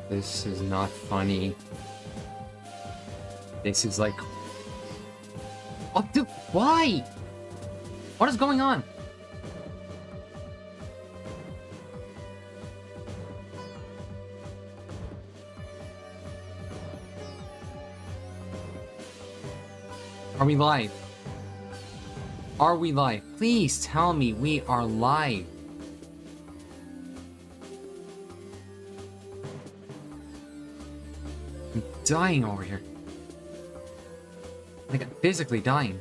This is not funny. This is like... Oh, dude, why? What is going on? Are we live? Are we live? Please tell me we are live. I'm dying over here. Like, I'm physically dying.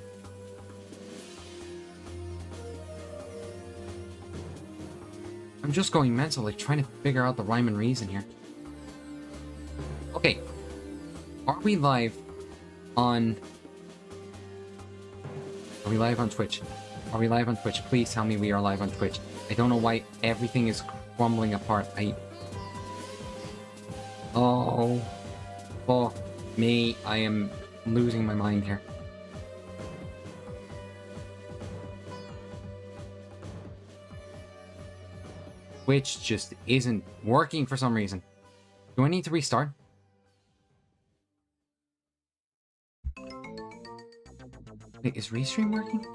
I'm just going mental, like, trying to figure out the rhyme and reason here. Okay. Are we live on... Are we live on Twitch? Are we live on Twitch? Please tell me we are live on Twitch. I don't know why everything is crumbling apart. Oh, me. I am losing my mind here. Twitch just isn't working for some reason. Do I need to restart? Wait, is Restream working?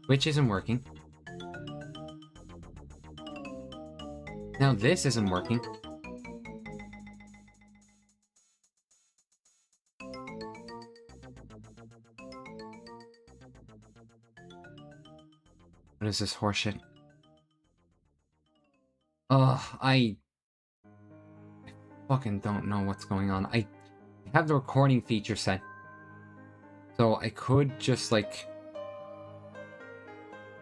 Which isn't working. Now this isn't working. What is this horseshit? I fucking don't know what's going on. I have the recording feature set. So I could just, like...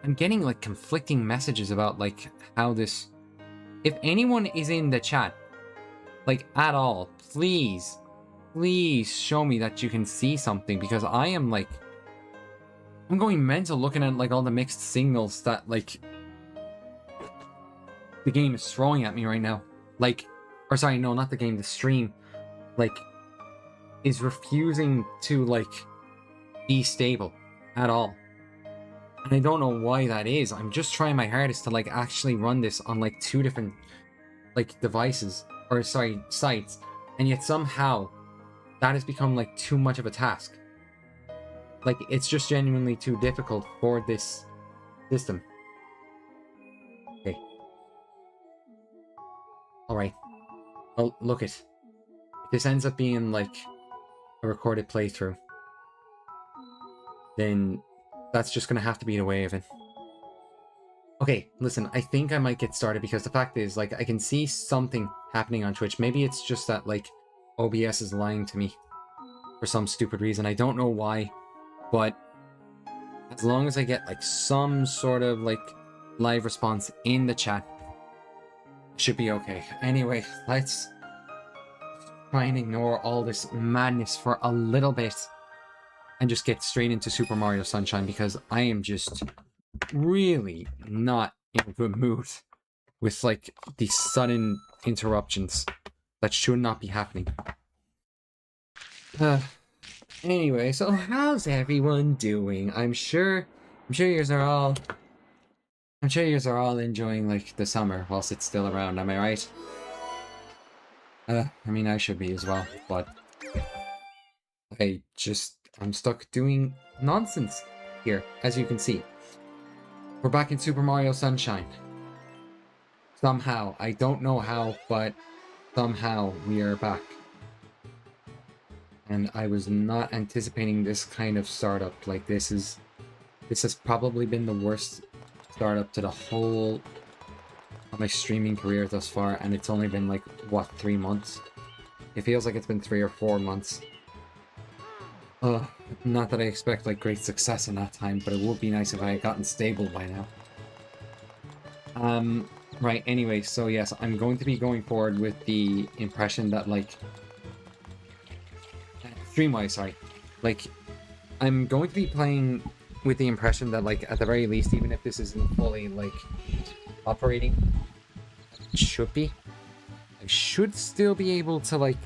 I'm getting, like, conflicting messages about, like, how this... If anyone is in the chat, like, at all, please show me that you can see something, because I am, like... I'm going mental looking at, like, all the mixed signals that, like... the game is throwing at me right now. Like... Or sorry, no, not the game, the stream. Like... is refusing to, like... be stable. At all. And I don't know why that is. I'm just trying my hardest to, like, actually run this on, like, 2 different, like, devices. Or, sorry, sites. And yet somehow, that has become, like, too much of a task. Like, it's just genuinely too difficult for this system. Okay. Alright. Well, look it. If this ends up being, like, a recorded playthrough, then... that's just gonna have to be the way of it. Okay, listen, I think I might get started because the fact is, like, I can see something happening on Twitch. Maybe it's just that, like, OBS is lying to me for some stupid reason. I don't know why, but as long as I get, like, some sort of, like, live response in the chat, it should be okay. Anyway, let's try and ignore all this madness for a little bit and just get straight into Super Mario Sunshine, because I am just really not in a good mood with, like, these sudden interruptions that should not be happening. Anyway, so how's everyone doing? I'm sure yous are all enjoying, like, the summer whilst it's still around, am I right? I mean, I should be as well, but I'm stuck doing nonsense here, as you can see. We're back in Super Mario Sunshine. Somehow. I don't know how, but somehow we are back. And I was not anticipating this kind of startup. Like, this has probably been the worst startup to the whole of my streaming career thus far, and it's only been, like, what, 3 months? It feels like it's been 3 or 4 months. Not that I expect, like, great success in that time, but it would be nice if I had gotten stable by now. Right, anyway, so yes, I'm going to be going forward with the impression that, like... Stream-wise, sorry. Like, I'm going to be playing with the impression that, like, at the very least, even if this isn't fully, like, operating, it should be. I should still be able to, like,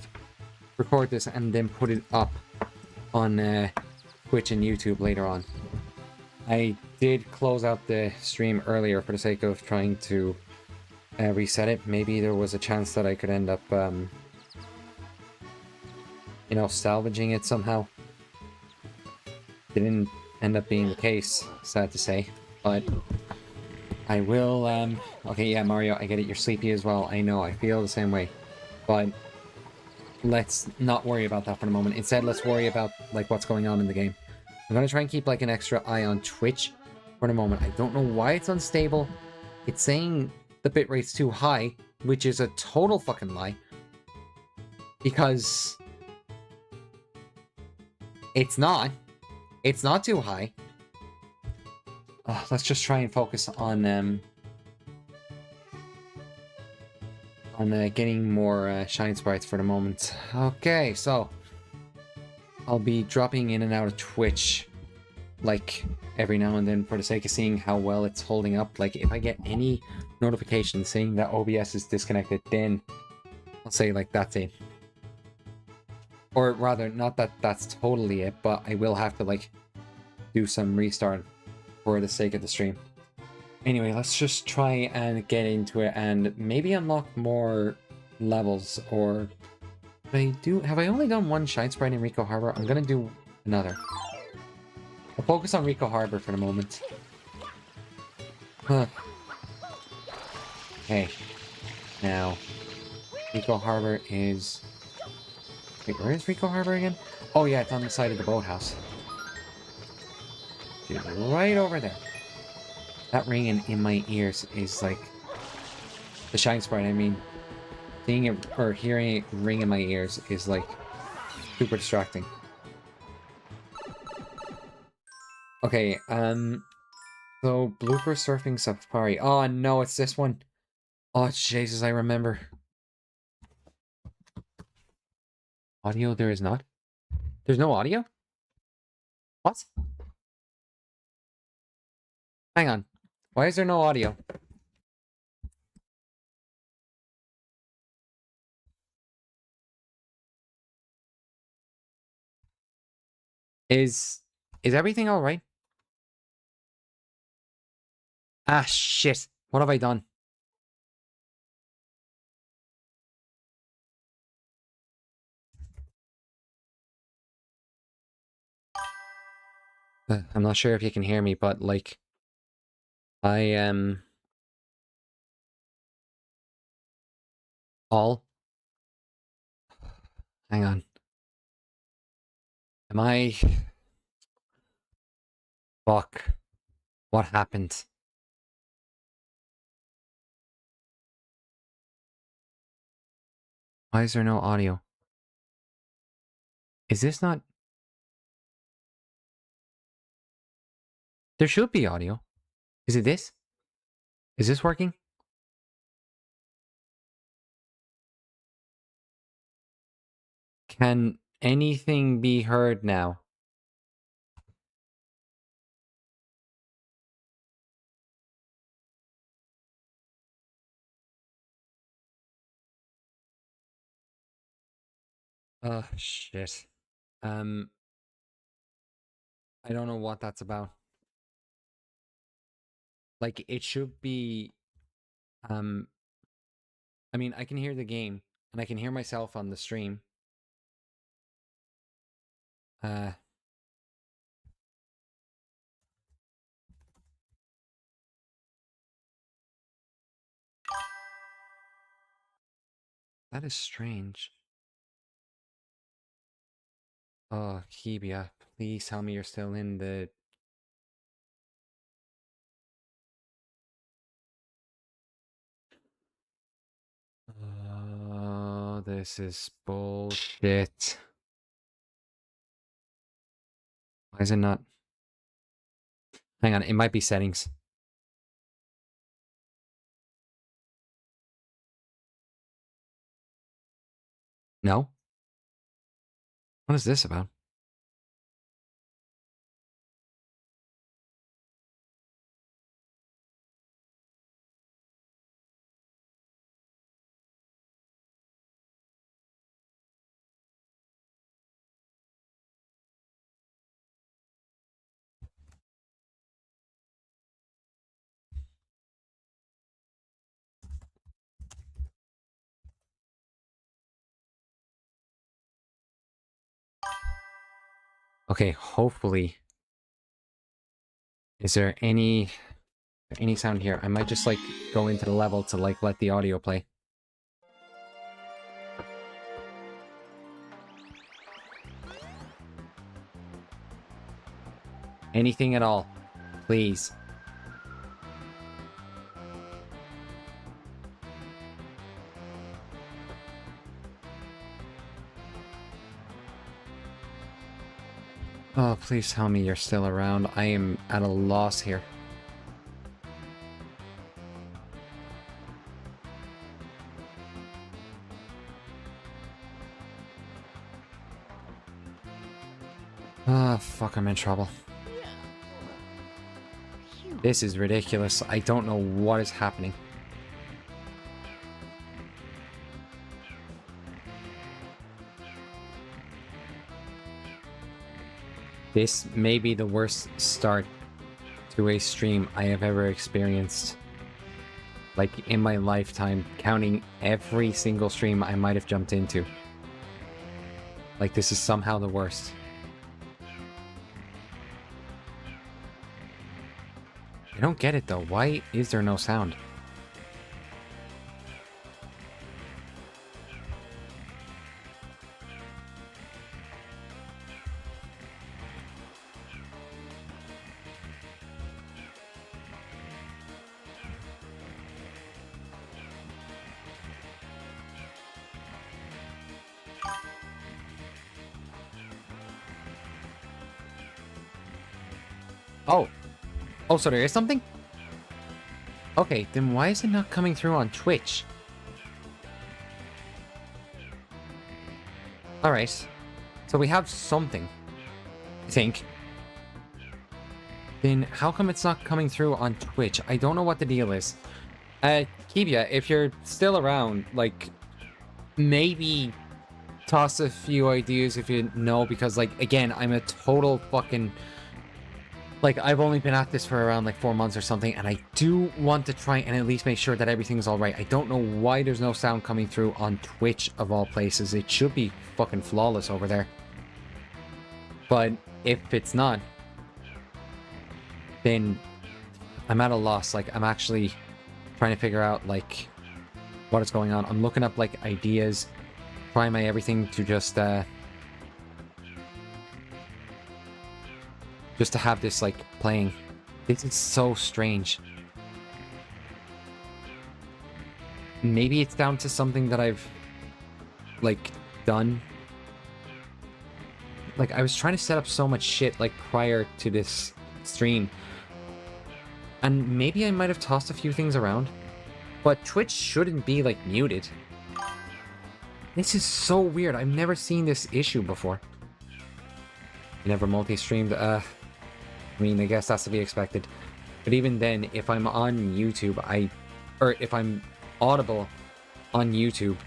record this and then put it up on Twitch and YouTube later on. I did close out the stream earlier for the sake of trying to reset it. Maybe there was a chance that I could end up, you know, salvaging it somehow. Didn't end up being the case, sad to say. But I will, okay, yeah, Mario, I get it. You're sleepy as well. I know, I feel the same way. But let's not worry about that for the moment. Instead, let's worry about, like, what's going on in the game. I'm going to try and keep, like, an extra eye on Twitch for the moment. I don't know why it's unstable. It's saying the bitrate's too high, which is a total fucking lie. Because it's not. It's not too high. Let's just try and focus on getting more shine sprites for the moment. Okay, so I'll be dropping in and out of Twitch, like, every now and then for the sake of seeing how well it's holding up. Like, if I get any notification saying that OBS is disconnected, then I'll say, like, that's it. Or rather, not that that's totally it, but I will have to, like, do some restart for the sake of the stream. Anyway, let's just try and get into it and maybe unlock more levels, or... Have I only done one shine sprite in Rico Harbor? I'm gonna do another. I'll focus on Rico Harbor for the moment. Huh. Okay. Now, Rico Harbor is... Wait, where is Rico Harbor again? Oh yeah, it's on the side of the boathouse. Dude, right over there. That ringing in my ears is like... The shine sprite, I mean. Seeing it, or hearing it ring in my ears is like... super distracting. Okay, so Blooper Surfing Safari. Oh no, it's this one. Oh Jesus, I remember. Audio, there is not. There's no audio? What? Hang on. Why is there no audio? Is everything alright? Ah, shit. What have I done? I'm not sure if you can hear me, but, like... I am... all... Hang on. Am I... Fuck. What happened? Why is there no audio? Is this not... There should be audio. Is it this? Is this working? Can anything be heard now? Shit. I don't know what that's about. Like, it should be... I mean, I can hear the game, and I can hear myself on the stream. That is strange. Oh, Kibia, please tell me you're still in the... Oh, this is bullshit. Why is it not... Hang on, it might be settings. No? What is this about? Okay, hopefully. Is there any sound here? I might just like go into the level to like let the audio play. Anything at all, please. Oh, please tell me you're still around. I am at a loss here. Ah, fuck, I'm in trouble. This is ridiculous. I don't know what is happening. This may be the worst start to a stream I have ever experienced. Like, in my lifetime, counting every single stream I might have jumped into. Like, this is somehow the worst. I don't get it, though. Why is there no sound? Oh. Oh, so there is something? Okay, then why is it not coming through on Twitch? Alright. So we have something, I think. Then how come it's not coming through on Twitch? I don't know what the deal is. Kibia, if you're still around, like, maybe toss a few ideas if you know, because, like, again, I'm a total fucking... Like, I've only been at this for around, like, 4 months or something, and I do want to try and at least make sure that everything's alright. I don't know why there's no sound coming through on Twitch, of all places. It should be fucking flawless over there. But if it's not, then I'm at a loss. Like, I'm actually trying to figure out, like, what is going on. I'm looking up, like, ideas, trying my everything to just to have this, like, playing. This is so strange. Maybe it's down to something that I've, like, done. Like, I was trying to set up so much shit, like, prior to this stream. And maybe I might have tossed a few things around. But Twitch shouldn't be, like, muted. This is so weird. I've never seen this issue before. Never multi-streamed. I mean, I guess that's to be expected. But even then, if I'm on YouTube, or if I'm audible on YouTube,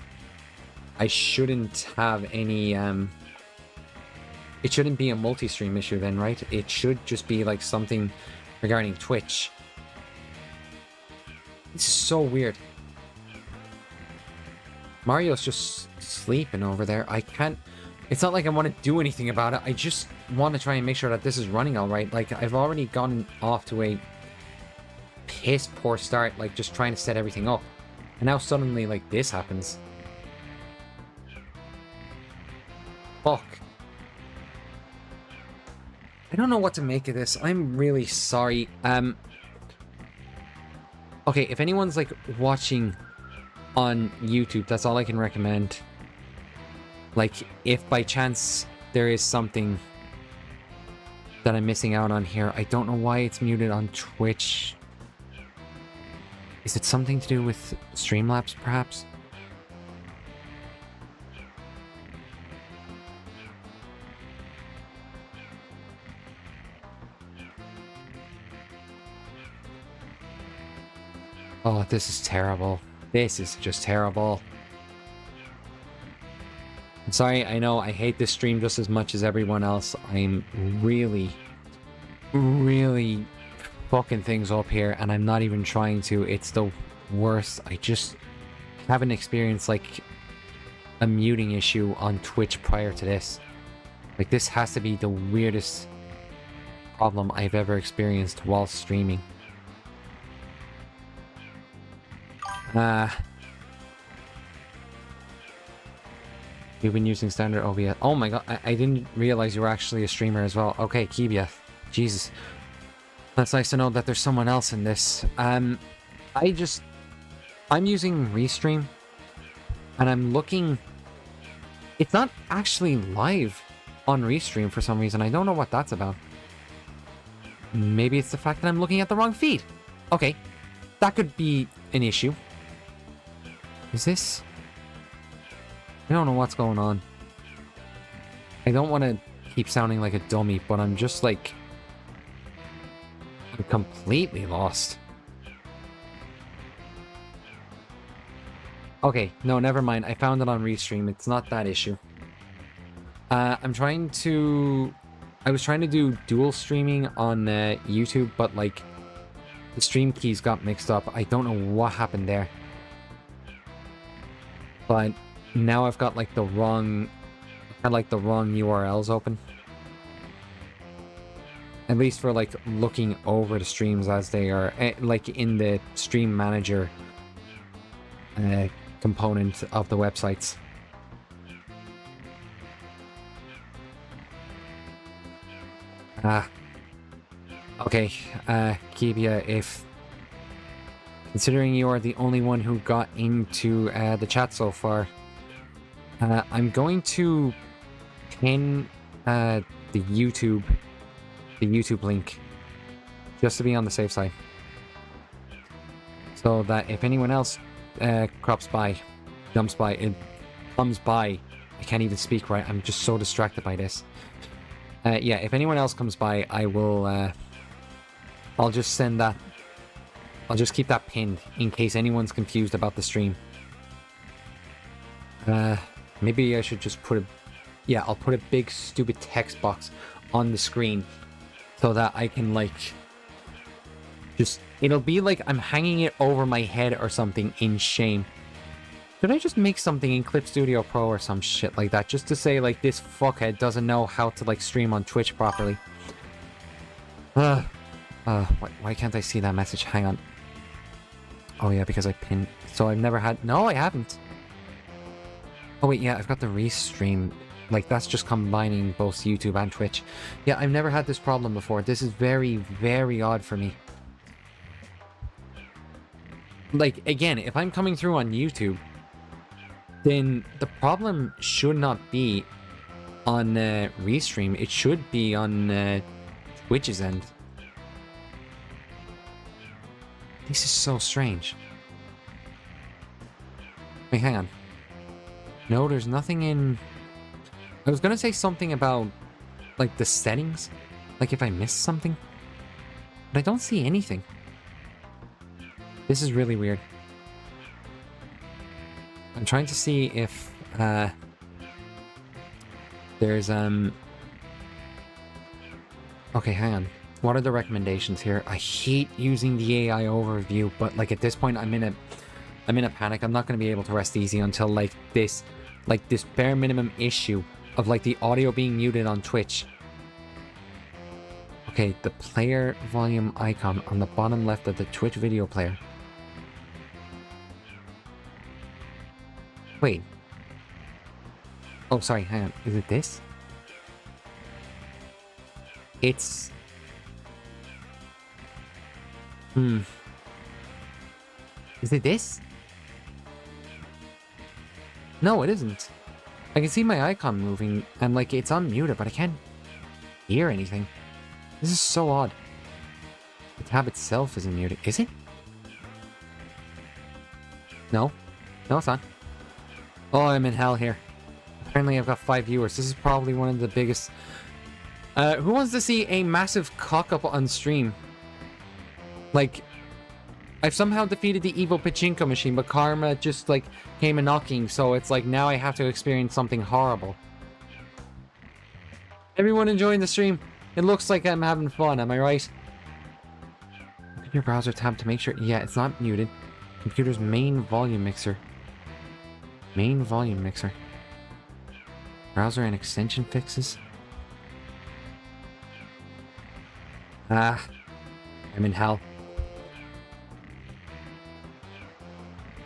I shouldn't have any, it shouldn't be a multi-stream issue then, right? It should just be, like, something regarding Twitch. This is so weird. Mario's just sleeping over there. I can't... It's not like I want to do anything about it. I just want to try and make sure that this is running alright. Like, I've already gone off to a piss poor start, like, just trying to set everything up. And now suddenly, like, this happens. Fuck. I don't know what to make of this. I'm really sorry. Okay, if anyone's, like, watching on YouTube, that's all I can recommend. Like, if by chance there is something that I'm missing out on here, I don't know why it's muted on Twitch. Is it something to do with Streamlabs, perhaps? Oh, this is terrible. This is just terrible. I'm sorry, I know I hate this stream just as much as everyone else. I'm really, really fucking things up here, and I'm not even trying to. It's the worst. I just haven't experienced, like, a muting issue on Twitch prior to this. Like, this has to be the weirdest problem I've ever experienced while streaming. You've been using standard OBS. Oh my god, I didn't realize you were actually a streamer as well. Okay, Kibia. Jesus. That's nice to know that there's someone else in this. I'm using Restream, and I'm looking... It's not actually live on Restream for some reason. I don't know what that's about. Maybe it's the fact that I'm looking at the wrong feed. Okay, that could be an issue. Is this... I don't know what's going on. I don't want to keep sounding like a dummy, but I'm just like... I'm completely lost. Okay, no, never mind. I found it on Restream. It's not that issue. I'm trying to... I was trying to do dual streaming on YouTube, but like... The stream keys got mixed up. I don't know what happened there. But now I've got like the wrong... I had like the wrong URLs open. At least for like looking over the streams as they are, like in the stream manager component of the websites. Okay, Kibia, if... Considering you are the only one who got into the chat so far, I'm going to pin the YouTube link, just to be on the safe side. So that if anyone else comes by, I can't even speak right, I'm just so distracted by this. Yeah, if anyone else comes by, I will, I'll just send that, I'll just keep that pinned in case anyone's confused about the stream. Maybe I should just put a, yeah, I'll put a big stupid text box on the screen so that I can like, just, it'll be like I'm hanging it over my head or something in shame. Should I just make something in Clip Studio Pro or some shit like that, just to say like this fuckhead doesn't know how to like stream on Twitch properly? Why can't I see that message? Hang on. Oh yeah, because I pinned. So I've never had... No, I haven't. Oh wait, yeah, I've got the Restream. Like, that's just combining both YouTube and Twitch. Yeah, I've never had this problem before. This is very, very odd for me. Like, again, if I'm coming through on YouTube, then the problem should not be on Restream. It should be on Twitch's end. This is so strange. Wait, hang on. No, there's nothing in... I was gonna say something about, like, the settings. Like, if I missed something. But I don't see anything. This is really weird. I'm trying to see if, there's, okay, hang on. What are the recommendations here? I hate using the AI overview, but like at this point I'm in a panic. I'm not going to be able to rest easy until like this bare minimum issue of like the audio being muted on Twitch. Okay, the player volume icon on the bottom left of the Twitch video player. Wait. Oh, sorry, hang on. Is it this? It's... Is it this? No, it isn't. I can see my icon moving, and like, it's unmuted, but I can't hear anything. This is so odd. The tab itself isn't muted. Is it? No. No, it's not. Oh, I'm in hell here. Apparently I've got 5 viewers. This is probably one of the biggest... who wants to see a massive cock-up on stream? Like, I've somehow defeated the evil Pachinko machine, but karma just, like, came a-knocking, so it's like, now I have to experience something horrible. Everyone enjoying the stream? It looks like I'm having fun, am I right? Look at your browser tab to make sure... Yeah, it's not muted. Computer's main volume mixer. Main volume mixer. Browser and extension fixes. Ah, I'm in hell.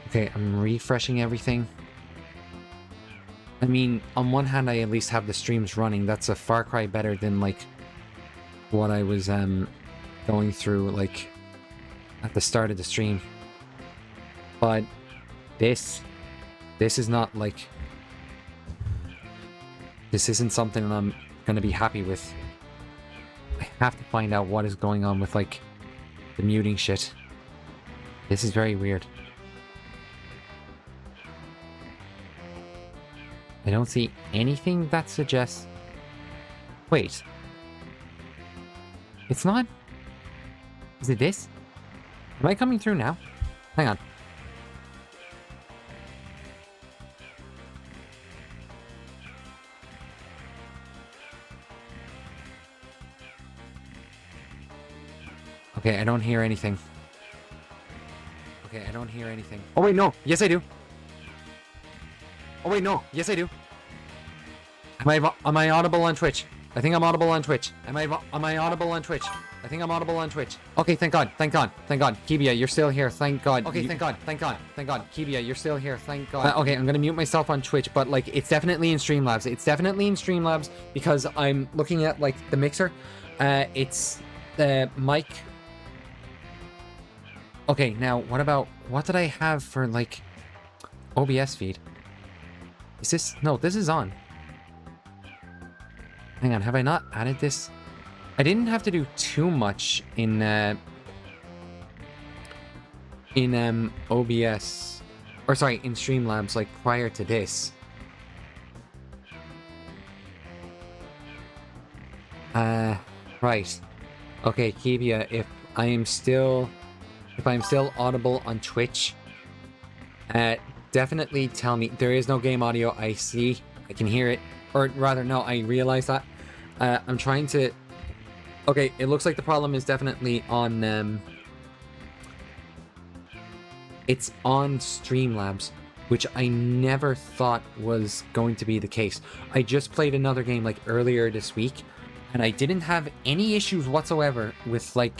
Okay, I'm refreshing everything. I mean, on one hand, I at least have the streams running. That's a far cry better than, like, what I was, going through, like, at the start of the stream. But this is not, like... This isn't something I'm gonna be happy with. I have to find out what is going on with, like, the muting shit. This is very weird. I don't see anything that suggests... Wait. It's not... Is it this? Am I coming through now? Hang on. Okay, I don't hear anything. Okay, I don't hear anything. Oh wait, no! Yes, I do! Oh wait, no! Yes, I do! Am I audible on Twitch? I think I'm audible on Twitch. Am I audible on Twitch? I think I'm audible on Twitch. Okay, thank God, thank God, thank God. Kibia, you're still here, thank God. Okay, thank God, thank God, thank God. Kibia, you're still here, thank God. Okay, I'm gonna mute myself on Twitch, but like, it's definitely in Streamlabs. It's definitely in Streamlabs because I'm looking at like the mixer. It's the mic. Okay, now what did I have for like OBS feed? Is this, no, this is on. Hang on, have I not added this? I didn't have to do too much in OBS, or sorry, in Streamlabs, like prior to this. Right. Okay, Kibia, if I'm still audible on Twitch, definitely tell me. There is no game audio. I see. I can hear it. Or rather, no, I realize that. I'm trying to... Okay, it looks like the problem is definitely on... It's on Streamlabs, which I never thought was going to be the case. I just played another game, like, earlier this week, and I didn't have any issues whatsoever with, like,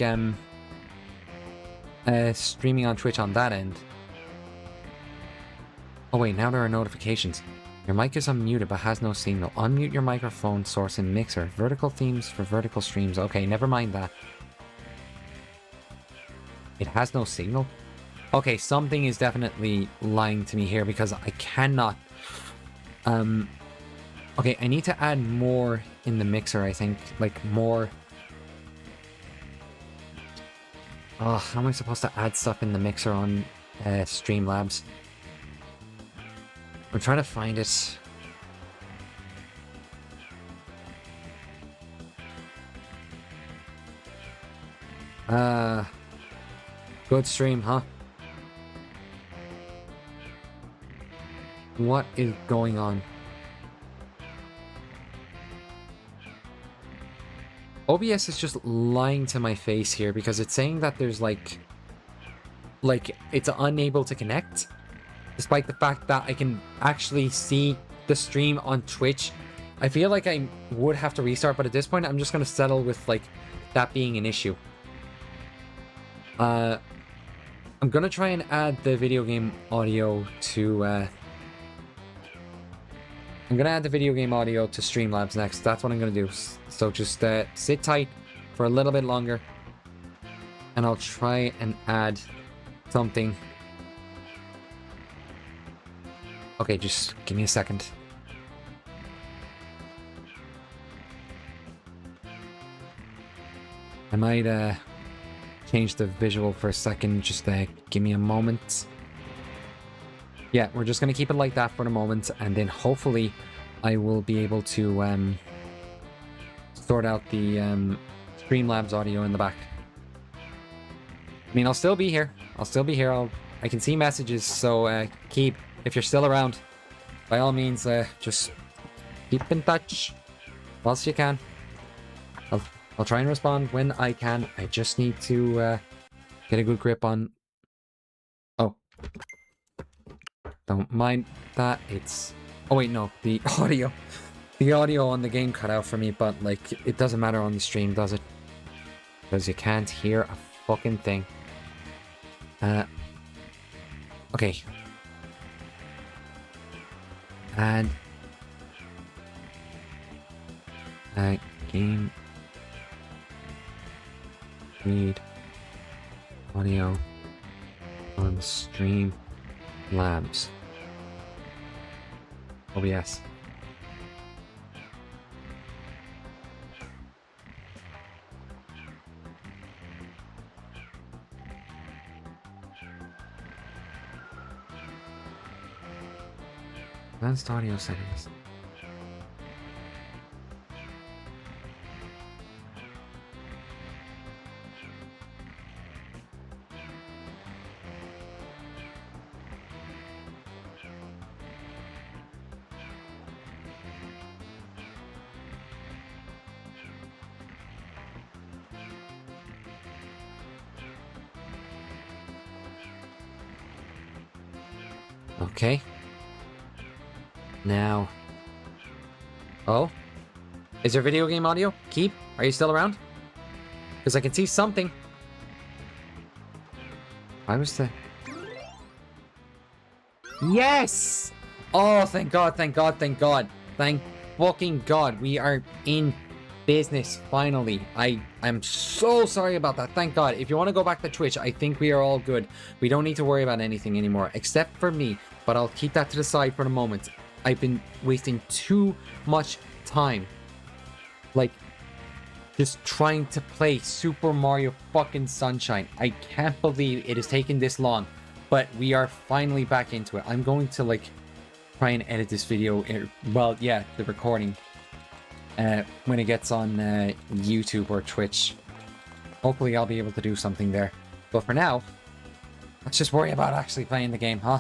streaming on Twitch on that end. Oh wait, now there are notifications. Your mic is unmuted but has no signal. Unmute your microphone source in Mixer. Vertical themes for vertical streams. Okay, never mind that. It has no signal? Okay, something is definitely lying to me here because I cannot... Okay, I need to add more in the Mixer, I think. Like, more... Oh, how am I supposed to add stuff in the Mixer on Streamlabs? I'm trying to find it. Good stream, huh? What is going on? OBS is just lying to my face here because it's saying that there's like it's unable to connect. Despite the fact that I can actually see the stream on Twitch. I feel like I would have to restart, but at this point I'm just going to settle with like that being an issue. I'm going to try and add the video game audio to... I'm going to add the video game audio to Streamlabs next. That's what I'm going to do. So just sit tight for a little bit longer. And I'll try and add something. Okay, just give me a second. I might change the visual for a second. Just give me a moment. Yeah, we're just going to keep it like that for the moment. And then hopefully I will be able to sort out the Streamlabs audio in the back. I mean, I'll still be here. I can see messages, so keep... If you're still around, by all means, just keep in touch whilst you can. I'll try and respond when I can. I just need to get a good grip on... Oh. Don't mind that. It's... Oh wait, no. The audio. The audio on the game cut out for me, but like, it doesn't matter on the stream, does it? Because you can't hear a fucking thing. Okay. And game read audio on stream labs. OBS. Advanced audio settings. Okay. Now. Oh? Is there video game audio? Keep? Are you still around? Because I can see something. I was the... Yes! Oh, thank God, thank God, thank God. Thank fucking God. We are in business, finally. I'm so sorry about that. Thank God. If you want to go back to Twitch, I think we are all good. We don't need to worry about anything anymore, except for me. But I'll keep that to the side for the moment. I've been wasting too much time. Like, just trying to play Super Mario fucking Sunshine. I can't believe it has taken this long. But we are finally back into it. I'm going to, like, try and edit this video. Well, yeah, the recording. When it gets on YouTube or Twitch. Hopefully I'll be able to do something there. But for now, let's just worry about actually playing the game, huh?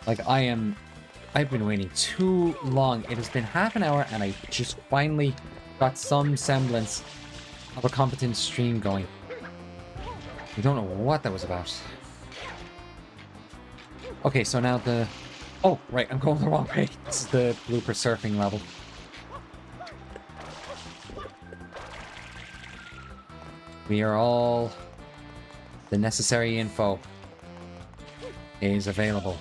Like, I've been waiting too long. It has been half an hour and I just finally got some semblance of a competent stream going. I don't know what that was about. Okay, so now the... Oh, right, I'm going the wrong way. This is the blooper surfing level. We are all... The necessary info is available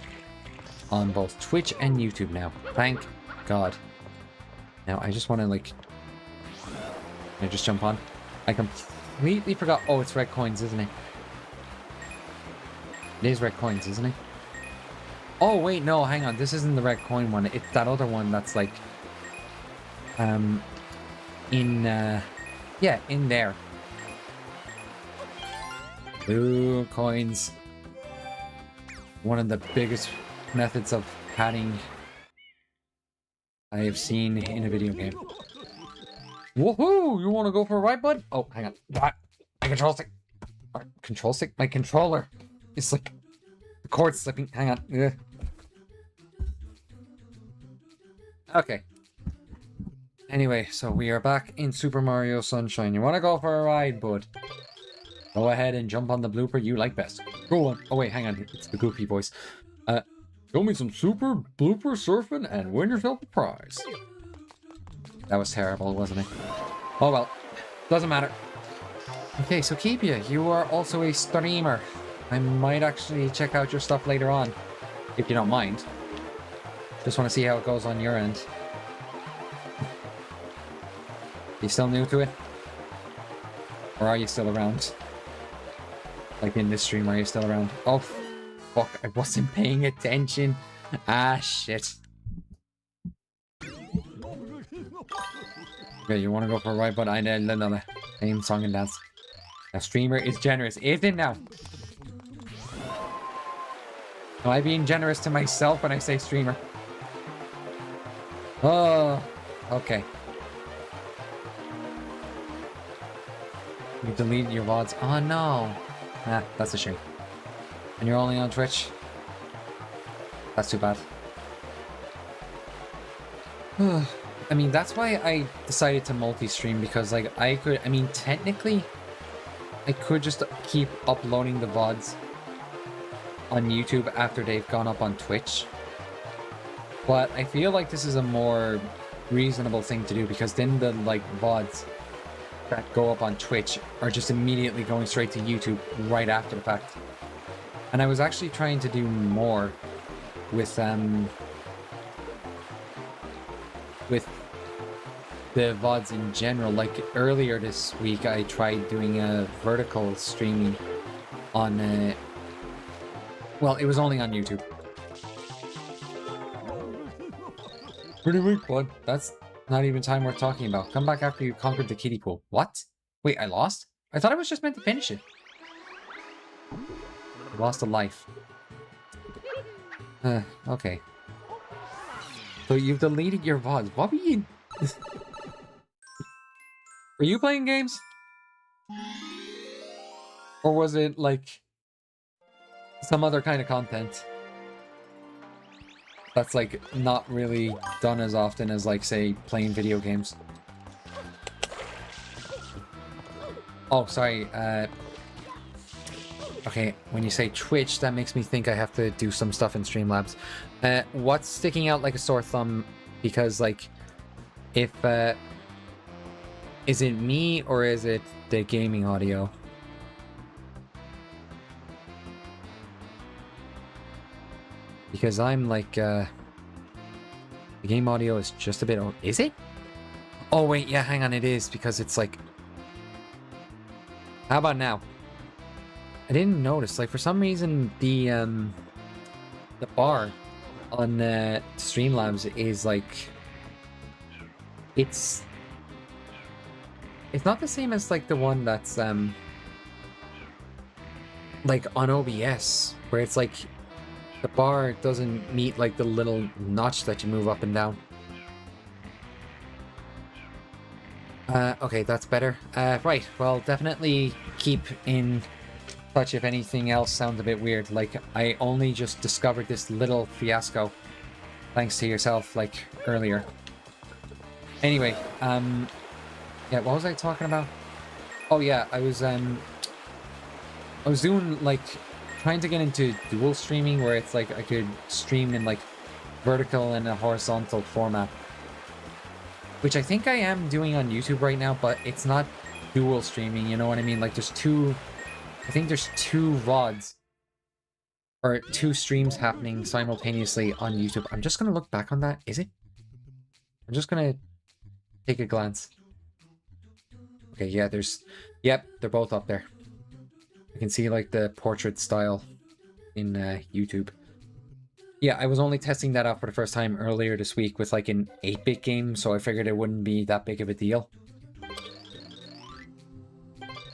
on both Twitch and YouTube now. Thank God. Now, I just want to, like... Can I just jump on? I completely forgot... Oh, it's red coins, isn't it? It is red coins, isn't it? Oh, wait, no, hang on. This isn't the red coin one. It's that other one that's, like... Yeah, in there. Blue coins. One of the biggest methods of padding I have seen in a video game. Woohoo! You want to go for a ride, bud? Oh, hang on. My control stick. Control stick? My controller. It's like the cord's slipping. Hang on. Ugh. Okay. Anyway, so we are back in Super Mario Sunshine. You want to go for a ride, bud? Go ahead and jump on the blooper you like best. Go on. Oh, wait, hang on. It's the goofy voice. Show me some super blooper surfing and win yourself a prize. That was terrible, wasn't it? Oh, well. Doesn't matter. Okay, so Keepia, you are also a streamer. I might actually check out your stuff later on, if you don't mind. Just want to see how it goes on your end. You still new to it? Or are you still around? Like in this stream, are you still around? Oh, fuck, I wasn't paying attention. Ah, shit. Okay, you want to go for a ride, but I know another theme song and dance. A streamer is generous, isn't it now? Am I being generous to myself when I say streamer? Oh, okay. You deleted your VODs. Oh no. Ah, that's a shame. And you're only on Twitch? That's too bad. I mean, that's why I decided to multi-stream, because, like, I mean, technically, I could just keep uploading the VODs on YouTube after they've gone up on Twitch. But I feel like this is a more reasonable thing to do, because then the, like, VODs that go up on Twitch are just immediately going straight to YouTube right after the fact. And I was actually trying to do more with the VODs in general. Like earlier this week, I tried doing a vertical streaming on, well, it was only on YouTube. Pretty weak, bud. That's not even time worth talking about. Come back after you conquered the kiddie pool. What? Wait, I lost? I thought I was just meant to finish it. I lost a life. Okay. So you've deleted your VODs. What were you... Were you playing games? Or was it, like, some other kind of content that's, like, not really done as often as, like, say, playing video games? Oh, sorry, okay, when you say Twitch, that makes me think I have to do some stuff in Streamlabs. What's sticking out like a sore thumb? Because, like, if, is it me or is it the gaming audio? Because I'm like, the game audio is just a bit... Is it? Oh, wait, yeah, hang on, it is, because it's like... How about now? I didn't notice, like, for some reason, the bar on Streamlabs is, like... It's not the same as, like, the one that's, like, on OBS, where it's, like... The bar doesn't meet, like, the little notch that you move up and down. Okay, that's better. Right, well, definitely keep in touch if anything else sounds a bit weird. Like, I only just discovered this little fiasco, thanks to yourself, like, earlier. Anyway, yeah, what was I talking about? Oh, yeah, I was doing, like... trying to get into dual streaming where it's like I could stream in like vertical and a horizontal format, which I think I am doing on YouTube right now, but it's not dual streaming, you know what I mean? Like there's two, I think there's two VODs or two streams happening simultaneously on YouTube. I'm just gonna look back on that. Is it? I'm just gonna take a glance. Okay, yeah, yep, they're both up there. I can see, like, the portrait style in YouTube. Yeah, I was only testing that out for the first time earlier this week with, like, an 8-bit game, so I figured it wouldn't be that big of a deal.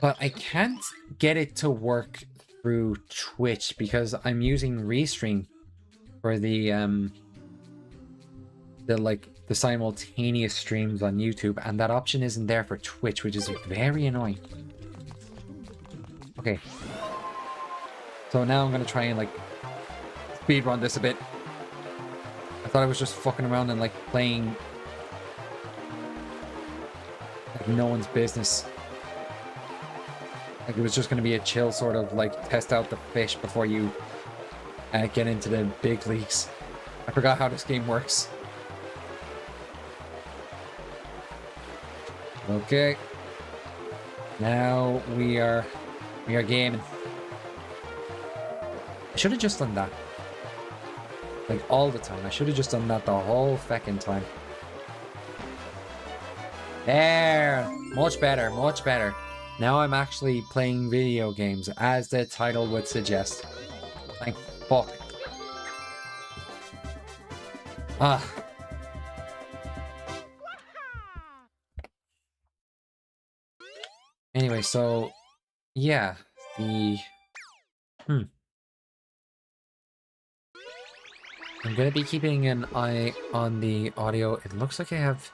But I can't get it to work through Twitch because I'm using Restream for the simultaneous streams on YouTube, and that option isn't there for Twitch, which is very annoying. Okay, so now I'm gonna try and like speedrun this a bit. I thought I was just fucking around and like playing like no one's business. Like it was just gonna be a chill sort of like test out the fish before you get into the big leagues. I forgot how this game works. Okay, now we are gaming. I should have just done that. Like, all the time. I should have just done that the whole feckin' time. There! Much better, much better. Now I'm actually playing video games, as the title would suggest. Thank fuck. Ah. Anyway, so... yeah, I'm gonna be keeping an eye on the audio. It looks like I have...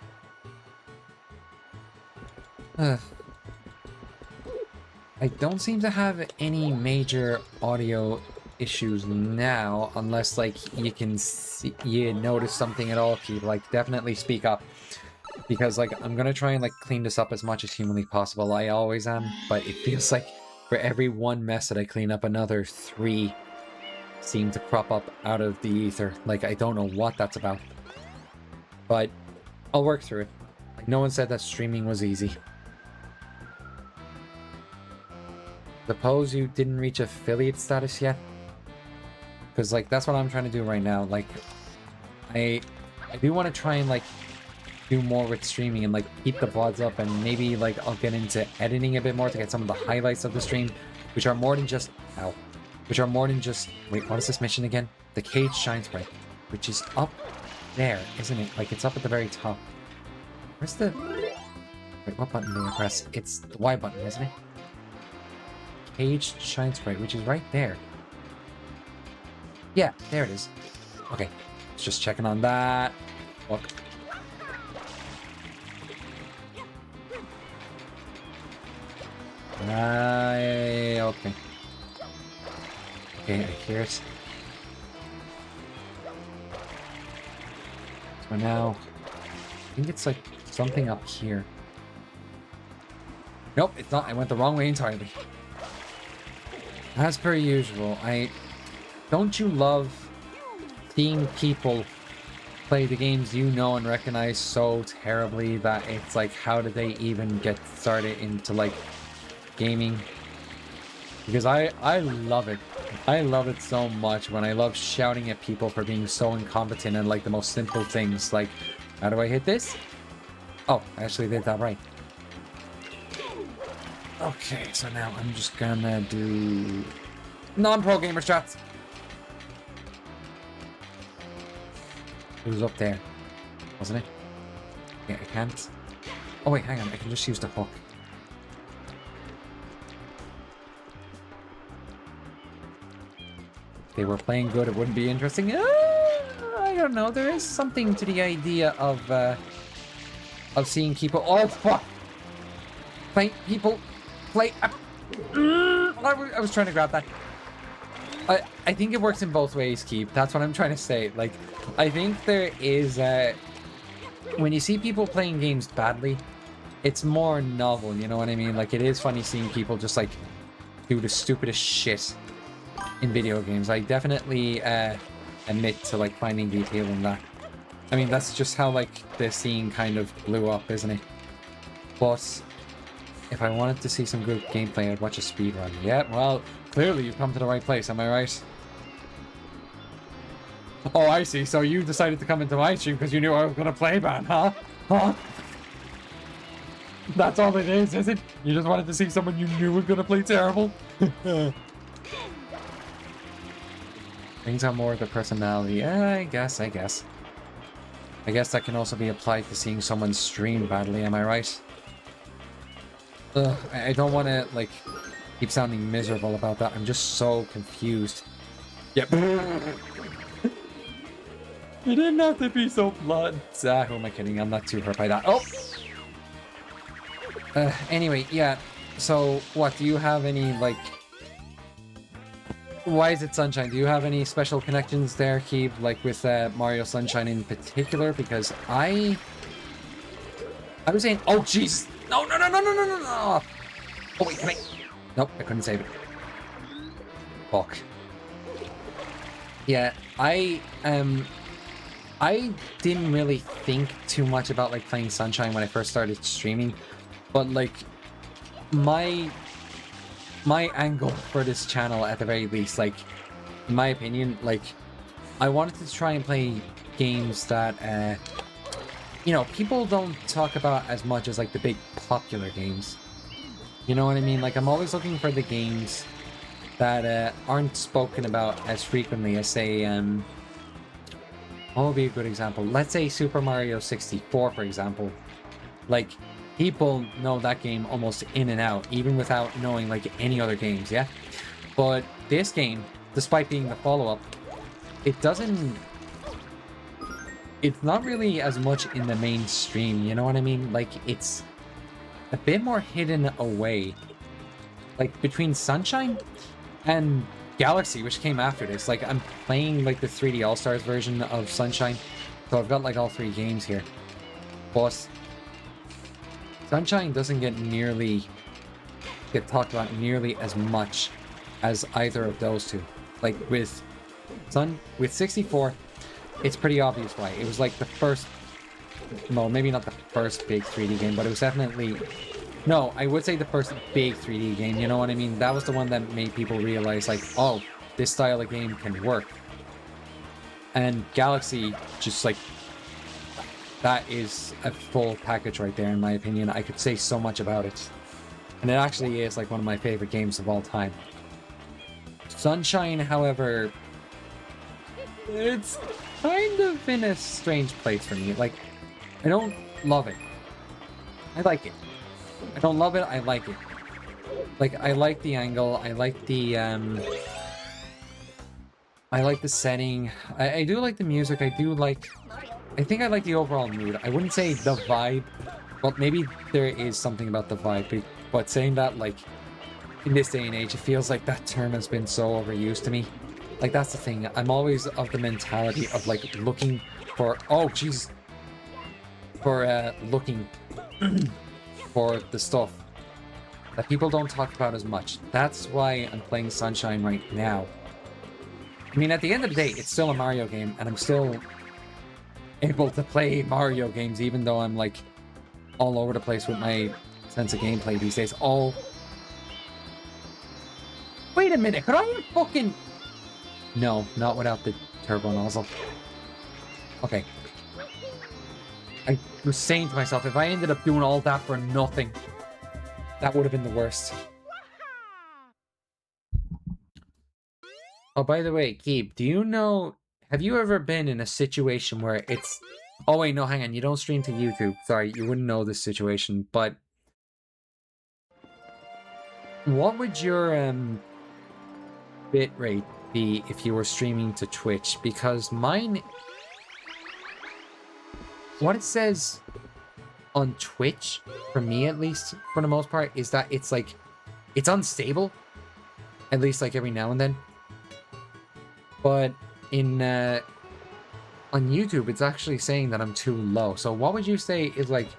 I don't seem to have any major audio issues now, unless, like, you can see... you notice something at all, people. Like, definitely speak up. Because, like, I'm gonna try and, like, clean this up as much as humanly possible. I always am, but it feels like for every one mess that I clean up, another 3 seem to crop up out of the ether. Like, I don't know what that's about. But I'll work through it. Like, no one said that streaming was easy. Suppose you didn't reach affiliate status yet? Because, like, that's what I'm trying to do right now. Like, I do want to try and, like, do more with streaming and, like, keep the VODs up, and maybe, like, I'll get into editing a bit more to get some of the highlights of the stream, which are more than just... Ow. Which are more than just... Wait, what is this mission again? The Cage Shine Sprite, which is up there, isn't it? Like, it's up at the very top. Where's the... Wait, what button do I press? It's the Y button, isn't it? Cage Shine Sprite, which is right there. Yeah, there it is. Okay, just checking on that. Look. Okay. Okay, I hear it. So now, I think it's like something up here. Nope, it's not. I went the wrong way entirely. As per usual, don't you love seeing people play the games you know and recognize so terribly that it's like, how did they even get started into, like, gaming? Because I love it. I love it so much when I love shouting at people for being so incompetent and, like, the most simple things. Like, how do I hit this? Oh, I actually did that right. Okay, so now I'm just gonna do non-pro gamer strats. It was up there, wasn't it? Yeah, I can't. Oh wait, hang on, I can just use the hook. If they were playing good, it wouldn't be interesting. I don't know, there is something to the idea of seeing people... Oh, fuck! People play... I was trying to grab that. I think it works in both ways, Keep. That's what I'm trying to say. Like, I think there is... when you see people playing games badly, it's more novel, you know what I mean? Like, it is funny seeing people just, like, do the stupidest shit in video games. I definitely admit to, like, finding the appeal in that. I mean, that's just how, like, the scene kind of blew up, isn't it? But if I wanted to see some good gameplay, I'd watch a speedrun. Yeah, well, clearly you've come to the right place, am I right? Oh, I see. So you decided to come into my stream because you knew I was going to play bad, huh? Huh? That's all it is it? You just wanted to see someone you knew was going to play terrible? Brings out more of the personality. Yeah, I guess. I guess that can also be applied to seeing someone stream badly, am I right? Ugh, I don't want to, like, keep sounding miserable about that. I'm just so confused. Yep. You didn't have to be so blunt. Who am I kidding? I'm not too hurt by that. Oh! Anyway, yeah. So, what? Do you have any, like... Why is it Sunshine? Do you have any special connections there, Keeb? Like, with Mario Sunshine in particular? Because I was saying... Oh, jeez! No! Oh, wait, can I... Nope, I couldn't save it. Fuck. Yeah, I didn't really think too much about, like, playing Sunshine when I first started streaming, but, like, my angle for this channel, at the very least, like, in my opinion, like, I wanted to try and play games that, you know, people don't talk about as much as, like, the big popular games. You know what I mean? Like, I'm always looking for the games that aren't spoken about as frequently as, say, what would be a good example? Let's say Super Mario 64, for example. Like, people know that game almost in and out, even without knowing, like, any other games, yeah? But this game, despite being the follow-up, it doesn't... It's not really as much in the mainstream, you know what I mean? Like, it's a bit more hidden away. Like, between Sunshine and Galaxy, which came after this. Like, I'm playing, like, the 3D All-Stars version of Sunshine, so I've got, like, all three games here. But Sunshine doesn't get talked about nearly as much as either of those two. Like, with 64, it's pretty obvious why. It was, like, the first... Well, maybe not the first big 3D game, but it was definitely No, I would say the first big 3D game, you know what I mean? That was the one that made people realize, like, oh, this style of game can work. And Galaxy, just like, that is a full package right there, in my opinion. I could say so much about it. And it actually is, like, one of my favorite games of all time. Sunshine, however, it's kind of in a strange place for me. Like, I don't love it. I like it. I don't love it, I like it. Like, I like the angle, I like the setting. I do like the music, I think I like the overall mood. I wouldn't say the vibe. Well, maybe there is something about the vibe, but saying that, like, in this day and age, it feels like that term has been so overused to me. Like, that's the thing. I'm always of the mentality of, like, looking for... Oh, jeez. For, looking for the stuff that people don't talk about as much. That's why I'm playing Sunshine right now. I mean, at the end of the day, it's still a Mario game, and I'm still able to play Mario games, even though I'm, like, all over the place with my sense of gameplay these days. Oh... Wait a minute, could I fucking... No, not without the turbo nozzle. Okay. I was saying to myself, if I ended up doing all that for nothing, that would have been the worst. Oh, by the way, Keeb, do you know... Have you ever been in a situation where it's... Oh, wait, no, hang on. You don't stream to YouTube. Sorry, you wouldn't know this situation, but... What would your, bitrate be if you were streaming to Twitch? Because mine... What it says on Twitch, for me at least, for the most part, is that it's like... It's unstable. At least like every now and then. But in... on YouTube, it's actually saying that I'm too low. So what would you say is like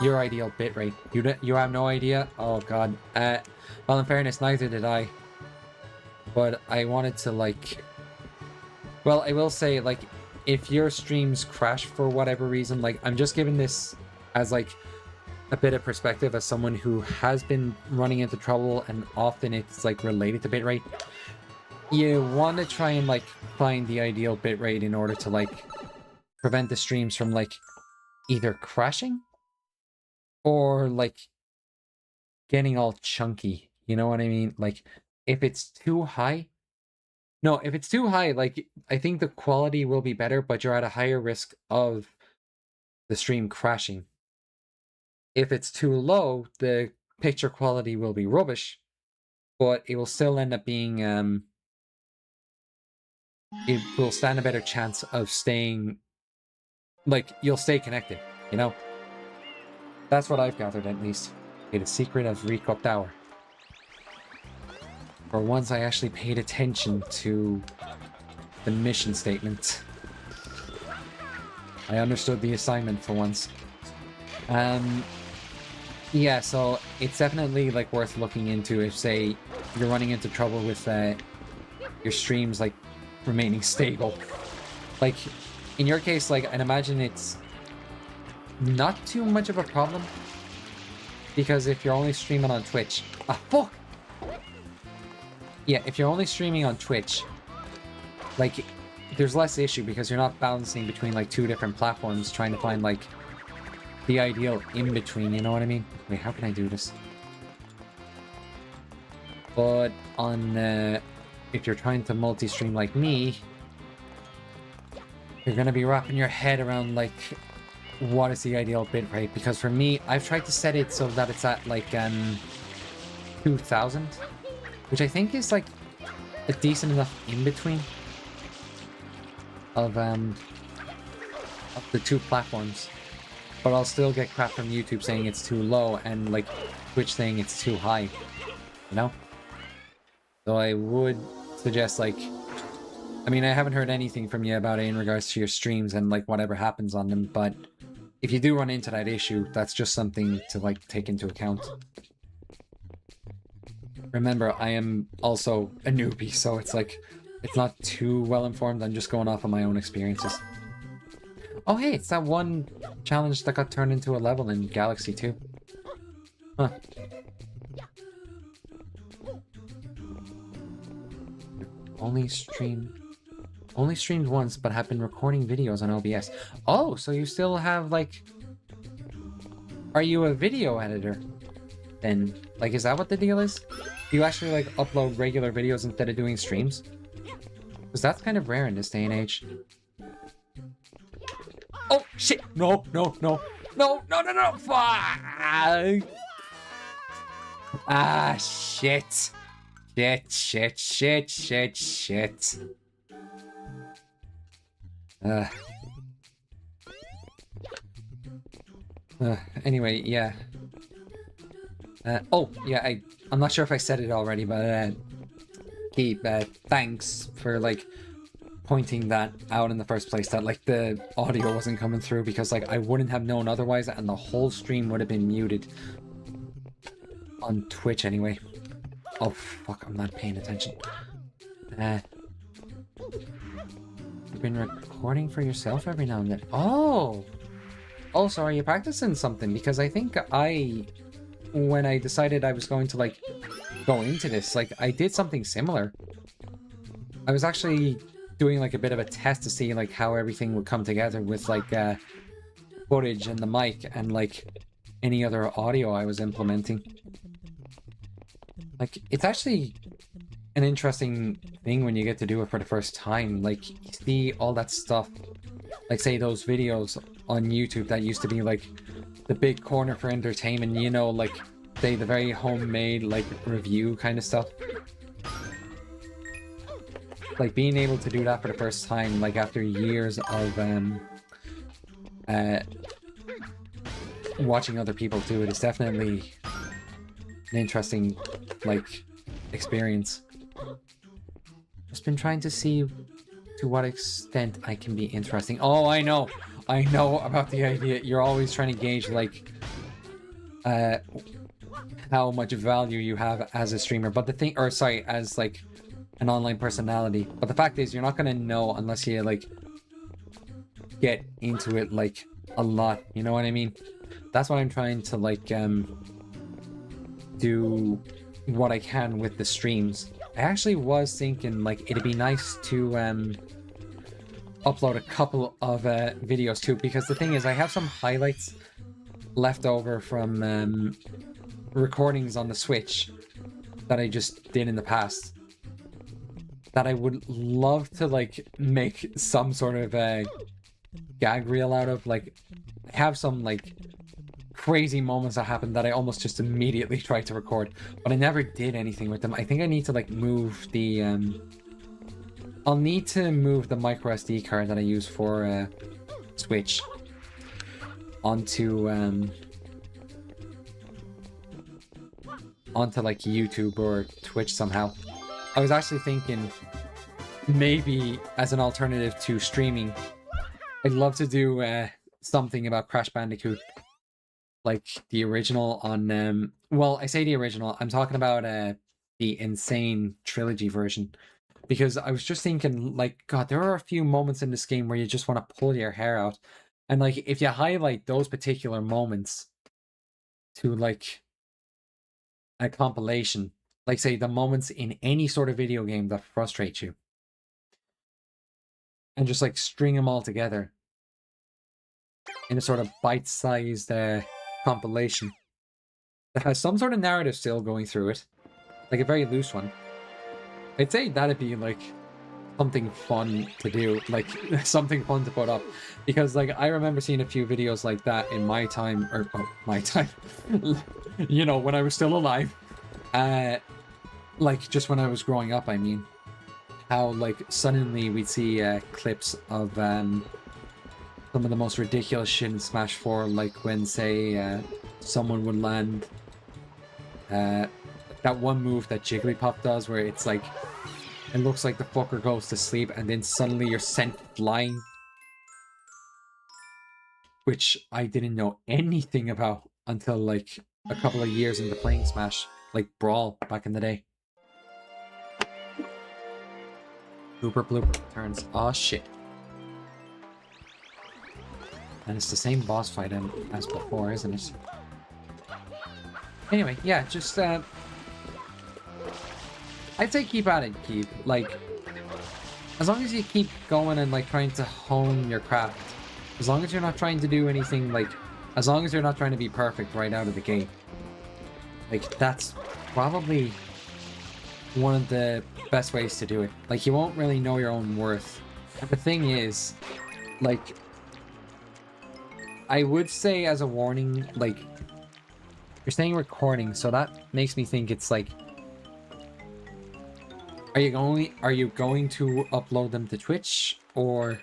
your ideal bitrate? You have no idea? Oh god. Well, in fairness, neither did I. But I wanted to, like... Well, I will say, like, if your streams crash for whatever reason, like, I'm just giving this as, like, a bit of perspective as someone who has been running into trouble, and often it's, like, related to bitrate. You want to try and, like, find the ideal bitrate in order to, like, prevent the streams from, like, either crashing or, like, getting all chunky. You know what I mean? Like, if it's too high... No, if it's too high, like, I think the quality will be better, but you're at a higher risk of the stream crashing. If it's too low, the picture quality will be rubbish, but it will still end up being, it will stand a better chance of staying... Like, you'll stay connected, you know? That's what I've gathered, at least. Okay, the secret of Recouped Hour. For once, I actually paid attention to the mission statement. I understood the assignment for once. Yeah, so it's definitely, like, worth looking into if, say, you're running into trouble with your streams, like, remaining stable. Like, in your case, like, I'd imagine it's not too much of a problem. Because if you're only streaming on Twitch... Ah, fuck! Yeah, if you're only streaming on Twitch, like, there's less issue because you're not balancing between, like, two different platforms trying to find, like, the ideal in-between, you know what I mean? Wait, how can I do this? But on, if you're trying to multi-stream like me, you're gonna be wrapping your head around, like, what is the ideal bitrate? Because for me, I've tried to set it so that it's at, like, 2000, which I think is, like, a decent enough in-between of the two platforms. But I'll still get crap from YouTube saying it's too low and, like, Twitch saying it's too high, you know? So I would suggest, like... I mean, I haven't heard anything from you about it in regards to your streams and, like, whatever happens on them, but if you do run into that issue, that's just something to, like, take into account. Remember, I am also a newbie, so it's, like, it's not too well-informed. I'm just going off of my own experiences. Oh, hey, it's that one challenge that got turned into a level in Galaxy 2. Huh. Only streamed once, but have been recording videos on OBS. Oh, so you still have, like... Are you a video editor? Then, like, is that what the deal is? Do you actually, like, upload regular videos instead of doing streams? Because that's kind of rare in this day and age. Oh, shit! No, no, no. No, no, no, no! Fuck! Ah, shit. Shit, shit, shit, shit, shit. Anyway, yeah. Oh, yeah, I'm not sure if I said it already, but, Keep, thanks for, like, pointing that out in the first place, that, like, the audio wasn't coming through, because, like, I wouldn't have known otherwise, and the whole stream would have been muted. On Twitch, anyway. Oh, fuck, I'm not paying attention. You've been recording for yourself every now and then. Oh! Oh, so are you practicing something? Because I think when I decided I was going to, like, go into this, like, I did something similar. I was actually doing, like, a bit of a test to see, like, how everything would come together with, like, footage and the mic and, like, any other audio I was implementing. Like, it's actually an interesting thing when you get to do it for the first time. Like, you see all that stuff, like, say, those videos on YouTube that used to be, like, the big corner for entertainment, you know, like, say, the very homemade, like, review kind of stuff. Like, being able to do that for the first time, like, after years of, watching other people do it is definitely an interesting, like, experience. Just been trying to see to what extent I can be interesting. Oh, I know about the idea. You're always trying to gauge, like, how much value you have as a streamer. But the thing, or sorry, as, like, an online personality. But the fact is, you're not gonna know unless you, like, get into it, like, a lot. You know what I mean? That's what I'm trying to, like, do what I can with the streams. I actually was thinking, like, it'd be nice to upload a couple of videos too, because the thing is, I have some highlights left over from recordings on the Switch that I just did in the past that I would love to, like, make some sort of a gag reel out of. Like, have some, like, crazy moments that happened that I almost just immediately tried to record, but I never did anything with them. I think I need to, like, move the I'll need to move the micro SD card that I use for Switch onto like YouTube or Twitch somehow. I was actually thinking maybe as an alternative to streaming, I'd love to do something about Crash Bandicoot, like the original on well, I say the original, I'm talking about the Insane Trilogy version, because I was just thinking, like, God, there are a few moments in this game where you just want to pull your hair out, and, like, if you highlight those particular moments to, like, a compilation, like, say, the moments in any sort of video game that frustrate you, and just, like, string them all together in a sort of bite-sized compilation that has some sort of narrative still going through it, like a very loose one. I'd say that'd be, like, something fun to do, like, something fun to put up, because, like, I remember seeing a few videos like that in my time, or, oh, my time, you know, when I was still alive, like, just when I was growing up, I mean, how, like, suddenly we'd see clips of some of the most ridiculous shit in Smash 4, like when, say, someone would land that one move that Jigglypuff does, where it's like, it looks like the fucker goes to sleep, and then suddenly you're sent flying. Which I didn't know anything about until, like, a couple of years into playing Smash, like Brawl back in the day. Blooper blooper turns. Aw, shit. And it's the same boss fight as before, isn't it? Anyway, yeah, just, I'd say keep at it, Keith. Like, as long as you keep going and like trying to hone your craft, as long as you're not trying to do anything like, as long as you're not trying to be perfect right out of the gate, like that's probably one of the best ways to do it. Like you won't really know your own worth. And the thing is, like, I would say as a warning, like, you're saying recording, so that makes me think it's like, are you going to upload them to Twitch, or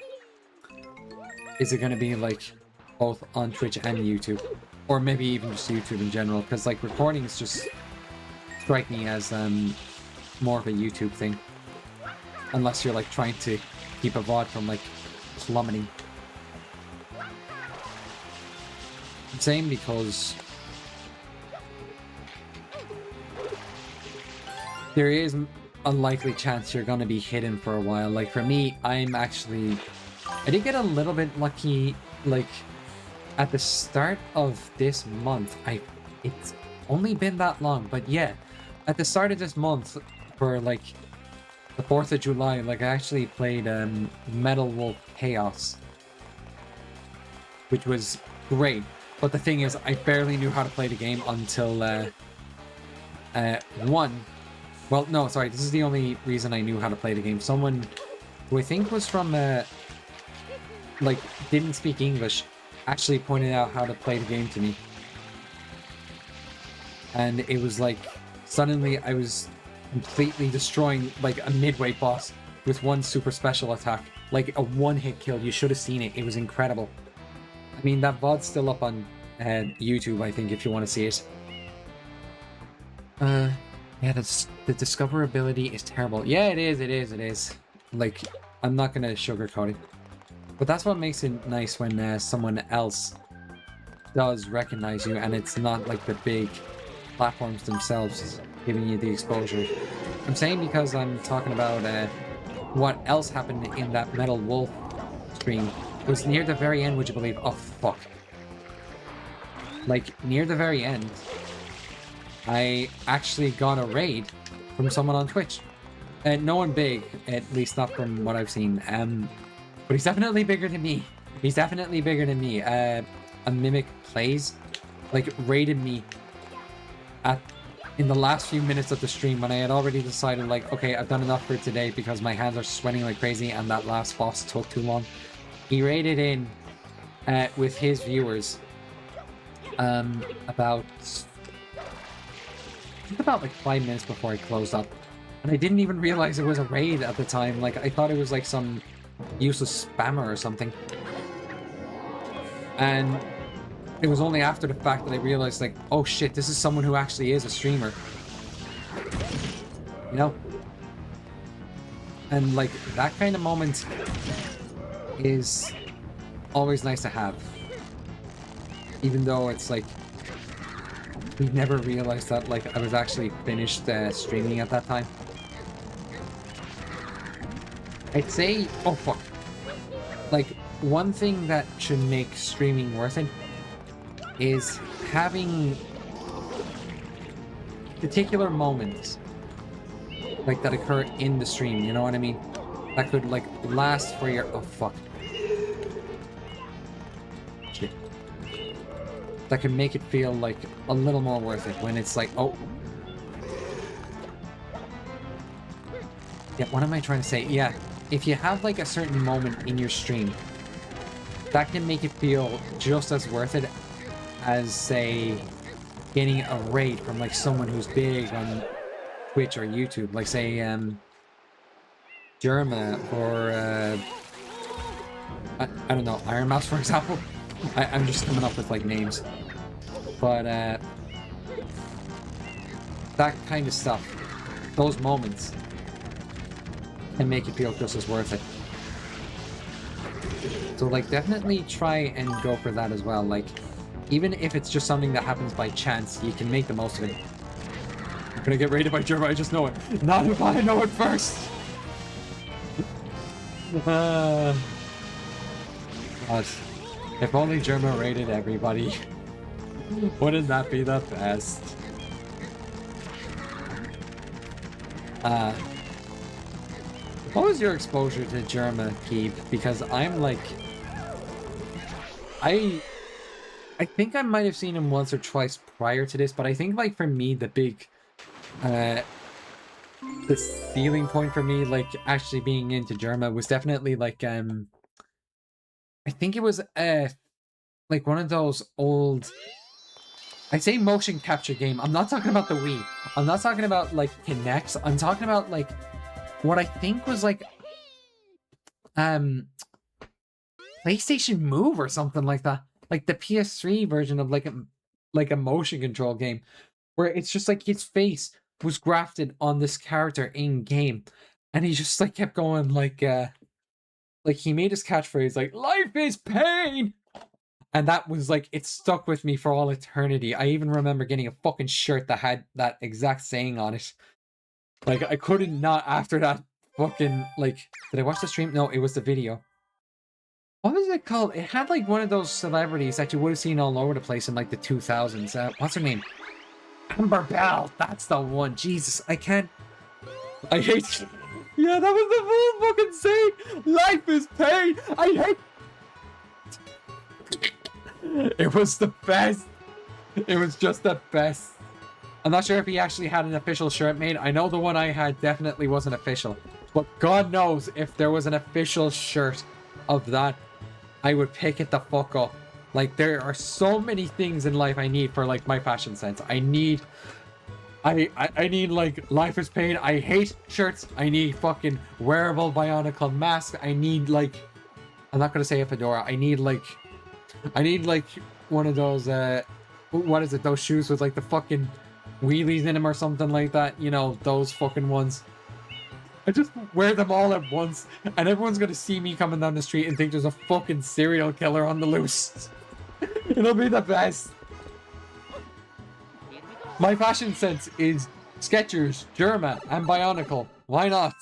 is it going to be like both on Twitch and YouTube, or maybe even just YouTube in general? Because like recordings just strike me as more of a YouTube thing, unless you're like trying to keep a VOD from like plummeting. I'm saying because there is a likely chance you're gonna be hidden for a while. Like for me, I did get a little bit lucky, like at the start of this month. It's only been that long, but yeah, at the start of this month, for like the 4th of July, like I actually played Metal Wolf Chaos, which was great. But the thing is, I barely knew how to play the game until well, no, sorry, this is the only reason I knew how to play the game. Someone who I think was from like didn't speak English actually pointed out how to play the game to me. And it was like suddenly I was completely destroying like a midweight boss with one super special attack, like a one-hit kill. You should have seen it. It was incredible. I mean, that VOD's still up on YouTube, I think, if you want to see it. Yeah, the discoverability is terrible. Yeah, it is. Like, I'm not gonna sugarcoat it. But that's what makes it nice when someone else does recognize you, and it's not like the big platforms themselves giving you the exposure. I'm saying because I'm talking about what else happened in that Metal Wolf stream. It was near the very end, would you believe? Oh, fuck. Like, near the very end, I actually got a raid from someone on Twitch. No one big, at least not from what I've seen. But he's definitely bigger than me. A Mimic Plays, like, raided me in the last few minutes of the stream when I had already decided, like, okay, I've done enough for today because my hands are sweating like crazy and that last boss took too long. He raided in with his viewers about like 5 minutes before I closed up. And I didn't even realize it was a raid at the time. Like, I thought it was like some useless spammer or something. And it was only after the fact that I realized, like, oh shit, this is someone who actually is a streamer. You know? And like, that kind of moment is always nice to have. Even though it's like, we never realized that, like, I was actually finished streaming at that time. I'd say, oh fuck. Like, one thing that should make streaming worth it is having particular moments, like, that occur in the stream, you know what I mean? That could, like, last for your, oh fuck. Shit. That can make it feel, like, a little more worth it when it's like, oh. Yeah, what am I trying to say? Yeah, if you have, like, a certain moment in your stream, that can make it feel just as worth it as, say, getting a raid from, like, someone who's big on Twitch or YouTube. Like, say, Jerma or, I don't know, Iron Mouse, for example. I'm just coming up with, like, names. But, that kind of stuff, those moments, can make it feel just as worth it. So, like, definitely try and go for that as well. Like, even if it's just something that happens by chance, you can make the most of it. I'm gonna get raided by Jerma, I just know it. Not if I know it first! God. If only Jerma raided everybody. Wouldn't that be the best? What was your exposure to Germa, Keeb? Because I'm like, I think I might have seen him once or twice prior to this, but I think like for me the big the ceiling point for me, like actually being into Germa, was definitely like I think it was like one of those old, I say motion capture game. I'm not talking about the Wii. I'm not talking about like Kinects. I'm talking about like what I think was like PlayStation Move or something like that. Like the PS3 version of like a motion control game where it's just like his face was grafted on this character in game, and he just like kept going like he made his catchphrase like "Life is pain," and that was like it stuck with me for all eternity. I even remember getting a fucking shirt that had that exact saying on it. Like I couldn't not after that fucking like. Did I watch the stream? No, it was the video. What was it called? It had like one of those celebrities that you would have seen all over the place in like the 2000s. What's her name? Amber Bell. That's the one. Jesus, I can't. I hate. Yeah, that was the full fucking saying. Life is pain. I hate. It was the best. It was just the best. I'm not sure if he actually had an official shirt made. I know the one I had definitely wasn't official. But God knows if there was an official shirt of that, I would pick it the fuck up. Like, there are so many things in life I need for, like, my fashion sense. I need, like, Life is Pain. I hate shirts. I need fucking wearable Bionicle mask. I need, like, I'm not going to say a fedora. I need, like, one of those, what is it? Those shoes with, like, the fucking wheelies in them or something like that. You know, those fucking ones. I just wear them all at once, and everyone's gonna see me coming down the street and think there's a fucking serial killer on the loose. It'll be the best. My fashion sense is Skechers, Germa, and Bionicle. Why not?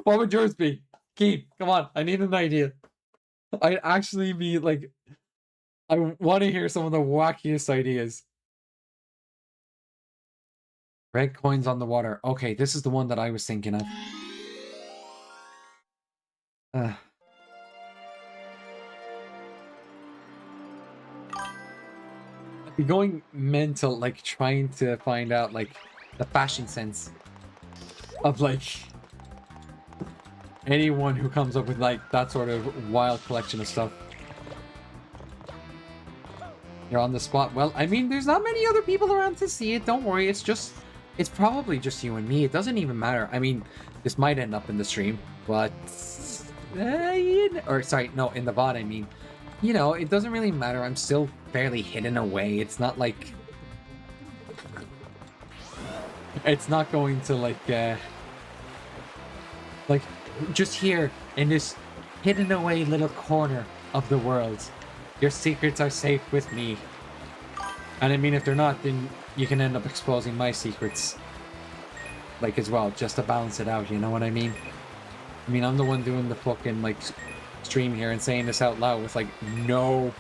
What would yours be? Keith, come on, I need an idea. I'd actually be like, I want to hear some of the wackiest ideas. Red coins on the water. Okay, this is the one that I was thinking of. I'd be going mental, like, trying to find out, like, the fashion sense of, like, anyone who comes up with, like, that sort of wild collection of stuff. You're on the spot. Well, I mean, there's not many other people around to see it. Don't worry, it's probably just you and me. It doesn't even matter. I mean, this might end up in the stream, but... or, sorry, no, in the VOD, I mean. You know, it doesn't really matter. I'm still fairly hidden away. It's not like... It's not going to, like, just here, in this hidden away little corner of the world. Your secrets are safe with me. And I mean, if they're not, then you can end up exposing my secrets, like, as well, just to balance it out, you know what I mean? I mean, I'm the one doing the fucking, like, stream here and saying this out loud with, like, no...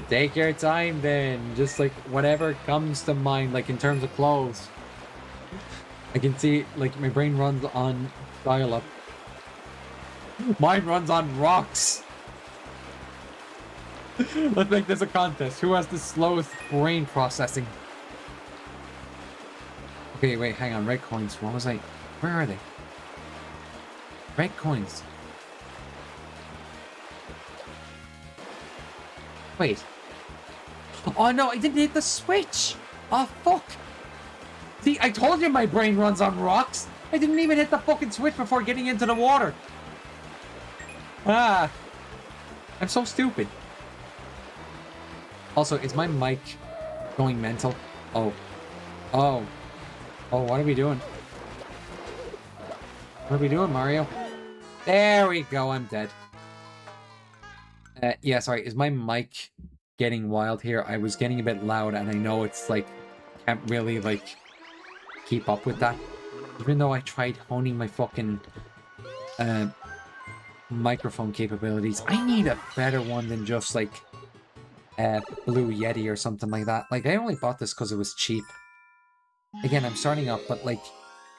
Take your time, then. Just, like, whatever comes to mind, like, in terms of clothes. I can see, like, my brain runs on dial-up. Mine runs on rocks! Let's make this a contest. Who has the slowest brain processing? Okay, wait, hang on. Red coins. What was I... Where are they? Red coins. Wait. Oh no, I didn't hit the switch! Oh fuck! See, I told you my brain runs on rocks! I didn't even hit the fucking switch before getting into the water! Ah! I'm so stupid. Also, is my mic going mental? Oh. Oh. Oh, what are we doing? What are we doing, Mario? There we go, I'm dead. Yeah, sorry, is my mic getting wild here? I was getting a bit loud, and I know it's, like, can't really, like, keep up with that. Even though I tried honing my fucking, microphone capabilities. I need a better one than just, like, Blue Yeti or something like that. Like, I only bought this because it was cheap. Again, I'm starting up, but like,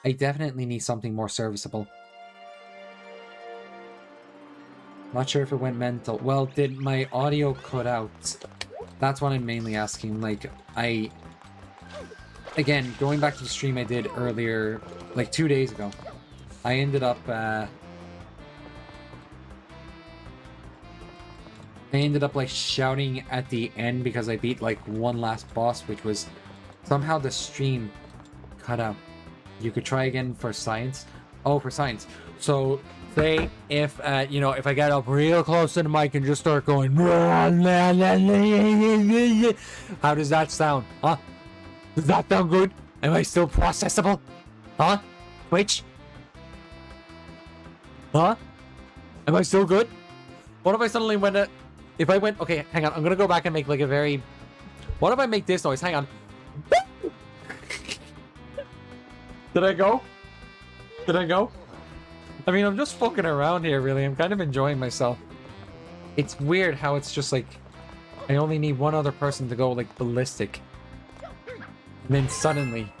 I definitely need something more serviceable. Not sure if it went mental. Well, did my audio cut out? That's what I'm mainly asking. Like, again, going back to the stream I did earlier, like 2 days ago, I ended up like shouting at the end because I beat like one last boss, which was somehow the stream cut out. You could try again for science. Oh, for science. So say if if I get up real close to the mic and just start going, how does that sound? Huh? Does that sound good? Am I still processable? Huh? Twitch? Huh? Am I still good? What if I suddenly went if I went, okay, hang on, I'm gonna go back and make like a very, what if I make this noise? Hang on. Did I go? Did I go? I mean, I'm just fucking around here, really. I'm kind of enjoying myself. It's weird how it's just like, I only need one other person to go like ballistic. And then suddenly,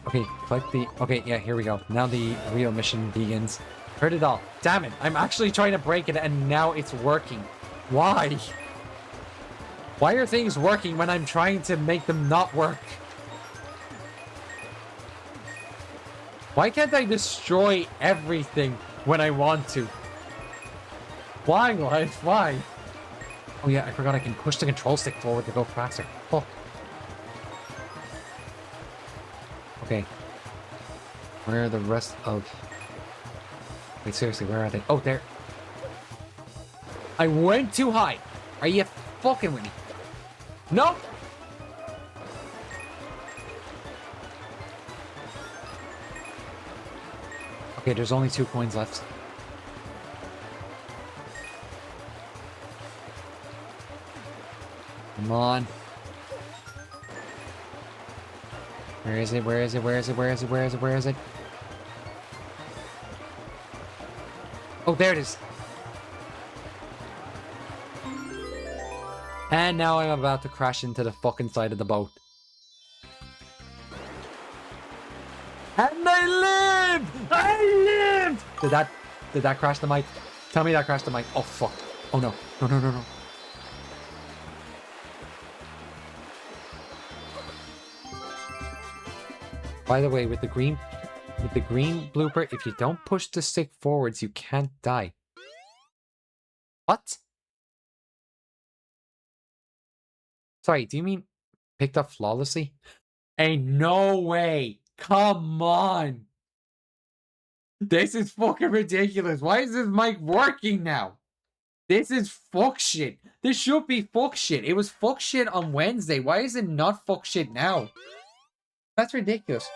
okay, collect the, okay, yeah, here we go. Now the real mission begins. Heard it all. Damn it, I'm actually trying to break it and now it's working. Why? Why are things working when I'm trying to make them not work? Why can't I destroy everything when I want to? Why, life? Why? Oh yeah, I forgot I can push the control stick forward to go faster. Oh. Okay. Where are the rest of... Wait, seriously, where are they? Oh, there. I went too high. Are you fucking with me? Nope. Okay, there's only 2 coins left. Come on. Where is it? Where is it? Where is it? Where is it? Where is it? Where is it? Oh, there it is. And now I'm about to crash into the fucking side of the boat. And I lived! I lived! Did that crash the mic? Tell me that crashed the mic. Oh, fuck. Oh, no. No, no, no, no. By the way, with the green blooper, if you don't push the stick forwards, you can't die. What? Sorry, do you mean picked up flawlessly? Ain't no way. Come on. This is fucking ridiculous. Why is this mic working now? This is fuck shit. This should be fuck shit. It was fuck shit on Wednesday. Why is it not fuck shit now? That's ridiculous.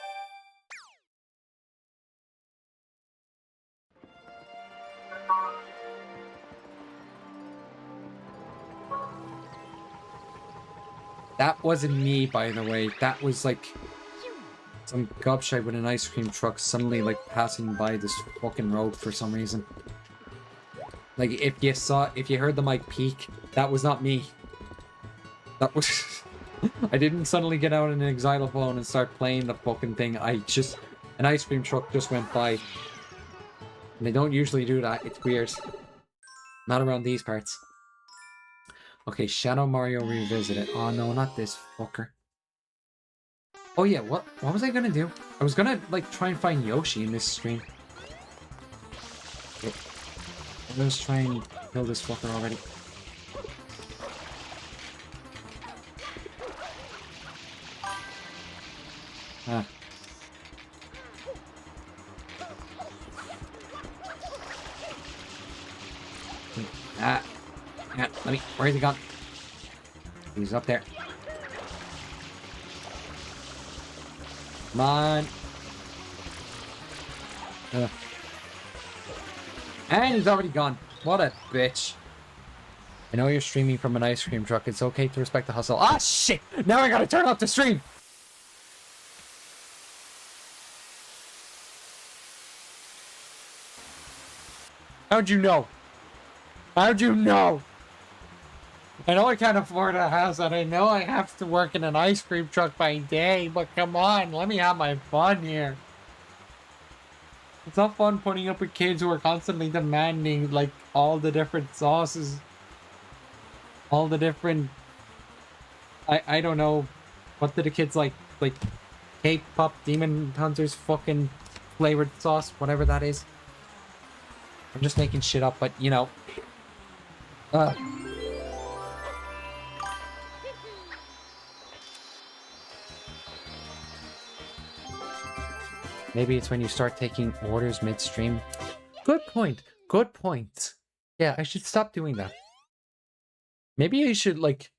That wasn't me, by the way. That was like some gobshite with an ice cream truck suddenly like passing by this fucking road for some reason. Like if you heard the mic peak, that was not me. That was I didn't suddenly get out an xylophone and start playing the fucking thing. An ice cream truck just went by. And they don't usually do that. It's weird. Not around these parts. Okay, Shadow Mario Revisited. Oh no, not this fucker. Oh yeah, what was I gonna do? I was gonna like try and find Yoshi in this stream. Okay. Let's try and kill this fucker already. Ah. Ah. Yeah, where is he gone? He's up there. Come on. And he's already gone. What a bitch. I know you're streaming from an ice cream truck. It's okay to respect the hustle. Ah, shit! Now I gotta turn off the stream! How'd you know? How'd you know? I know I can't afford a house, and I know I have to work in an ice cream truck by day, but come on, let me have my fun here. It's not fun putting up with kids who are constantly demanding, like, all the different sauces. All the different... I don't know. What did the kids like? Like, K-pop Demon Hunters fucking flavored sauce, whatever that is. I'm just making shit up, but, you know. Maybe it's when you start taking orders midstream. Good point. Good point. Yeah, I should stop doing that. Maybe I should, like...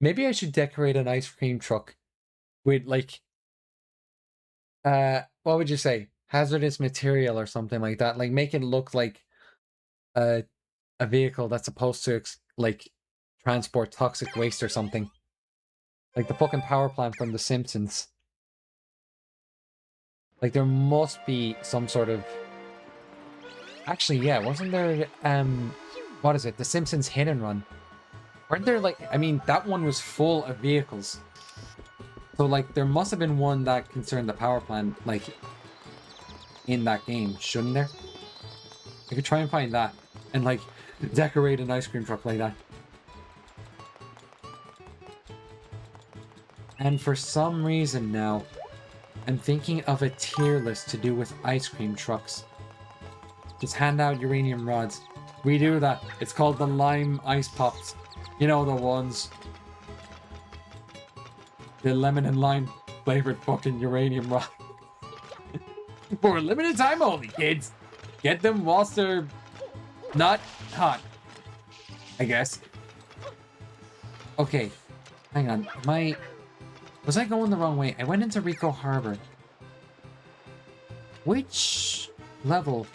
Maybe I should decorate an ice cream truck with, like... what would you say? Hazardous material or something like that. Like, make it look like a vehicle that's supposed to, like, transport toxic waste or something. Like the fucking power plant from The Simpsons. Like, there must be some sort of... Actually, yeah, wasn't there, what is it? The Simpsons Hit and Run. Weren't there, like... I mean, that one was full of vehicles. So, like, there must have been one that concerned the power plant, like, in that game, shouldn't there? I could try and find that, and, like, decorate an ice cream truck like that. And for some reason now, I'm thinking of a tier list to do with ice cream trucks. Just hand out uranium rods. We do that. It's called the lime ice pops. You know the ones. The lemon and lime flavored fucking uranium rod. For a limited time only, kids. Get them whilst they're not hot, I guess. Okay, hang on. Was I going the wrong way? I went into Rico Harbor. Which level?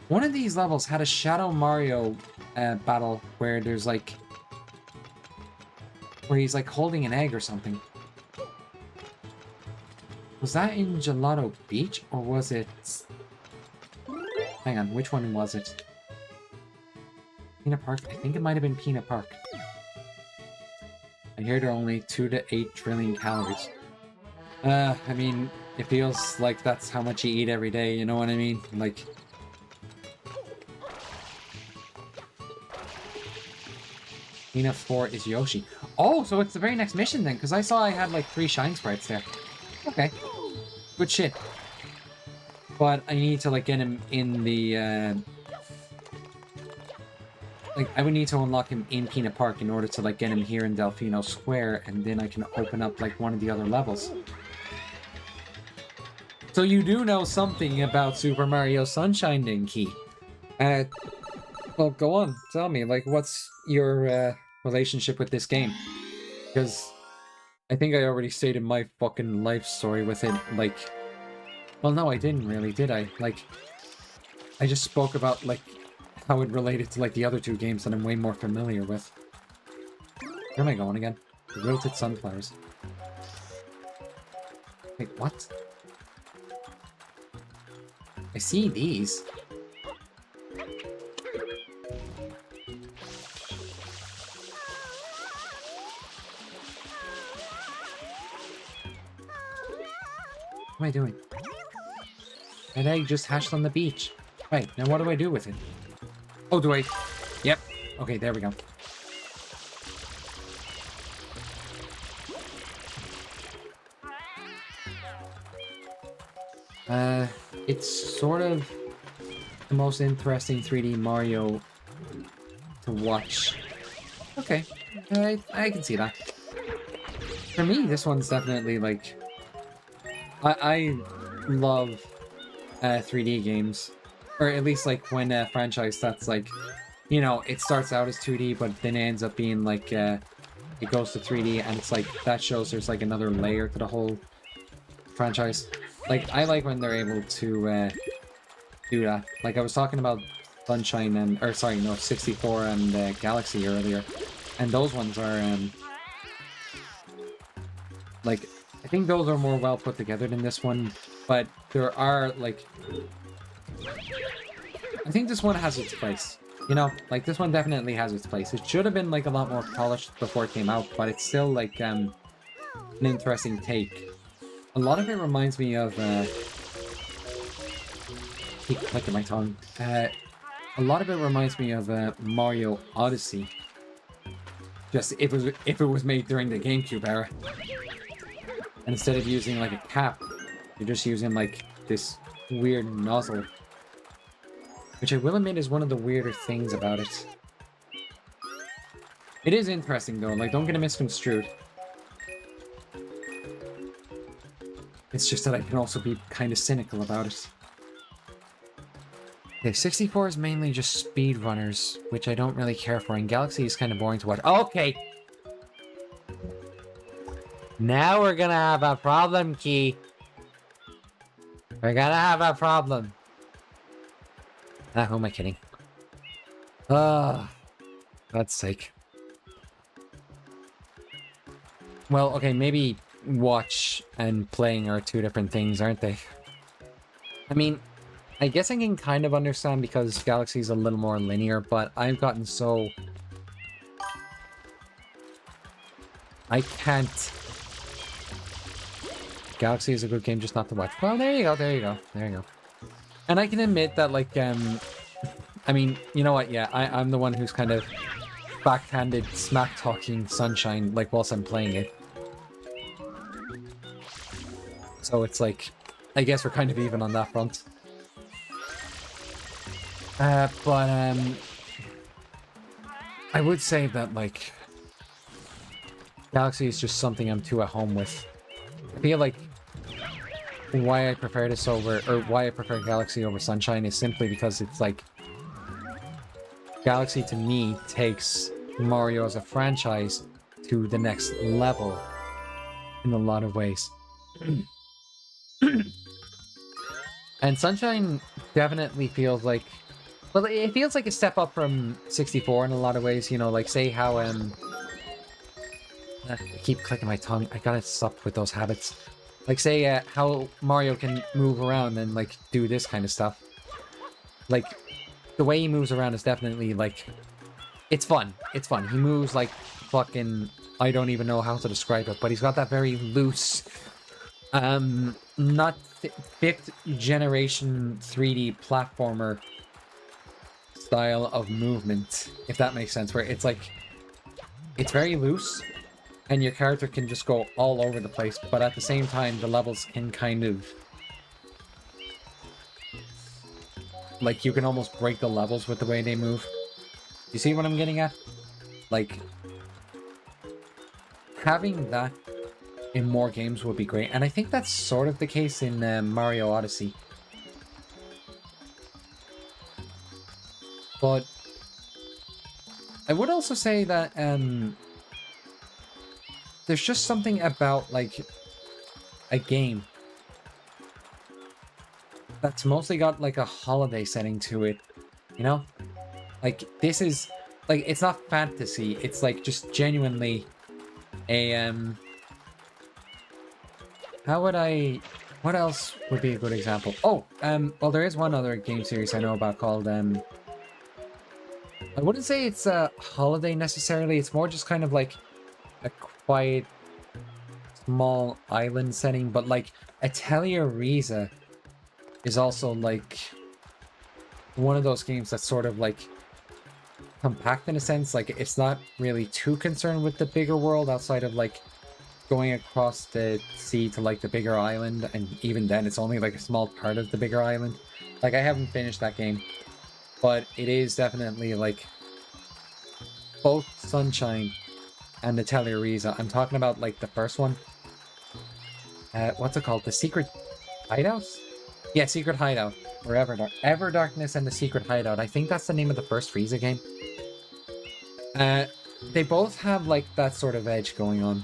One of these levels had a Shadow Mario battle where there's like... Where he's like holding an egg or something. Was that in Gelato Beach or was it... Hang on, which one was it? Peanut Park? I think it might have been Peanut Park. I hear there are only 2 to 8 trillion calories. I mean, it feels like that's how much you eat every day, you know what I mean? Like... Peanut 4 is Yoshi. Oh, so it's the very next mission then, because I saw I had like 3 Shine Sprites there. Okay. Good shit. But I need to like get him in the... Like, I would need to unlock him in Peanut Park in order to like get him here in Delfino Square, and then I can open up like one of the other levels. So you do know something about Super Mario Sunshine then, Key. Well, go on. Tell me, like, what's your relationship with this game? Because I think I already stated my fucking life story with it, like... Well, no, I didn't really, did I? Like, I just spoke about, like, how it related to, like, the other 2 games that I'm way more familiar with. Where am I going again? The Wilted Sunflowers. Wait, what? I see these. What am I doing? An egg just hatched on the beach. Right, now what do I do with it? Oh, do I? Yep. Okay, there we go. It's sort of the most interesting 3D Mario to watch. Okay, I can see that. For me, this one's definitely like... I love 3D games. Or at least like when a franchise that's like, you know, it starts out as 2D, but then it ends up being like, it goes to 3D, and it's like, that shows there's like another layer to the whole franchise. Like, I like when they're able to do that. Like, I was talking about Sunshine and, or sorry, no, 64 and Galaxy earlier, and those ones are, like, I think those are more well put together than this one, but there are, like... I think this one has its place. You know, like, this one definitely has its place. It should have been, like, a lot more polished before it came out, but it's still, like, an interesting take. A lot of it reminds me of, keep clicking my tongue. A lot of it reminds me of, Mario Odyssey. Just, if it was made during the GameCube era. And instead of using, like, a cap, you're just using, like, this weird nozzle. Which I will admit is one of the weirder things about it. It is interesting, though. Like, don't get it misconstrued. It's just that I can also be kind of cynical about it. Okay, 64 is mainly just speedrunners, which I don't really care for, and Galaxy is kind of boring to watch. Okay! Now we're gonna have a problem, Key. We're gonna have a problem. Ah, who am I kidding? Ah, God's sake. Well, okay, maybe watch and playing are two different things, aren't they? I mean, I guess I can kind of understand because Galaxy's a little more linear, but I've gotten so... I can't... Galaxy is a good game, just not to watch. Well, there you go, there you go, there you go. And I can admit that, like, I mean, you know what, yeah, I'm the one who's kind of backhanded smack-talking Sunshine, like, whilst I'm playing it. So it's like, I guess we're kind of even on that front. I would say that, like, Galaxy is just something I'm too at home with. I feel like why I prefer this over, or why I prefer Galaxy over Sunshine is simply because it's like, Galaxy to me takes Mario as a franchise to the next level in a lot of ways. And Sunshine definitely feels like, well, it feels like a step up from 64 in a lot of ways, you know, like say how, I keep clicking my tongue, I gotta stop with those habits. Like say how Mario can move around and like do this kind of stuff. Like, the way he moves around is definitely like, it's fun, it's fun. He moves like fucking, I don't even know how to describe it, but he's got that very loose, not fifth generation 3D platformer style of movement, if that makes sense, where it's like, it's very loose, and your character can just go all over the place, but at the same time, the levels can kind of, like, you can almost break the levels with the way they move. You see what I'm getting at? Like, having that in more games would be great, and I think that's sort of the case in Mario Odyssey. But I would also say that there's just something about, like, a game that's mostly got, like, a holiday setting to it, you know? Like, this is, like, it's not fantasy, it's, like, just genuinely a, how would I... What else would be a good example? Oh, well, there is one other game series I know about called, I wouldn't say it's a holiday necessarily, it's more just kind of like a quiet, small island setting, but like Atelier Riza is also like one of those games that's sort of like compact in a sense, like it's not really too concerned with the bigger world outside of like going across the sea to like the bigger island, and even then it's only like a small part of the bigger island. Like, I haven't finished that game, but it is definitely like both Sunshine and Atelier Riza. I'm talking about like the first one. What's it called? The Secret Hideout? Yeah, Secret Hideout. Or Ever Darkness and the Secret Hideout. I think that's the name of the first Frieza game. They both have like that sort of edge going on.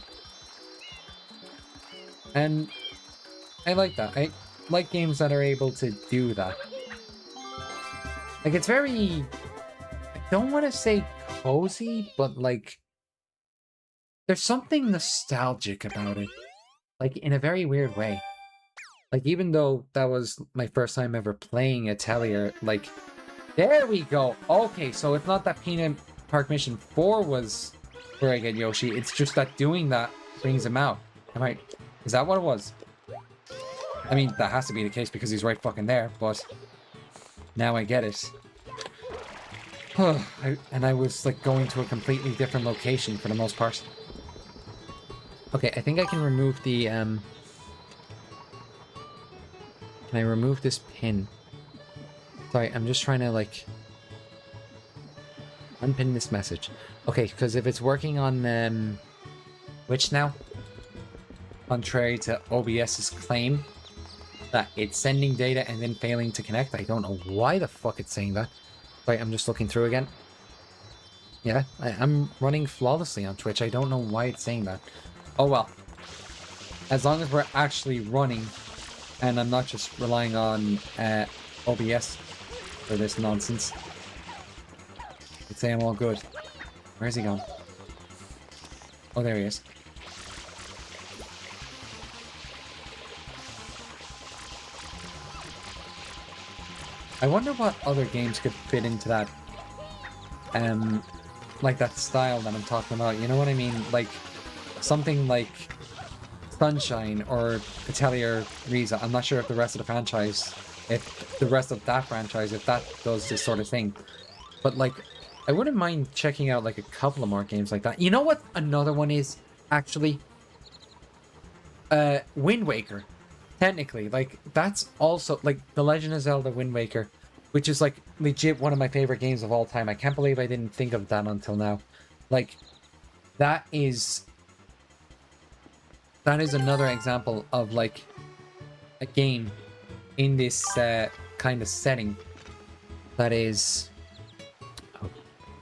And I like that. I like games that are able to do that. Like, it's very... I don't want to say cozy, but like... There's something nostalgic about it. Like, in a very weird way. Like, even though that was my first time ever playing Atelier, like, There we go. Okay, so it's not that Peanut Park Mission 4 was where I get Yoshi. It's just that doing that brings him out. Is that what it was? I mean, that has to be the case because he's right fucking there, but now I get it. And I was like going to a completely different location for the most part. Okay, I think I can remove the Can I remove this pin? Sorry, I'm just trying to like unpin this message. Okay, because if it's working on which now? Contrary to OBS's claim that it's sending data and then failing to connect. I don't know why the fuck it's saying that. Right, I'm just looking through again. Yeah, I'm running flawlessly on Twitch. I don't know why it's saying that. Oh well. As long as we're actually running and I'm not just relying on OBS for this nonsense, I'd say I'm all good. Where's he gone? Oh, there he is. I wonder what other games could fit into that, like that style that I'm talking about. You know what I mean? Like something like Sunshine or Atelier Riza. I'm not sure if the rest of the franchise, if that does this sort of thing. But like, I wouldn't mind checking out like a couple of more games like that. You know what? Another one is actually Wind Waker. Technically, like, that's also, like, The Legend of Zelda Wind Waker, which is, like, legit one of my favorite games of all time. I can't believe I didn't think of that until now. Like, that is another example of, like, a game in this kind of setting that is...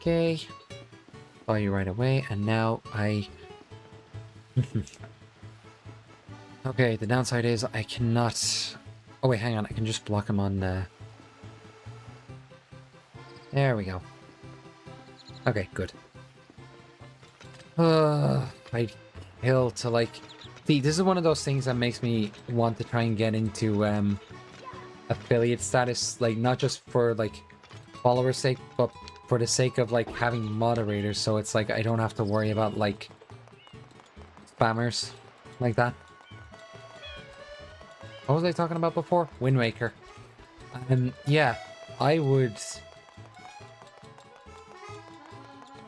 Okay. Follow you right away, and now I... Okay, the downside is I cannot... Oh wait, hang on, I can just block him on... There we go. Okay, good. I kill to like... See, this is one of those things that makes me want to try and get into affiliate status, like not just for like followers' sake, but for the sake of like having moderators, so it's like I don't have to worry about like spammers like that. What was I talking about before? Wind Waker. Yeah, I would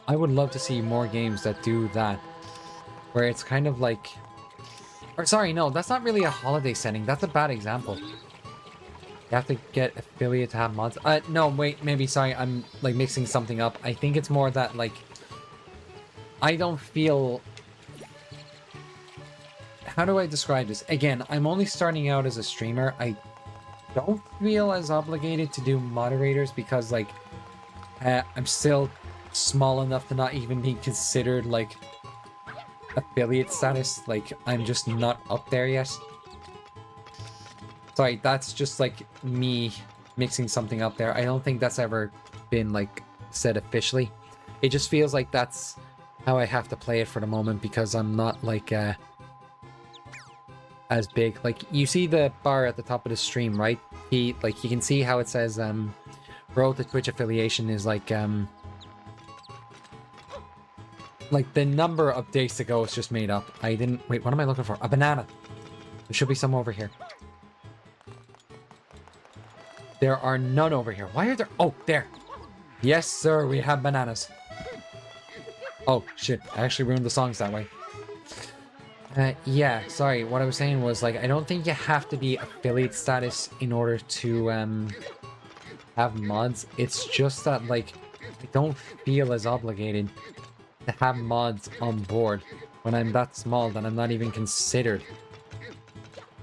love to see more games that do that, where it's kind of like, or sorry, no, that's not really a holiday setting. That's a bad example. You have to get affiliate to have mods. No, wait, maybe, sorry, I'm like mixing something up. I think it's more that like, I don't feel... How do I describe this? Again, I'm only starting out as a streamer. I don't feel as obligated to do moderators because, like, I'm still small enough to not even be considered, like, affiliate status. Like, I'm just not up there yet. Sorry, that's just, like, me mixing something up there. I don't think that's ever been, like, said officially. It just feels like that's how I have to play it for the moment because I'm not, like, as big. Like, you see the bar at the top of the stream, right? You can see how it says road to Twitch affiliation is like the number of days to go is just made up. I didn't... Wait, what am I looking for? A banana. There should be some over here. There are none over here. Why are there... Oh, there. Yes, sir, we have bananas. Oh, shit. I actually ruined the songs that way. Yeah, sorry, what I was saying was, like, I don't think you have to be affiliate status in order to, have mods. It's just that, like, I don't feel as obligated to have mods on board when I'm that small that I'm not even considered,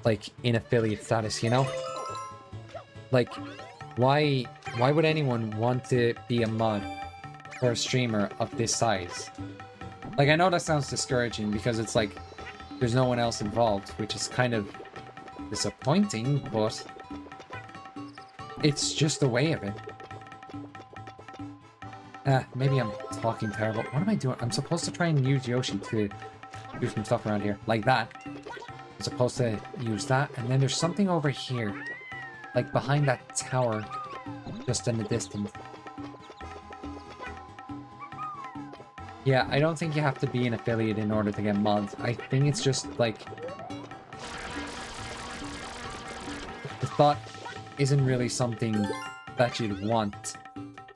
like, in affiliate status, you know? Like, why would anyone want to be a mod for a streamer of this size? Like, I know that sounds discouraging because it's like, there's no one else involved, which is kind of disappointing, but it's just the way of it. Maybe I'm talking terrible. What am I doing? I'm supposed to try and use Yoshi to do some stuff around here, like that. I'm supposed to use that, and then there's something over here, like behind that tower. just in the distance. Yeah, I don't think you have to be an affiliate in order to get mods. I think it's just, like... The thought isn't really something that you'd want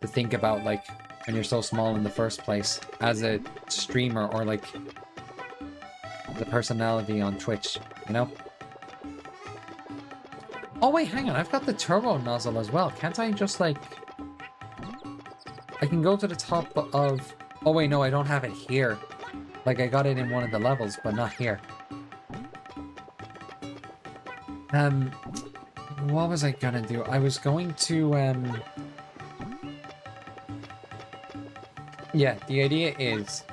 to think about, like, when you're so small in the first place, as a streamer or, like, the personality on Twitch, you know? Oh, wait, hang on. I've got the turbo nozzle as well. Can't I just, like... I can go to the top of... Oh, wait, no, I don't have it here. Like, I got it in one of the levels, but not here. What was I gonna do? I was going to, Yeah, the idea is...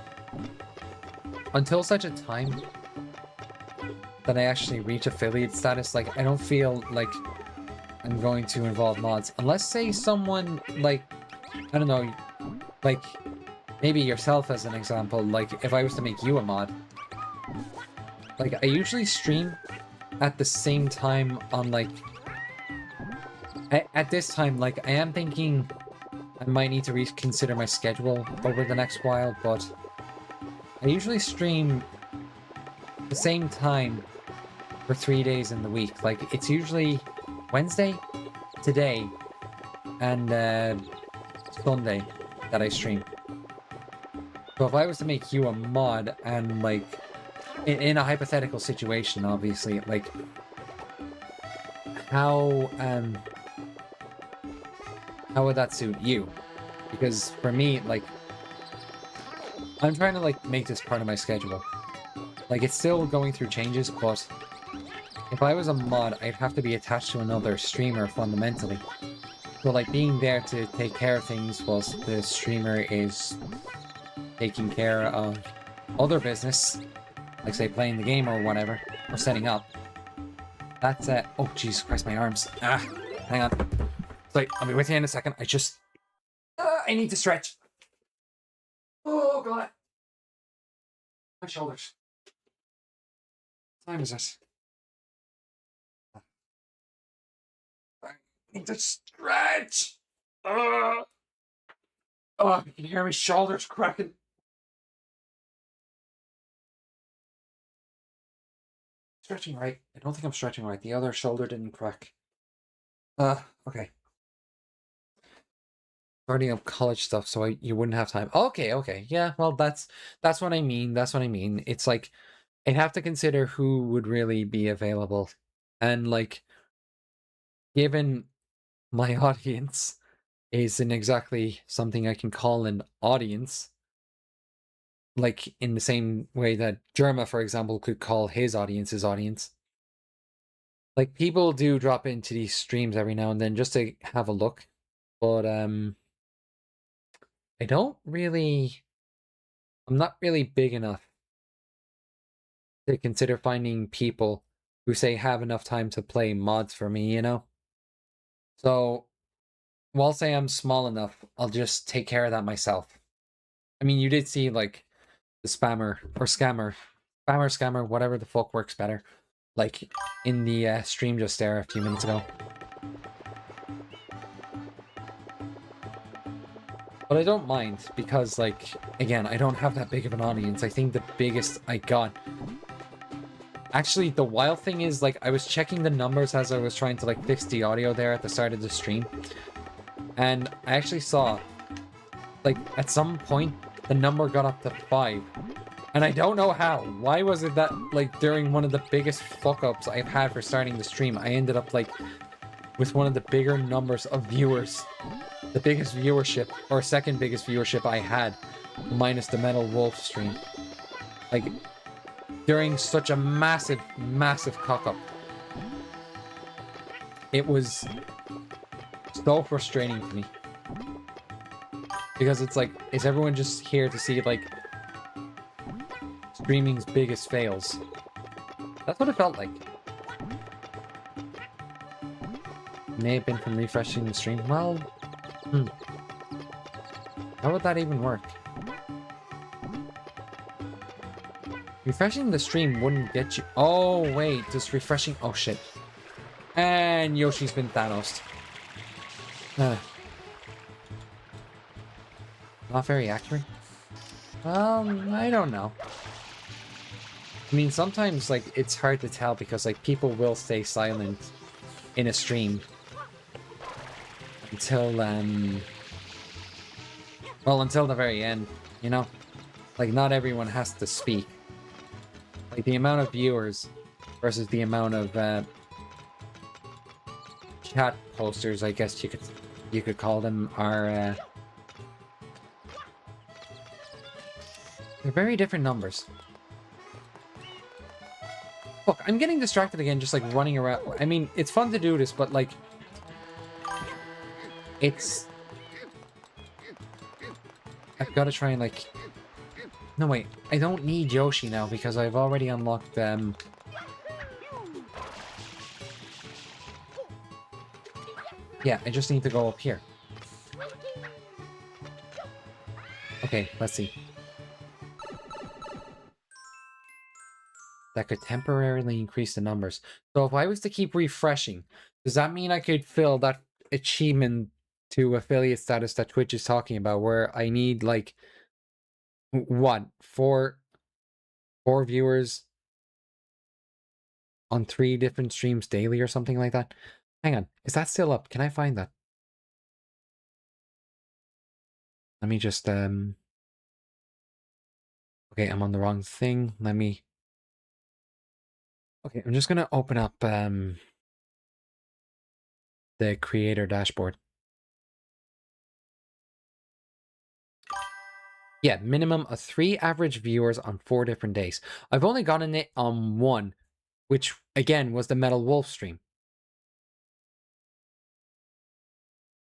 Until such a time that I actually reach affiliate status, like, I don't feel like I'm going to involve mods. Unless, say, someone, like... I don't know, like... Maybe yourself as an example, like, if I was to make you a mod. Like, I usually stream at the same time on, like... At this time, like, I am thinking I might need to reconsider my schedule over the next while, but I usually stream the same time for 3 days in the week. Like, it's usually Wednesday, today, and Sunday that I stream. So if I was to make you a mod and, like, in a hypothetical situation, obviously, like, how would that suit you? Because for me, like, I'm trying to, like, make this part of my schedule. Like, it's still going through changes, but if I was a mod, I'd have to be attached to another streamer fundamentally. So, like, being there to take care of things whilst the streamer is taking care of other business, like, say, playing the game or whatever, or setting up. That's oh, Jesus Christ, my arms. Hang on. Like, I'll be with you in a second. I need to stretch. Oh, God. My shoulders. What time is this? I need to stretch. Oh, you can hear my shoulders cracking. Stretching right. I don't think I'm stretching right. The other shoulder didn't crack. Okay. Starting up college stuff, so you wouldn't have time. Okay. Yeah, well, that's what I mean. That's what I mean. It's like, I'd have to consider who would really be available. And, like, given my audience isn't exactly something I can call an audience, like, in the same way that Germa, for example, could call his audience his audience. Like, people do drop into these streams every now and then just to have a look. But, I'm not really big enough to consider finding people who, say, have enough time to play mods for me, you know? So, while say I'm small enough, I'll just take care of that myself. I mean, you did see, like, the spammer, or scammer, whatever the fuck works better, like, in the stream just there a few minutes ago. But I don't mind, because, like, again, I don't have that big of an audience. I think the biggest I got... Actually, the wild thing is, like, I was checking the numbers as I was trying to, like, fix the audio there at the start of the stream. And I actually saw, like, at some point, the number got up to 5. And I don't know how. Why was it that, like, during one of the biggest fuck-ups I've had for starting the stream, I ended up, like, with one of the bigger numbers of viewers. The biggest viewership, or second biggest viewership I had, minus the Metal Wolf stream. Like, during such a massive, massive cock-up. It was so frustrating to me. Because it's like, is everyone just here to see, like, streaming's biggest fails? That's what it felt like. May have been from refreshing the stream. Well, how would that even work? Refreshing the stream wouldn't get you... Oh, wait. Just refreshing... Oh, shit. And Yoshi's been Thanos'd. Not very accurate? I don't know. I mean, sometimes, like, it's hard to tell because, like, people will stay silent in a stream until, well, until the very end, you know? Like, not everyone has to speak. Like, the amount of viewers versus the amount of, chat posters, I guess you could call them, are, they're very different numbers. Look, I'm getting distracted again, just, like, running around. I mean, it's fun to do this, but, like, it's... I've got to try and, like... No, wait. I don't need Yoshi now, because I've already unlocked, yeah, I just need to go up here. Okay, let's see. That could temporarily increase the numbers. So if I was to keep refreshing, does that mean I could fill that achievement to affiliate status that Twitch is talking about, where I need, like, what, four viewers on 3 different streams daily or something like that? Hang on, is that still up? Can I find that? Let me just, okay, I'm on the wrong thing. Let me... Okay, I'm just gonna open up, the creator dashboard. Yeah, minimum of 3 average viewers on 4 different days. I've only gotten it on 1, which, again, was the Metal Wolf stream.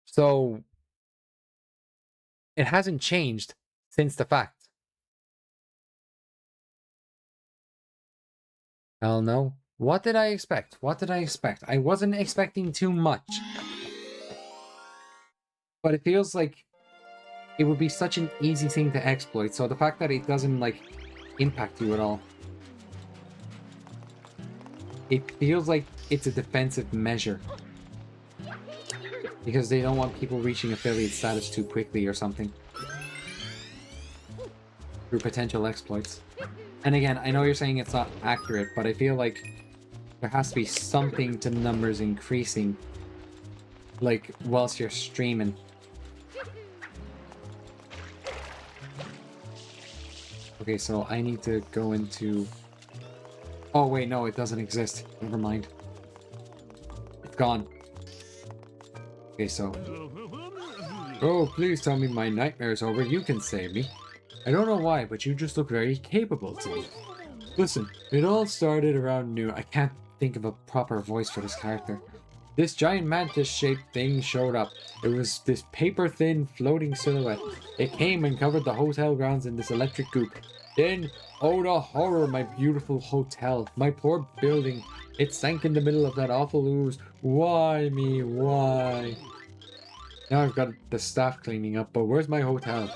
So, it hasn't changed since the fact. Hell no. What did I expect? What did I expect? I wasn't expecting too much. But it feels like it would be such an easy thing to exploit, so the fact that it doesn't, like, impact you at all. It feels like it's a defensive measure. Because they don't want people reaching affiliate status too quickly or something. Through potential exploits. And again, I know you're saying it's not accurate, but I feel like there has to be something to numbers increasing, like, whilst you're streaming. Okay, so I need to go into... Oh, wait, no, it doesn't exist. Never mind. It's gone. Okay, so... Oh, please tell me my nightmare's over. You can save me. I don't know why, but you just look very capable to me. Listen, it all started around noon. I can't think of a proper voice for this character. This giant mantis-shaped thing showed up. It was this paper-thin, floating silhouette. It came and covered the hotel grounds in this electric goop. Then, oh the horror, my beautiful hotel, my poor building. It sank in the middle of that awful ooze. Why me, why? Now I've got the staff cleaning up, but where's my hotel?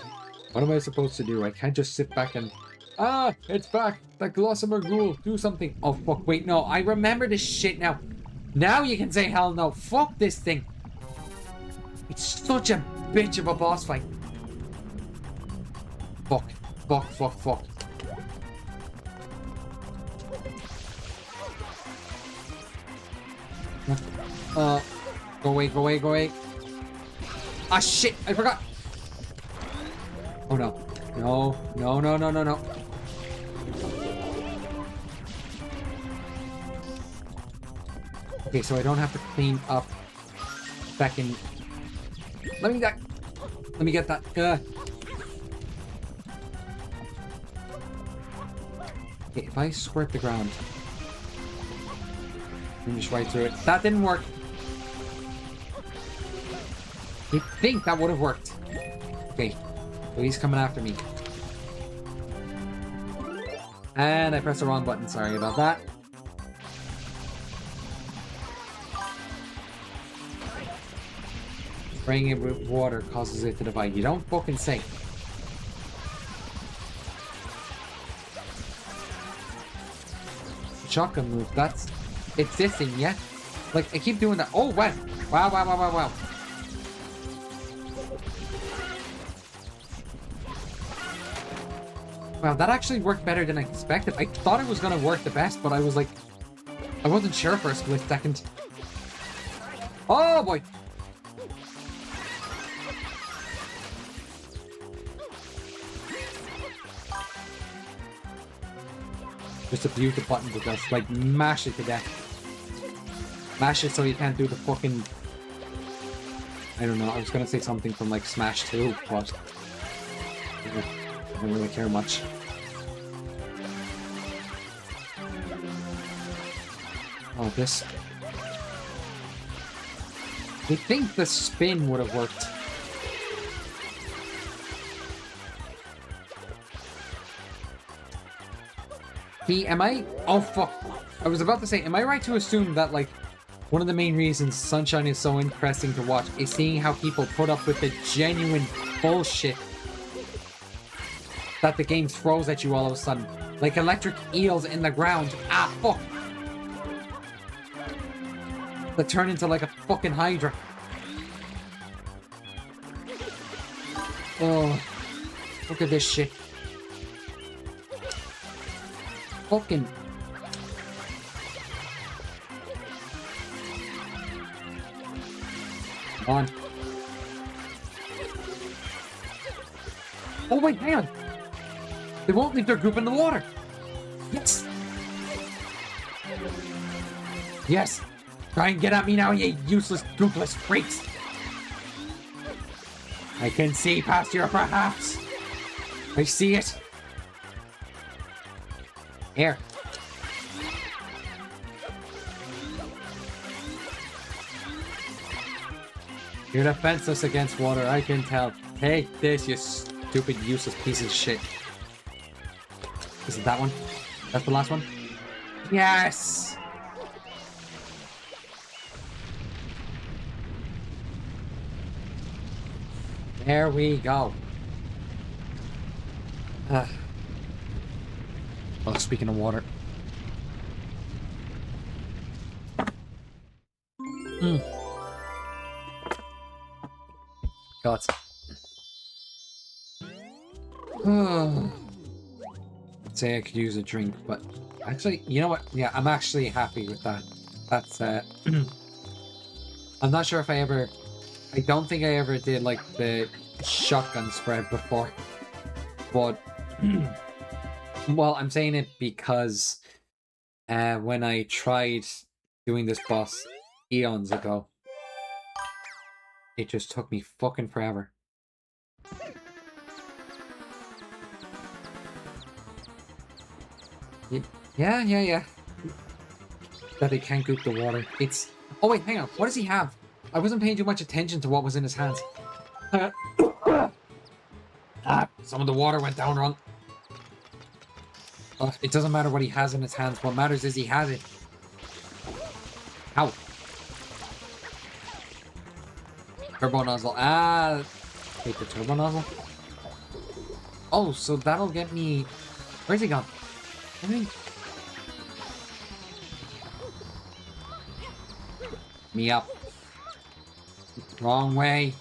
What am I supposed to do? I can't just sit back and... Ah, it's back! That Glossamer Ghoul, do something! Oh fuck, wait, no, I remember this shit now. Now you can say hell no. Fuck this thing. It's such a bitch of a boss fight. Fuck, fuck, fuck, fuck. Go away, go away, go away. Ah, shit, I forgot. Oh no. No, no, no, no, no, no. Okay, so I don't have to clean up back in... Let me get that. Okay, if I squirt the ground... And just right through it. That didn't work. I think that would have worked. Okay, so he's coming after me. And I pressed the wrong button, sorry about that. Spraying it with water causes it to divide. You don't fucking say. Shotgun move, that's... It's this thing, yeah? Like, I keep doing that. Oh, wow. Wow, wow, wow, wow, wow. Wow, that actually worked better than I expected. I thought it was gonna work the best, but I was like, I wasn't sure for a split second. Oh boy! Just abuse the button to just like mash it to death. Mash it so you can't do the fucking... I don't know, I was gonna say something from like Smash 2, but I don't really care much. Oh, this... I think the spin would have worked. Am I... Oh, fuck. I was about to say, am I right to assume that, like, one of the main reasons Sunshine is so interesting to watch is seeing how people put up with the genuine bullshit that the game throws at you all of a sudden. Like electric eels in the ground. Ah, fuck. That turn into like a fucking hydra. Oh, look at this shit. Fucking... Come on. Oh wait, hang on. They won't leave their group in the water. Yes. Yes. Try and get at me now, you useless, goopless freaks. I can see past your perhaps. I see it. Here. You're defenseless against water, I can tell. Take this, you stupid, useless piece of shit. Is it that one? That's the last one? Yes! There we go. Oh, speaking of water. God. I'd say I could use a drink, but actually, you know what? Yeah, I'm actually happy with that. That's, I'm not sure if I don't think I ever did, like, the shotgun spread before. But, well, I'm saying it because, when I tried doing this boss eons ago, it just took me fucking forever. Yeah. That it can't goop the water. It's... Oh wait, hang on. What does he have? I wasn't paying too much attention to what was in his hands. Some of the water went down wrong. It doesn't matter what he has in his hands. What matters is he has it. Ow. Turbo nozzle. Wait, the turbo nozzle? Oh, so that'll get me... Where's he gone? I mean... Me up. Wrong way.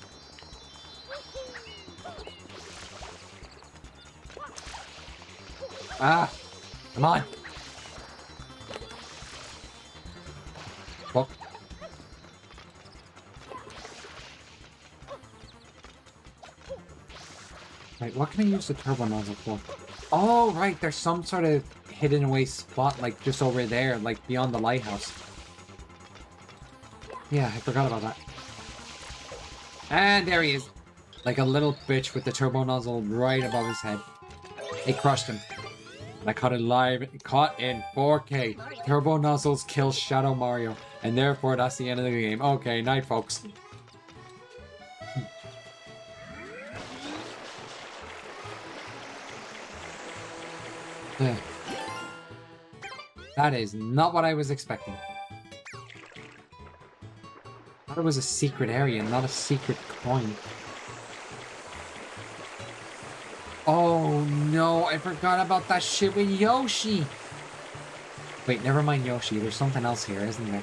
Come on. Fuck. Right, what can I use the turbo nozzle for? Oh, right, there's some sort of hidden away spot, like, just over there, like, beyond the lighthouse. Yeah, I forgot about that. And there he is. Like a little bitch with the turbo nozzle right above his head. It crushed him. And I caught it live, caught in 4K. Turbo nozzles kill Shadow Mario. And therefore, that's the end of the game. Okay, night, folks. That is not what I was expecting. I thought it was a secret area, not a secret coin. Oh no, I forgot about that shit with Yoshi! Wait, never mind Yoshi, there's something else here, isn't there?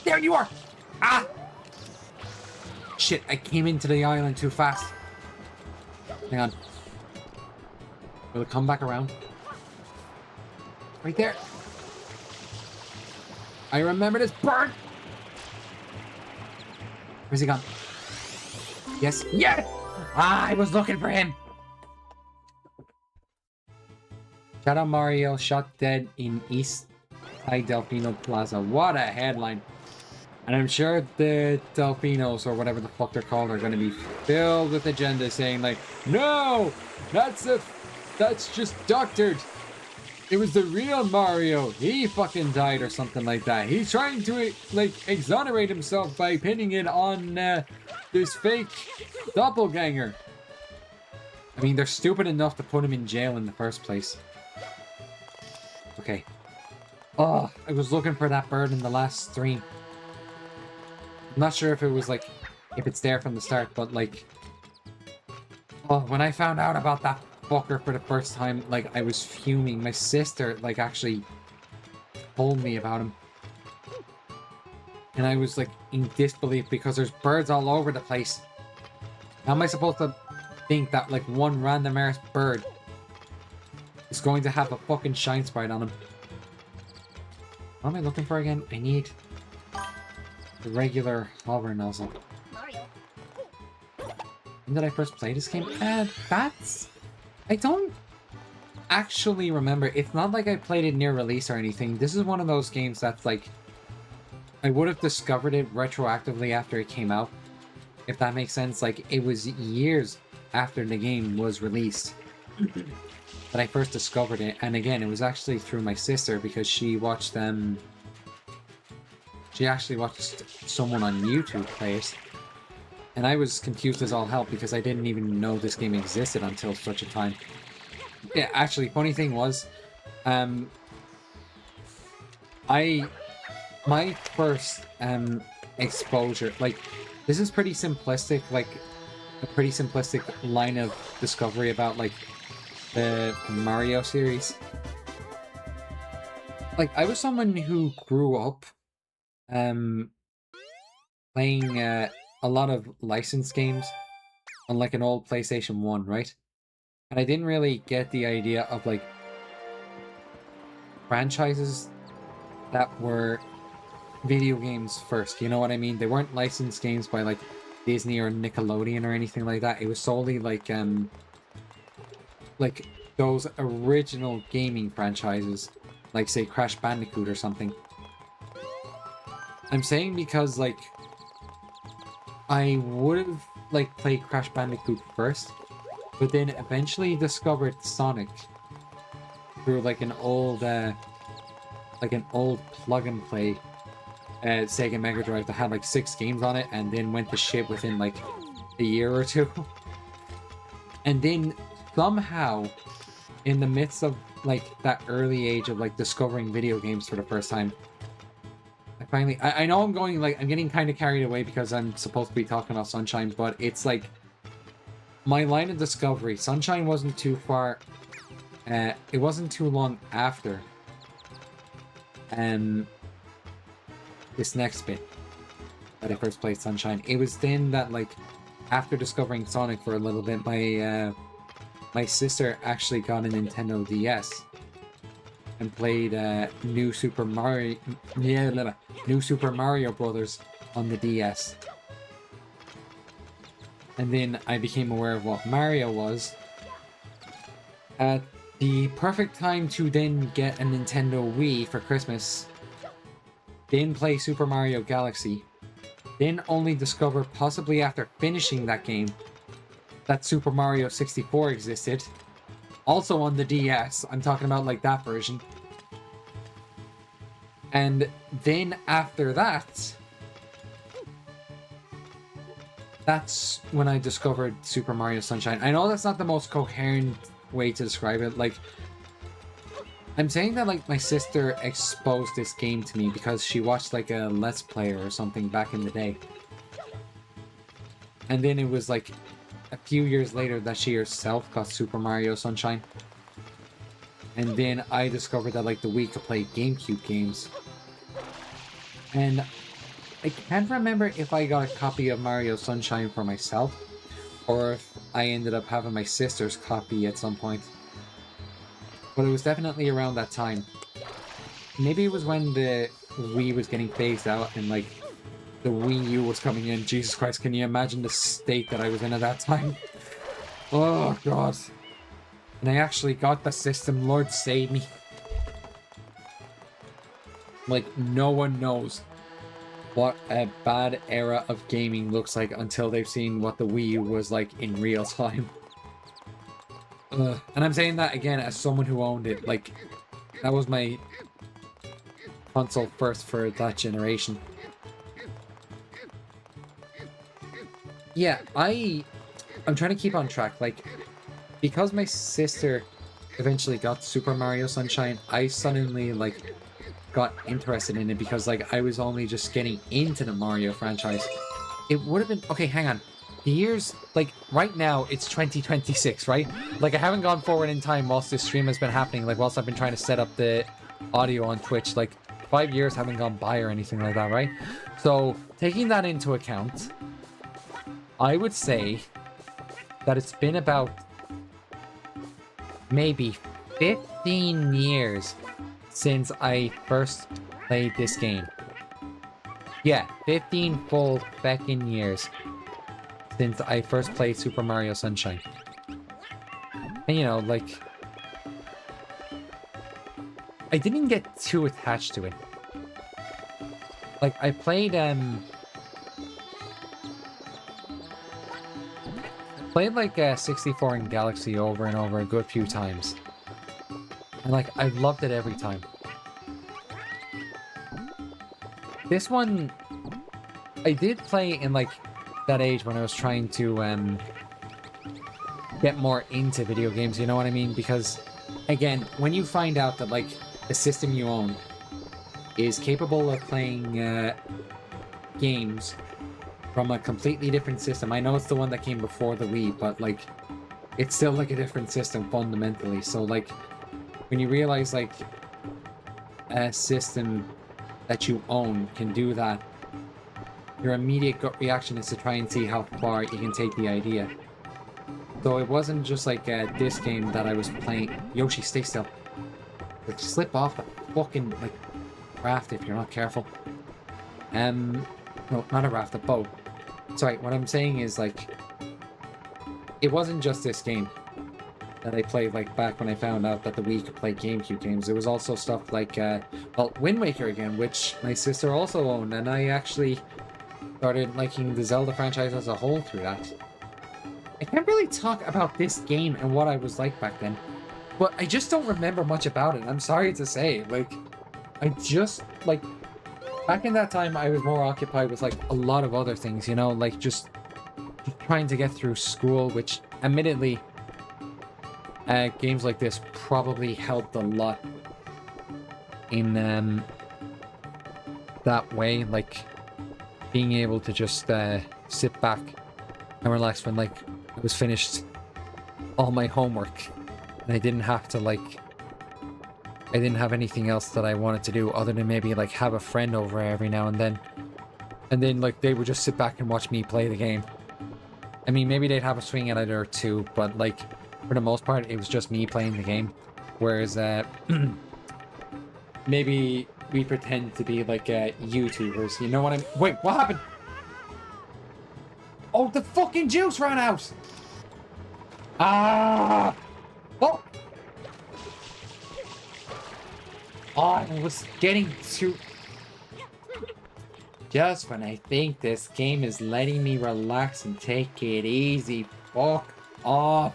There you are! Ah! Shit, I came into the island too fast. Hang on. Will it come back around? Right there. I remember this bird. Where's he gone? Yes. Yes! Ah, I was looking for him. Shadow Mario shot dead in East Side Delfino Plaza. What a headline. And I'm sure the Delfinos, or whatever the fuck they're called, are going to be filled with agenda saying like, no, that's just doctored. It was the real Mario. He fucking died or something like that. He's trying to like exonerate himself by pinning it on this fake doppelganger. I mean, they're stupid enough to put him in jail in the first place. Okay. Oh, I was looking for that bird in the last stream. I'm not sure if it was like, if it's there from the start, but like, oh, when I found out about that fucker for the first time, like, I was fuming. My sister, like, actually told me about him. And I was, like, in disbelief because there's birds all over the place. How am I supposed to think that, like, one random ass bird is going to have a fucking shine sprite on him? What am I looking for again? I need the regular hover nozzle. When did I first play this game? I don't actually remember. It's not like I played it near release or anything. This is one of those games that's like, I would have discovered it retroactively after it came out, if that makes sense. Like, it was years after the game was released that I first discovered it. And again, it was actually through my sister because she watched them. She actually watched someone on YouTube play it. And I was confused as all hell because I didn't even know this game existed until such a time. Yeah, actually, funny thing was, my first exposure, like, this is pretty simplistic, like a pretty simplistic line of discovery about like the Mario series. Like, I was someone who grew up playing a lot of licensed games on like an old PlayStation 1, right? And I didn't really get the idea of like franchises that were video games first, you know what I mean? They weren't licensed games by like Disney or Nickelodeon or anything like that. It was solely like those original gaming franchises, like say Crash Bandicoot or something. I'm saying because like I would have like played Crash Bandicoot first, but then eventually discovered Sonic through like an old plug and play Sega Mega Drive that had like 6 games on it, and then went to shit within like a year or two. And then somehow, in the midst of like that early age of like discovering video games for the first time, I know I'm getting kind of carried away because I'm supposed to be talking about Sunshine, but it's like my line of discovery. Sunshine wasn't too far. It wasn't too long after this next bit that I first played Sunshine. It was then that, like, after discovering Sonic for a little bit, my sister actually got a Nintendo DS and played New Super Mario Brothers on the DS. And then I became aware of what Mario was. At the perfect time to then get a Nintendo Wii for Christmas, then play Super Mario Galaxy, then only discover, possibly after finishing that game, that Super Mario 64 existed, also on the DS. I'm talking about like that version. And then after that, that's when I discovered Super Mario Sunshine. I know that's not the most coherent way to describe it. Like, I'm saying that like my sister exposed this game to me because she watched like a Let's Player or something back in the day. And then it was like a few years later that she herself got Super Mario Sunshine. And then I discovered that like the Wii could play GameCube games. And I can't remember if I got a copy of Mario Sunshine for myself, or if I ended up having my sister's copy at some point. But it was definitely around that time. Maybe it was when the Wii was getting phased out and like the Wii U was coming in. Jesus Christ, can you imagine the state that I was in at that time? Oh god. And I actually got the system, Lord save me. Like, no one knows what a bad era of gaming looks like until they've seen what the Wii U was like in real time. And I'm saying that again as someone who owned it. Like, that was my console first for that generation. Yeah, I'm trying to keep on track. Like, because my sister eventually got Super Mario Sunshine, I suddenly, like, got interested in it because, like, I was only just getting into the Mario franchise. It would have been... Okay, hang on. The years... Like, right now, it's 2026, right? Like, I haven't gone forward in time whilst this stream has been happening. Like, whilst I've been trying to set up the audio on Twitch. Like, 5 years haven't gone by or anything like that, right? So, taking that into account, I would say that it's been about maybe 15 years since I first played this game. Yeah, 15 full feckin' years since I first played Super Mario Sunshine. And you know, like, I didn't get too attached to it. Like, I played like 64 and Galaxy over and over a good few times. And like, I loved it every time. This one, I did play in like that age when I was trying to get more into video games, you know what I mean? Because again, when you find out that like the system you own is capable of playing games from a completely different system. I know it's the one that came before the Wii, but like, it's still like a different system fundamentally. So like, when you realize like a system that you own can do that, your immediate gut reaction is to try and see how far you can take the idea. So it wasn't just like this game that I was playing. Yoshi, stay still. Like, slip off the fucking like raft if you're not careful. No, not a raft, a boat. Sorry, what I'm saying is like, it wasn't just this game that I played like back when I found out that the Wii could play GameCube games. There was also stuff like, well, Wind Waker again, which my sister also owned, and I actually started liking the Zelda franchise as a whole through that. I can't really talk about this game and what I was like back then, but I just don't remember much about it. I'm sorry to say, like, I just, like, back in that time, I was more occupied with, like, a lot of other things, you know, like, just trying to get through school, which, admittedly, games like this probably helped a lot in that way, like, being able to just sit back and relax when, like, I was finished all my homework, and I didn't have to, like, I didn't have anything else that I wanted to do other than maybe, like, have a friend over every now and then, like, they would just sit back and watch me play the game. I mean, maybe they'd have a swing at it or two, but, like, for the most part, it was just me playing the game. Whereas, maybe we pretend to be, like, YouTubers, you know what I mean? Wait, what happened? Oh, the fucking juice ran out! Ah! Oh! Oh, I was getting too... Just when I think this game is letting me relax and take it easy, fuck off.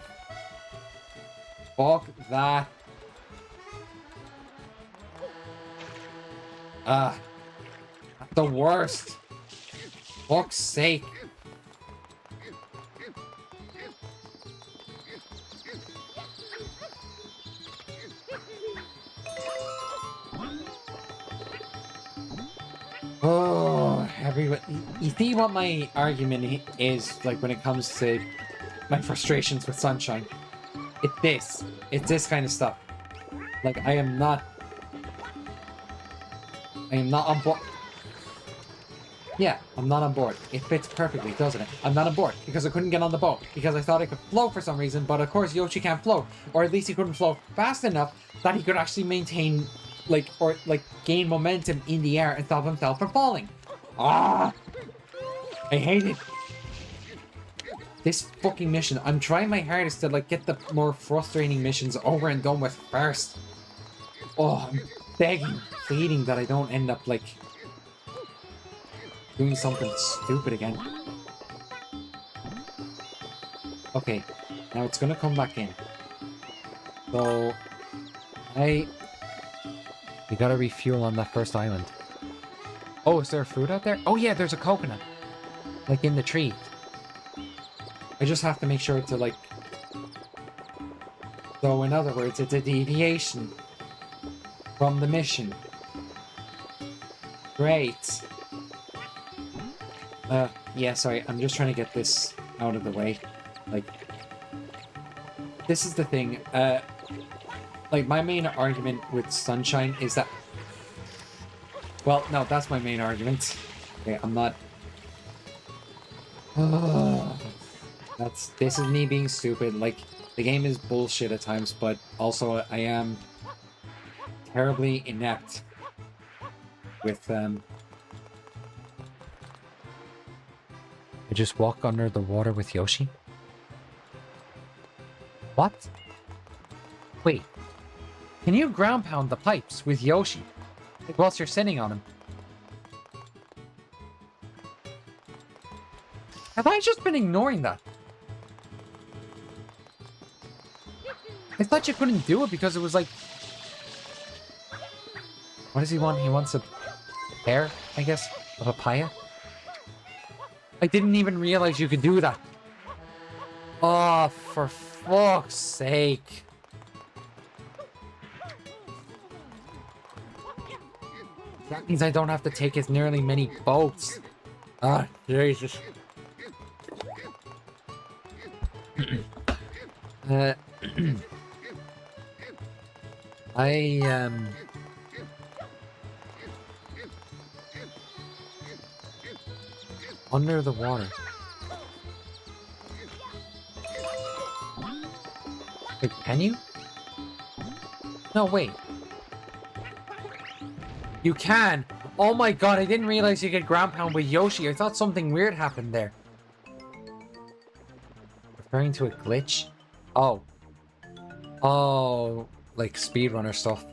Fuck that. The worst. Fuck's sake. Oh, everyone. You see what my argument is, like, when it comes to my frustrations with Sunshine? It's this kind of stuff. Like, I am not on board. Yeah, I'm not on board. It fits perfectly, doesn't it? I'm not on board because I couldn't get on the boat because I thought I could float for some reason, but of course Yoshi can't float, or at least he couldn't float fast enough that he could actually maintain, gain momentum in the air and stop himself from falling. Ah, I hate it. This fucking mission. I'm trying my hardest to get the more frustrating missions over and done with first. Oh, I'm begging, pleading that I don't end up doing something stupid again. Okay, now it's gonna come back in. So, we gotta refuel on that first island. Oh, is there fruit out there? Oh yeah, there's a coconut. In the tree. I just have to make sure to So in other words, it's a deviation from the mission. Great. Yeah, sorry, I'm just trying to get this out of the way. This is the thing. My main argument with Sunshine is that... Well, no, that's my main argument. Okay, I'm not... This is me being stupid. The game is bullshit at times, but also I am terribly inept with, I just walk under the water with Yoshi? What? Wait. Can you ground pound the pipes with Yoshi whilst you're sitting on him? Have I just been ignoring that? I thought you couldn't do it because it was What does he want? He wants a pear, I guess? A papaya? I didn't even realize you could do that. Oh, for fuck's sake. That means I don't have to take as nearly many boats. Ah, Jesus. Under the water. Wait, can you? No, wait. You can! Oh my god, I didn't realize you could ground pound with Yoshi. I thought something weird happened there. Referring to a glitch? Oh. Oh, speedrunner stuff.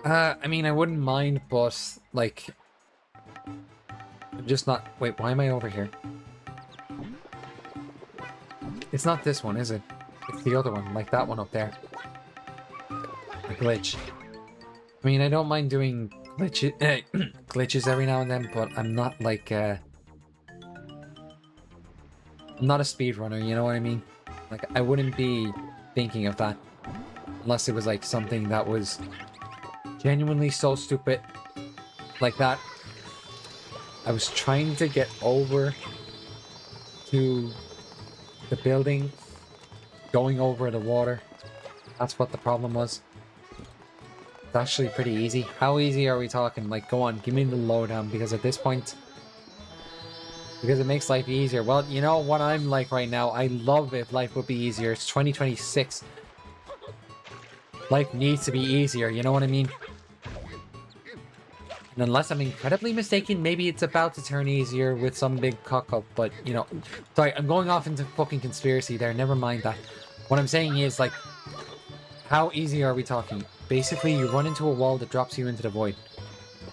I mean, I wouldn't mind, but, I'm just not... Wait, why am I over here? It's not this one, is it? It's the other one, that one up there. A glitch. I mean, I don't mind doing glitches every now and then, but I'm not I'm not a speedrunner, you know what I mean? I wouldn't be thinking of that unless it was something that was genuinely so stupid like that. I was trying to get over to the building, going over the water. That's what the problem was. It's actually pretty easy. How easy are we talking? Go on, give me the lowdown, because at this point... Because it makes life easier. Well, you know what I'm like right now? I love if life would be easier. It's 2026. Life needs to be easier, you know what I mean? And unless I'm incredibly mistaken, maybe it's about to turn easier with some big cock-up, but, you know... Sorry, I'm going off into fucking conspiracy there, never mind that. What I'm saying is, how easy are we talking? Basically, you run into a wall that drops you into the void.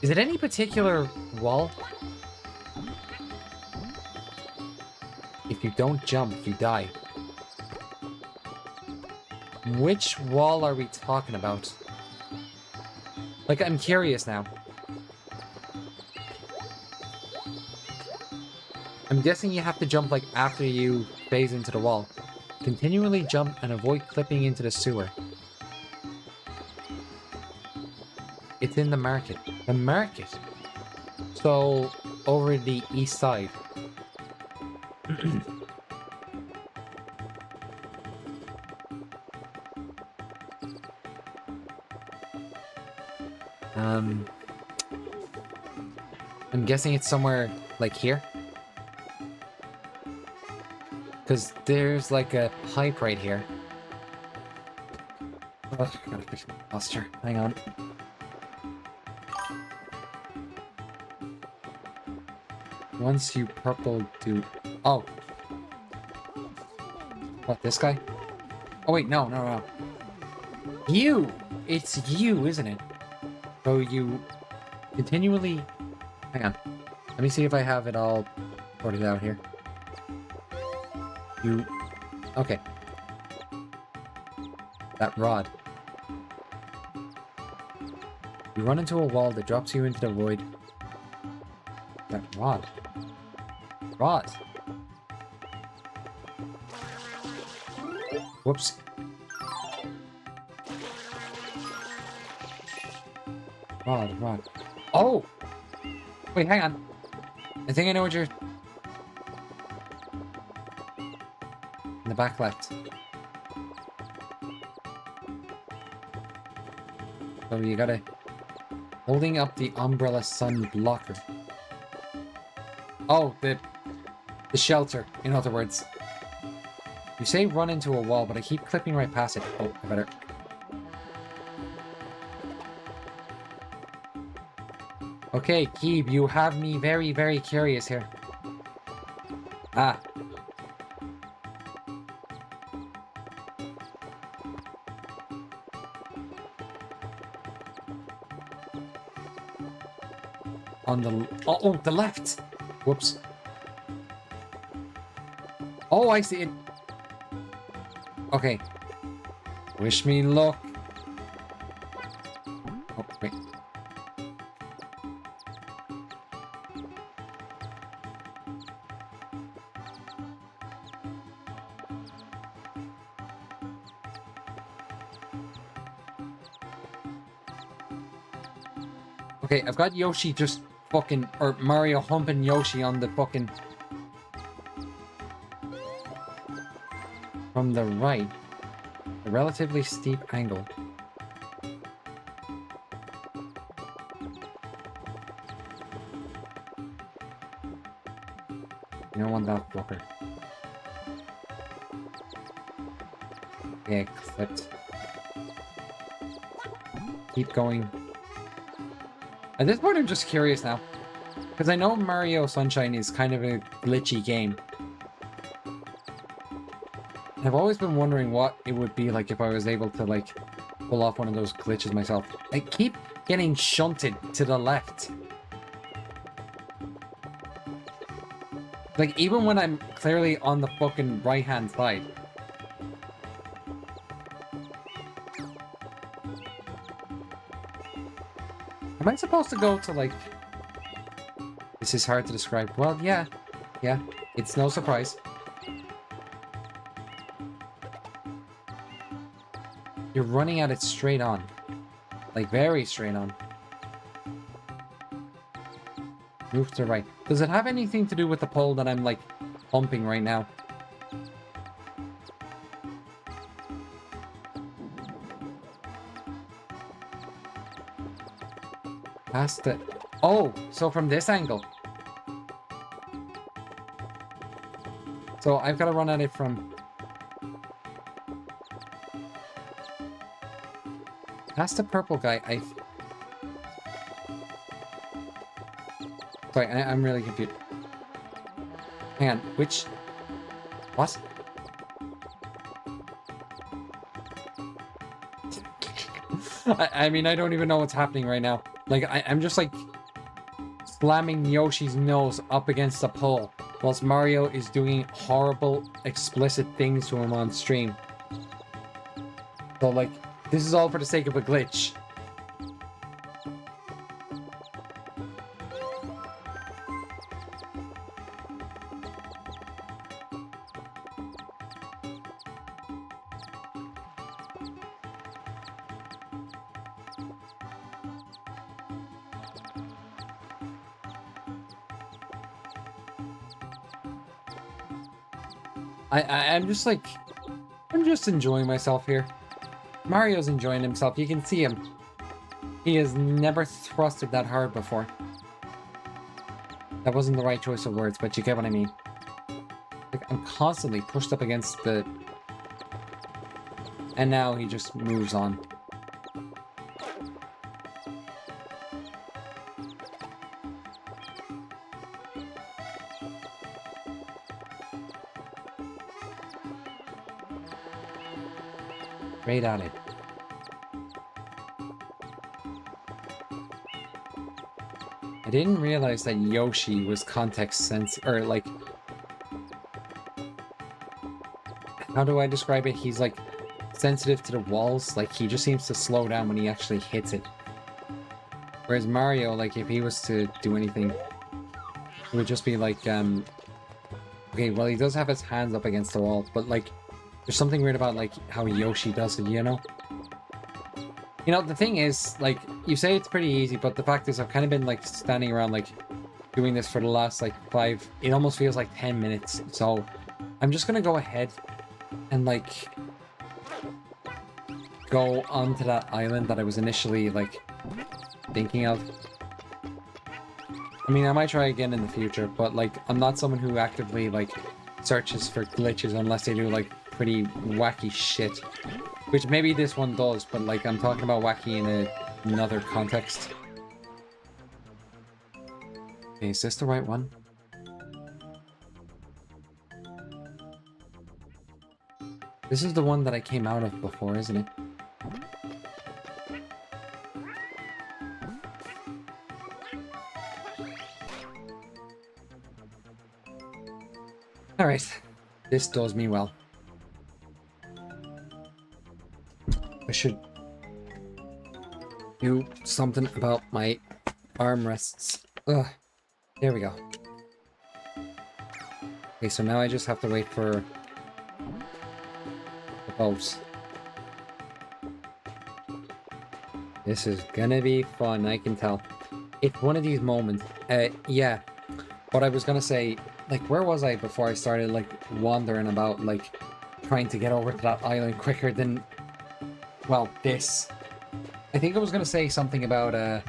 Is it any particular wall? If you don't jump, you die. Which wall are we talking about? I'm curious now. I'm guessing you have to jump, after you phase into the wall. Continually jump and avoid clipping into the sewer. It's in the market. The market? So, over the east side. I'm guessing it's somewhere like here. Because there's like a pipe right here. Oh, gotta fix my posture. Hang on. Once you purple do... Oh. What, this guy? Oh wait, no. You! It's you, isn't it? So you continually... Hang on. Let me see if I have it all sorted out here. You... Okay. That rod. You run into a wall that drops you into the void. That rod. Rod. Whoops. Rod. Oh! Wait, hang on. I think I know what you're... In the back left. So you gotta... Holding up the umbrella sun blocker. Oh, the shelter, in other words. You say run into a wall, but I keep clipping right past it. Oh, I better... Okay, Keeb, you have me very, very curious here. Ah. On the... Oh, the left! Whoops. Oh, I see it. Okay. Wish me luck. Oh, wait. Okay, I've got Yoshi just fucking... Or Mario humping Yoshi on the fucking... From the right. A relatively steep angle. You don't want that blocker. Yeah, clipped. Keep going. At this point, I'm just curious now. Because I know Mario Sunshine is kind of a glitchy game. I've always been wondering what it would be like if I was able to, like, pull off one of those glitches myself. I keep getting shunted to the left. Like, even when I'm clearly on the fucking right-hand side. Am I supposed to go to, like... This is hard to describe. Well, yeah. Yeah. It's no surprise. You're running at it straight on. Like, very straight on. Move to the right. Does it have anything to do with the pole that I'm, like, pumping right now? Past the... Oh! So from this angle. So I've got to run at it from... Past the purple guy, Sorry, I'm really confused. Hang on, which... What? I mean, I don't even know what's happening right now. Like, I'm just, like, slamming Yoshi's nose up against the pole, whilst Mario is doing horrible, explicit things to him on stream. So, like, this is all for the sake of a glitch. I'm just like... I'm just enjoying myself here. Mario's enjoying himself. You can see him. He has never thrusted that hard before. That wasn't the right choice of words, but you get what I mean. Like, I'm constantly pushed up against the... And now he just moves on. Straight at it. I didn't realize that Yoshi was context sensitive, or like... How do I describe it? He's like sensitive to the walls. Like, he just seems to slow down when he actually hits it. Whereas Mario, like, if he was to do anything, it would just be like, okay, well, he does have his hands up against the wall, but like, there's something weird about like how Yoshi does it, you know? You know, the thing is, like, you say it's pretty easy, but the fact is I've kind of been like standing around like doing this for the last like it almost feels like 10 minutes. So I'm just gonna go ahead and like go onto that island that I was initially like thinking of. I mean, I might try again in the future, but like, I'm not someone who actively like searches for glitches unless they do like pretty wacky shit, which maybe this one does, but like, I'm talking about wacky in another context. Okay, is this the right one? This is the one that I came out of before, isn't it? Alright, this does me well. I should do something about my armrests. Ugh, there we go. Okay, so now I just have to wait for the boat. This is gonna be fun, I can tell. It's one of these moments. Yeah, what I was gonna say, like, where was I before I started, like, wandering about, like, trying to get over to that island quicker than, well, this. I think I was gonna say something about,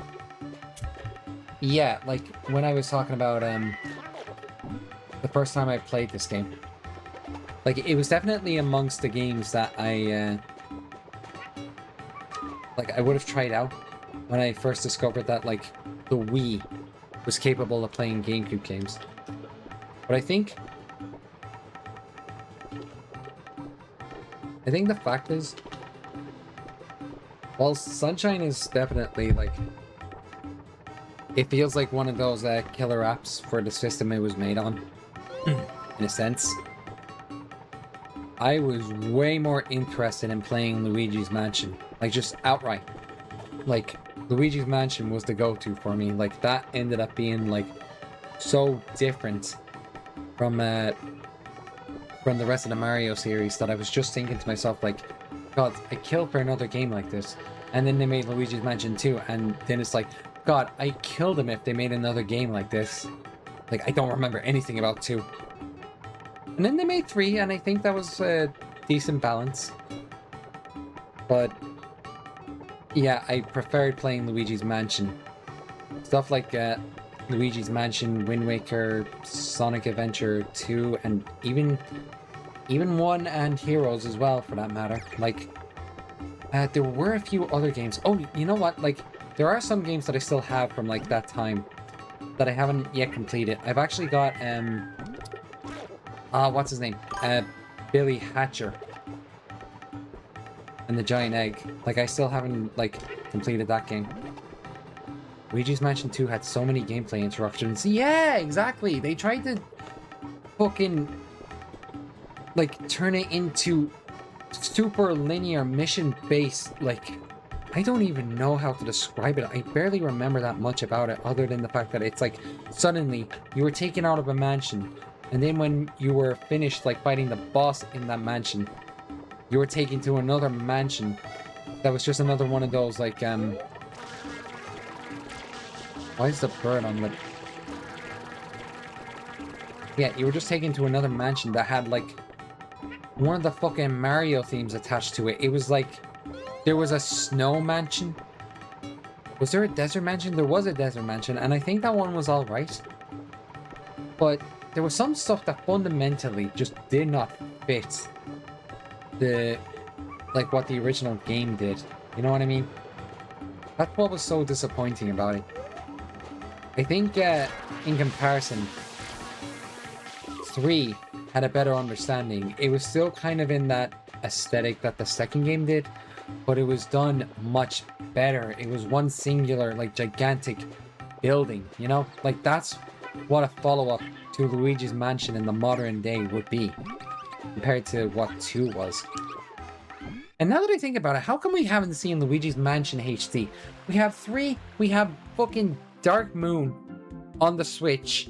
yeah, like, when I was talking about, the first time I played this game. Like, it was definitely amongst the games that I, like, I would have tried out when I first discovered that, like, the Wii was capable of playing GameCube games. But I think the fact is, while Sunshine is definitely, like, it feels like one of those killer apps for the system it was made on, in a sense. I was way more interested in playing Luigi's Mansion, like, just outright. Like, Luigi's Mansion was the go-to for me. Like, that ended up being, like, so different from the rest of the Mario series that I was just thinking to myself, like, God, I killed for another game like this. And then they made Luigi's Mansion 2, and then it's like, God, I killed them if they made another game like this. Like, I don't remember anything about 2. And then they made 3, and I think that was a decent balance. But yeah, I preferred playing Luigi's Mansion. Stuff like Luigi's Mansion, Wind Waker, Sonic Adventure 2, and even 1 and Heroes as well, for that matter. Like, there were a few other games. Oh, you know what? Like, there are some games that I still have from, like, that time that I haven't yet completed. I've actually got, what's his name? Billy Hatcher and the Giant Egg. Like, I still haven't, like, completed that game. Luigi's Mansion 2 had so many gameplay interruptions. Yeah, exactly! They tried to fucking, like, turn it into super linear mission-based, like, I don't even know how to describe it. I barely remember that much about it, other than the fact that it's like, suddenly, you were taken out of a mansion, and then when you were finished, like, fighting the boss in that mansion, you were taken to another mansion that was just another one of those, like, why is the bird on the... Yeah, you were just taken to another mansion that had, like, one of the fucking Mario themes attached to it. It was like, there was a snow mansion. Was there a desert mansion? There was a desert mansion, and I think that one was alright. But there was some stuff that fundamentally just did not fit the, like, what the original game did. You know what I mean? That's what was so disappointing about it. I think, in comparison, 3 had a better understanding. It was still kind of in that aesthetic that the second game did, but it was done much better. It was one singular, like, gigantic building, you know? Like, that's what a follow-up to Luigi's Mansion in the modern day would be, compared to what 2 was. And now that I think about it, how come we haven't seen Luigi's Mansion HD? We have 3, we have fucking Dark Moon on the Switch.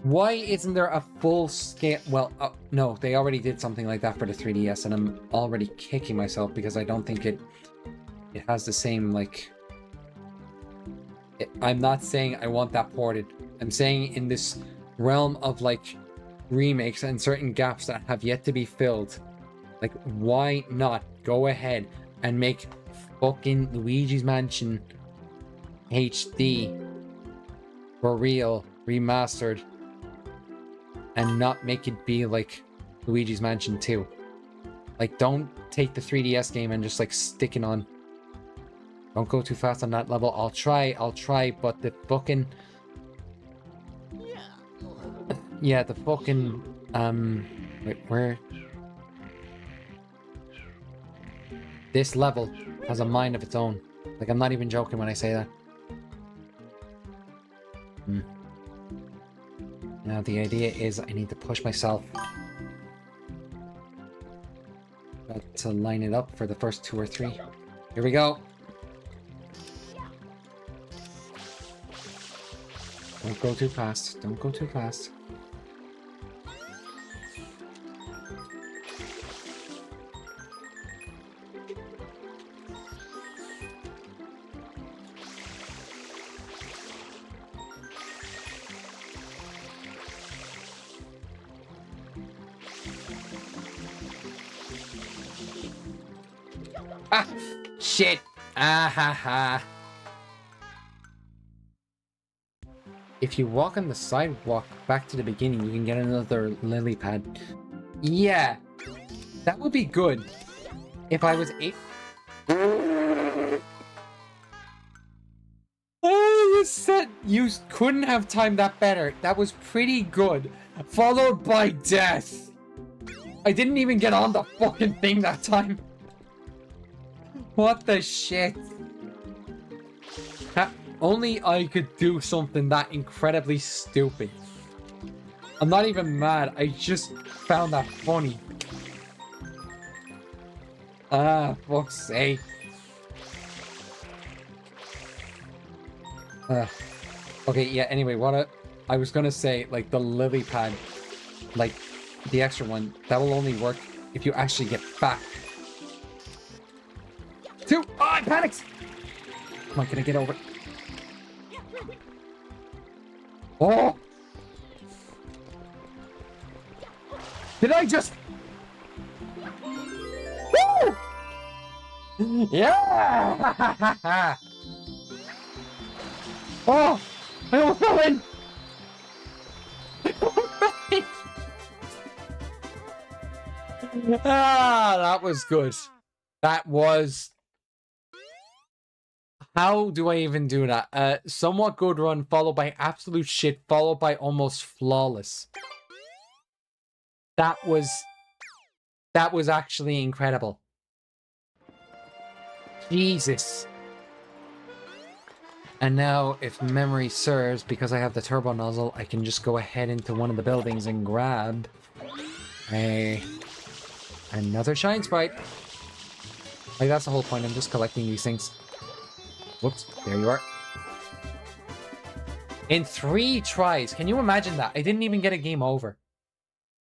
Why isn't there a full scale? Well, no, they already did something like that for the 3DS, and I'm already kicking myself because I don't think it has the same, like... I'm not saying I want that ported. I'm saying in this realm of, like, remakes and certain gaps that have yet to be filled, like, why not go ahead and make fucking Luigi's Mansion HD for real, remastered, and not make it be like Luigi's Mansion 2. Like, don't take the 3DS game and just, like, stick it on. Don't go too fast on that level. I'll try, but the fucking... Yeah, the fucking... Wait, where... This level has a mind of its own. Like, I'm not even joking when I say that. Now, the idea is I need to push myself to line it up for the first 2 or 3. Here we go. Don't go too fast. Don't go too fast. Ah! Shit! Ah ha ha! If you walk on the sidewalk back to the beginning, you can get another lily pad. Yeah! That would be good. If I was Oh, you said you couldn't have timed that better. That was pretty good. Followed by death. I didn't even get on the fucking thing that time. What the shit? Only I could do something that incredibly stupid. I'm not even mad. I just found that funny. Ah, fuck's sake. Okay, yeah, anyway, what I was gonna say, like, the lily pad, like, the extra one, that will only work if you actually get back. 2! Oh, I panicked! Come on, can I get over? Oh! Did I just... Woo! Yeah! Oh! I almost fell in! Ah, that was good. That was... How do I even do that? Somewhat good run, followed by absolute shit, followed by almost flawless. That was actually incredible. Jesus. And now, if memory serves, because I have the turbo nozzle, I can just go ahead into one of the buildings and grab another shine sprite. Like, that's the whole point. I'm just collecting these things. Whoops, there you are. In 3 tries. Can you imagine that? I didn't even get a game over.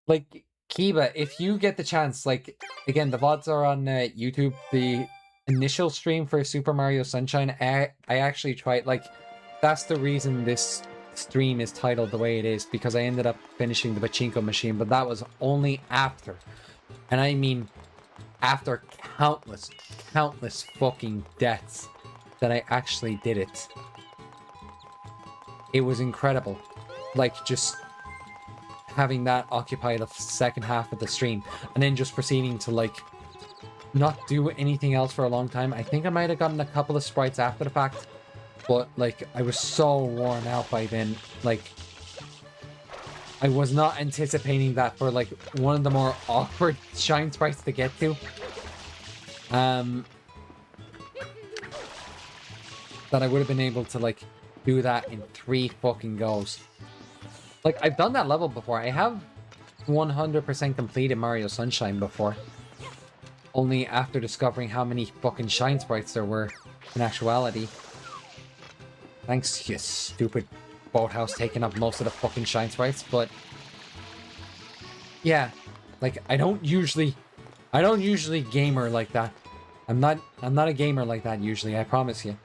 Like, Kiba, if you get the chance, like, again, the VODs are on YouTube. The initial stream for Super Mario Sunshine, I actually tried, like, that's the reason this stream is titled the way it is, because I ended up finishing the Pachinko machine, but that was only after. And I mean, after countless fucking deaths. That I actually did it. It was incredible. Like, just having that occupy the second half of the stream, and then just proceeding to like not do anything else for a long time. I think I might have gotten a couple of sprites after the fact, but like I was so worn out by then. Like I was not anticipating that for like one of the more awkward shine sprites to get to. That I would have been able to like do that in 3 fucking goes. Like I've done that level before. I have 100% completed Mario Sunshine before. Only after discovering how many fucking shine sprites there were in actuality. Thanks, you stupid boathouse taking up most of the fucking shine sprites, but yeah, like I don't usually gamer like that. I'm not a gamer like that usually, I promise you.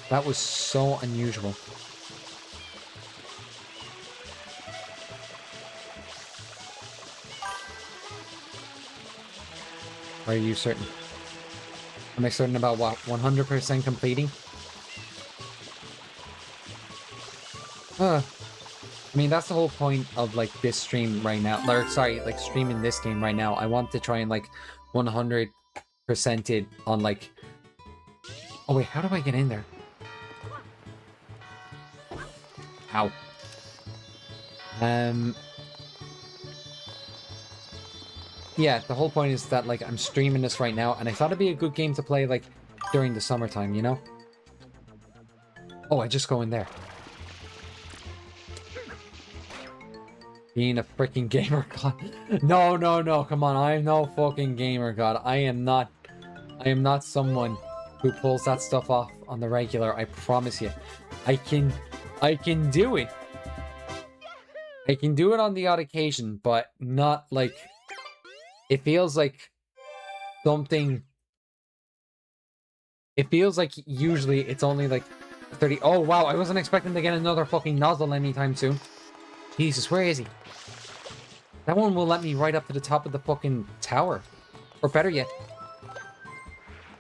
That was so unusual. Are you certain? Am I certain about what? 100% completing? I mean, that's the whole point of like this stream right now. Or sorry, like streaming this game right now. I want to try and like 100% it on like... Oh wait, how do I get in there? Ow. Yeah, the whole point is that like I'm streaming this right now, and I thought it'd be a good game to play like during the summertime, you know? Oh, I just go in there. Being a freaking gamer god. No, come on, I'm no fucking gamer god. I am not someone who pulls that stuff off on the regular, I promise you. I can do it. I can do it on the odd occasion, but not like... It feels like something... It feels like usually it's only like 30... Oh, wow, I wasn't expecting to get another fucking nozzle anytime soon. Jesus, where is he? That one will let me right up to the top of the fucking tower. Or better yet.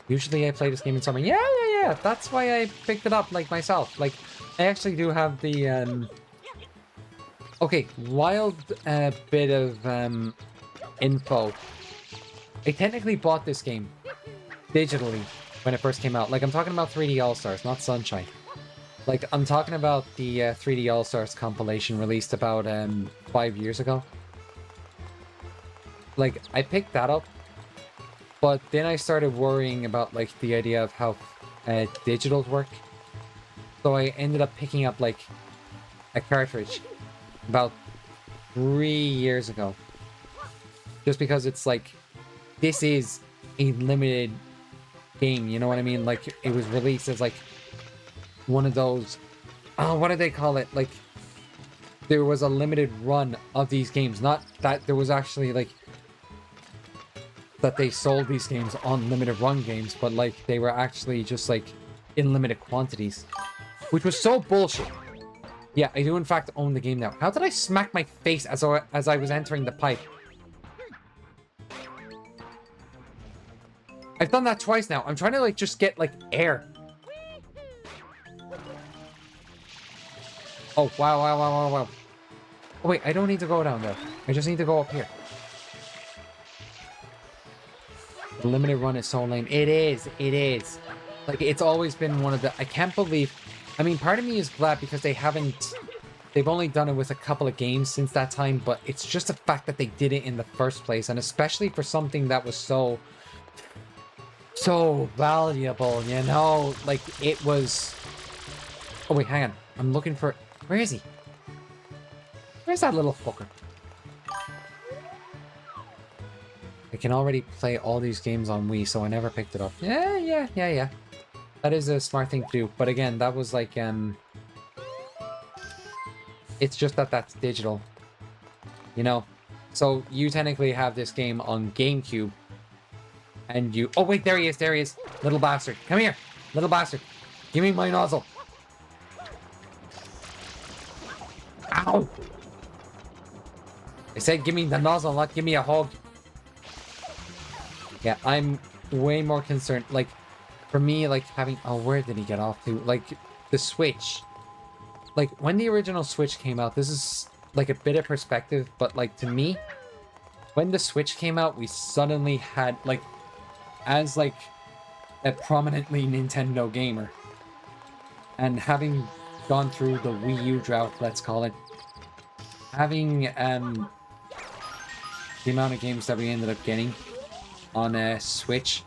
Usually I play this game in summer. Yeah. That's why I picked it up, like, myself. Like, I actually do have the, Okay, wild bit of, info. I technically bought this game digitally when it first came out. Like, I'm talking about 3D All-Stars, not Sunshine. Like, I'm talking about the 3D All-Stars compilation released about 5 years ago. Like, I picked that up, but then I started worrying about, like, the idea of how digitals work. So I ended up picking up, like, a cartridge about 3 years ago. Just because it's like, this is a limited game, you know what I mean? Like, it was released as, like, one of those... Oh, what do they call it? Like, there was a limited run of these games. Not that there was actually, like... that they sold these games on limited run games, but, like, they were actually just, like, in limited quantities. Which was so bullshit. Yeah, I do in fact own the game now. How did I smack my face as I was entering the pipe? I've done that twice now. I'm trying to, like, just get, like, air. Oh, wow. Oh, wait, I don't need to go down there. I just need to go up here. The limited run is so lame. It is. Like, it's always been one of the... I can't believe... I mean, part of me is glad because they haven't... They've only done it with a couple of games since that time, but it's just the fact that they did it in the first place, and especially for something that was so valuable, you know? Like, it was... Oh, wait, hang on. I'm looking for... Where is he? Where's that little fucker? I can already play all these games on Wii, so I never picked it up. Yeah. That is a smart thing to do. But again, that was like, it's just that that's digital. You know? So, you technically have this game on GameCube. And you... Oh, wait, there he is. Little bastard. Come here. Little bastard. Give me my nozzle. Ow! I said give me the nozzle, not give me a hug. Yeah, I'm way more concerned. Like, for me, like, having... Oh, where did he get off to? Like, the Switch like, when the original Switch came out, this is, like, a bit of perspective, but, like, to me, when the Switch came out, we suddenly had, like, as, like, a prominently Nintendo gamer, and having gone through the Wii U drought, let's call it, having, the amount of games that we ended up getting on a Switch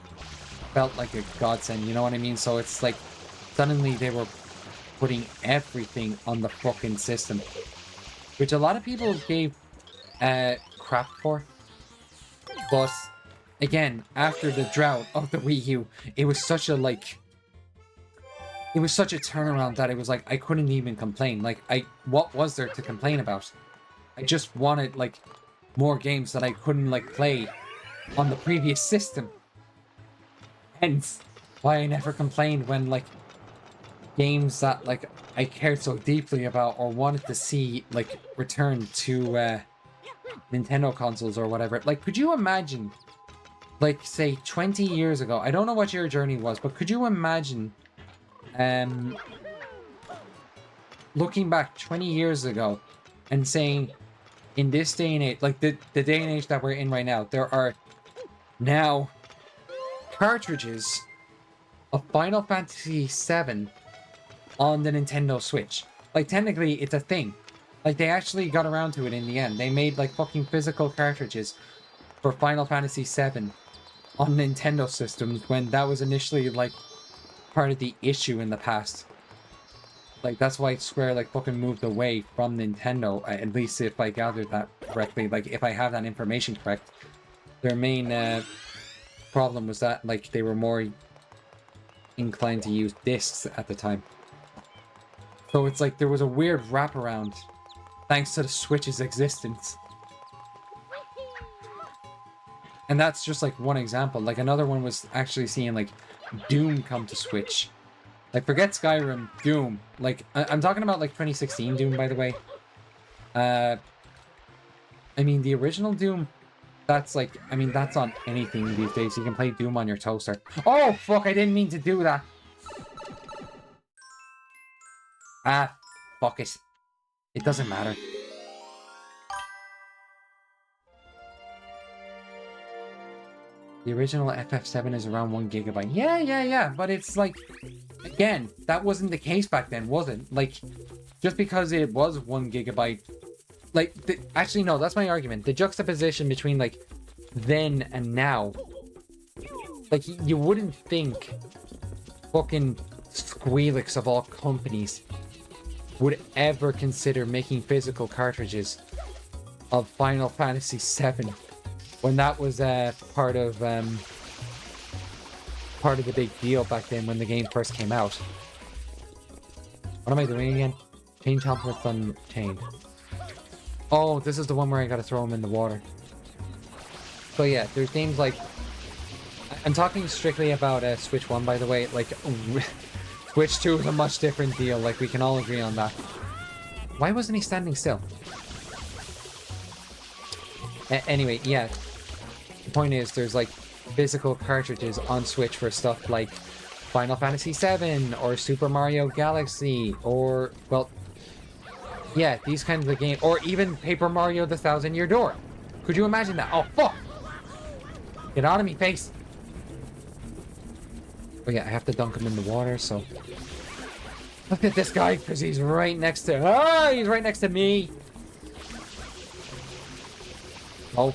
felt like a godsend, you know what I mean? So it's like, suddenly they were putting everything on the fucking system, which a lot of people gave crap for. But again, after the drought of the Wii U, it was such a turnaround that it was like I couldn't even complain. Like, what was there to complain about? I just wanted like more games that I couldn't like play on the previous system. Hence why I never complained when like games that like I cared so deeply about or wanted to see like return to Nintendo consoles or whatever. Like, could you imagine, like, say 20 years ago, I don't know what your journey was, but could you imagine looking back 20 years ago and saying, in this day and age, like the day and age that we're in right now, there are now cartridges of Final Fantasy VII on the Nintendo Switch. Like, technically, it's a thing. Like, they actually got around to it in the end. They made, like, fucking physical cartridges for Final Fantasy VII on Nintendo systems when that was initially, like, part of the issue in the past. Like, that's why Square, like, fucking moved away from Nintendo, at least if I gathered that correctly. Like, if I have that information correct. Their main problem was that, like, they were more inclined to use discs at the time. So it's like there was a weird wraparound thanks to the Switch's existence. And that's just like one example. Like, another one was actually seeing like Doom come to Switch. Like, forget Skyrim, Doom. Like, I'm talking about like 2016 Doom, by the way. I mean, the original Doom, that's like, I mean, that's on anything these days. You can play Doom on your toaster. Oh, fuck, I didn't mean to do that. Ah, fuck it. It doesn't matter. The original FF7 is around 1 gigabyte. Yeah, but it's like, again, that wasn't the case back then, was it? Like, just because it was 1 gigabyte, like, actually, no, that's my argument. The juxtaposition between, like, then and now, like, you wouldn't think fucking Squealix of all companies would ever consider making physical cartridges of Final Fantasy VII when that was part of the big deal back then when the game first came out. What am I doing again? Change templates unchained. Oh, this is the one where I gotta throw them in the water. So yeah, there's games like, I'm talking strictly about Switch 1, by the way. Like, Switch 2 is a much different deal. Like, we can all agree on that. Why wasn't he standing still? Anyway, yeah. The point is, there's like physical cartridges on Switch for stuff like Final Fantasy VII or Super Mario Galaxy or, well, yeah, these kinds of games. Or even Paper Mario The Thousand Year Door. Could you imagine that? Oh, fuck! Get out of me, face! Oh yeah, I have to dunk him in the water, so... Look at this guy, because he's right next to... Ah, he's right next to me! Oh.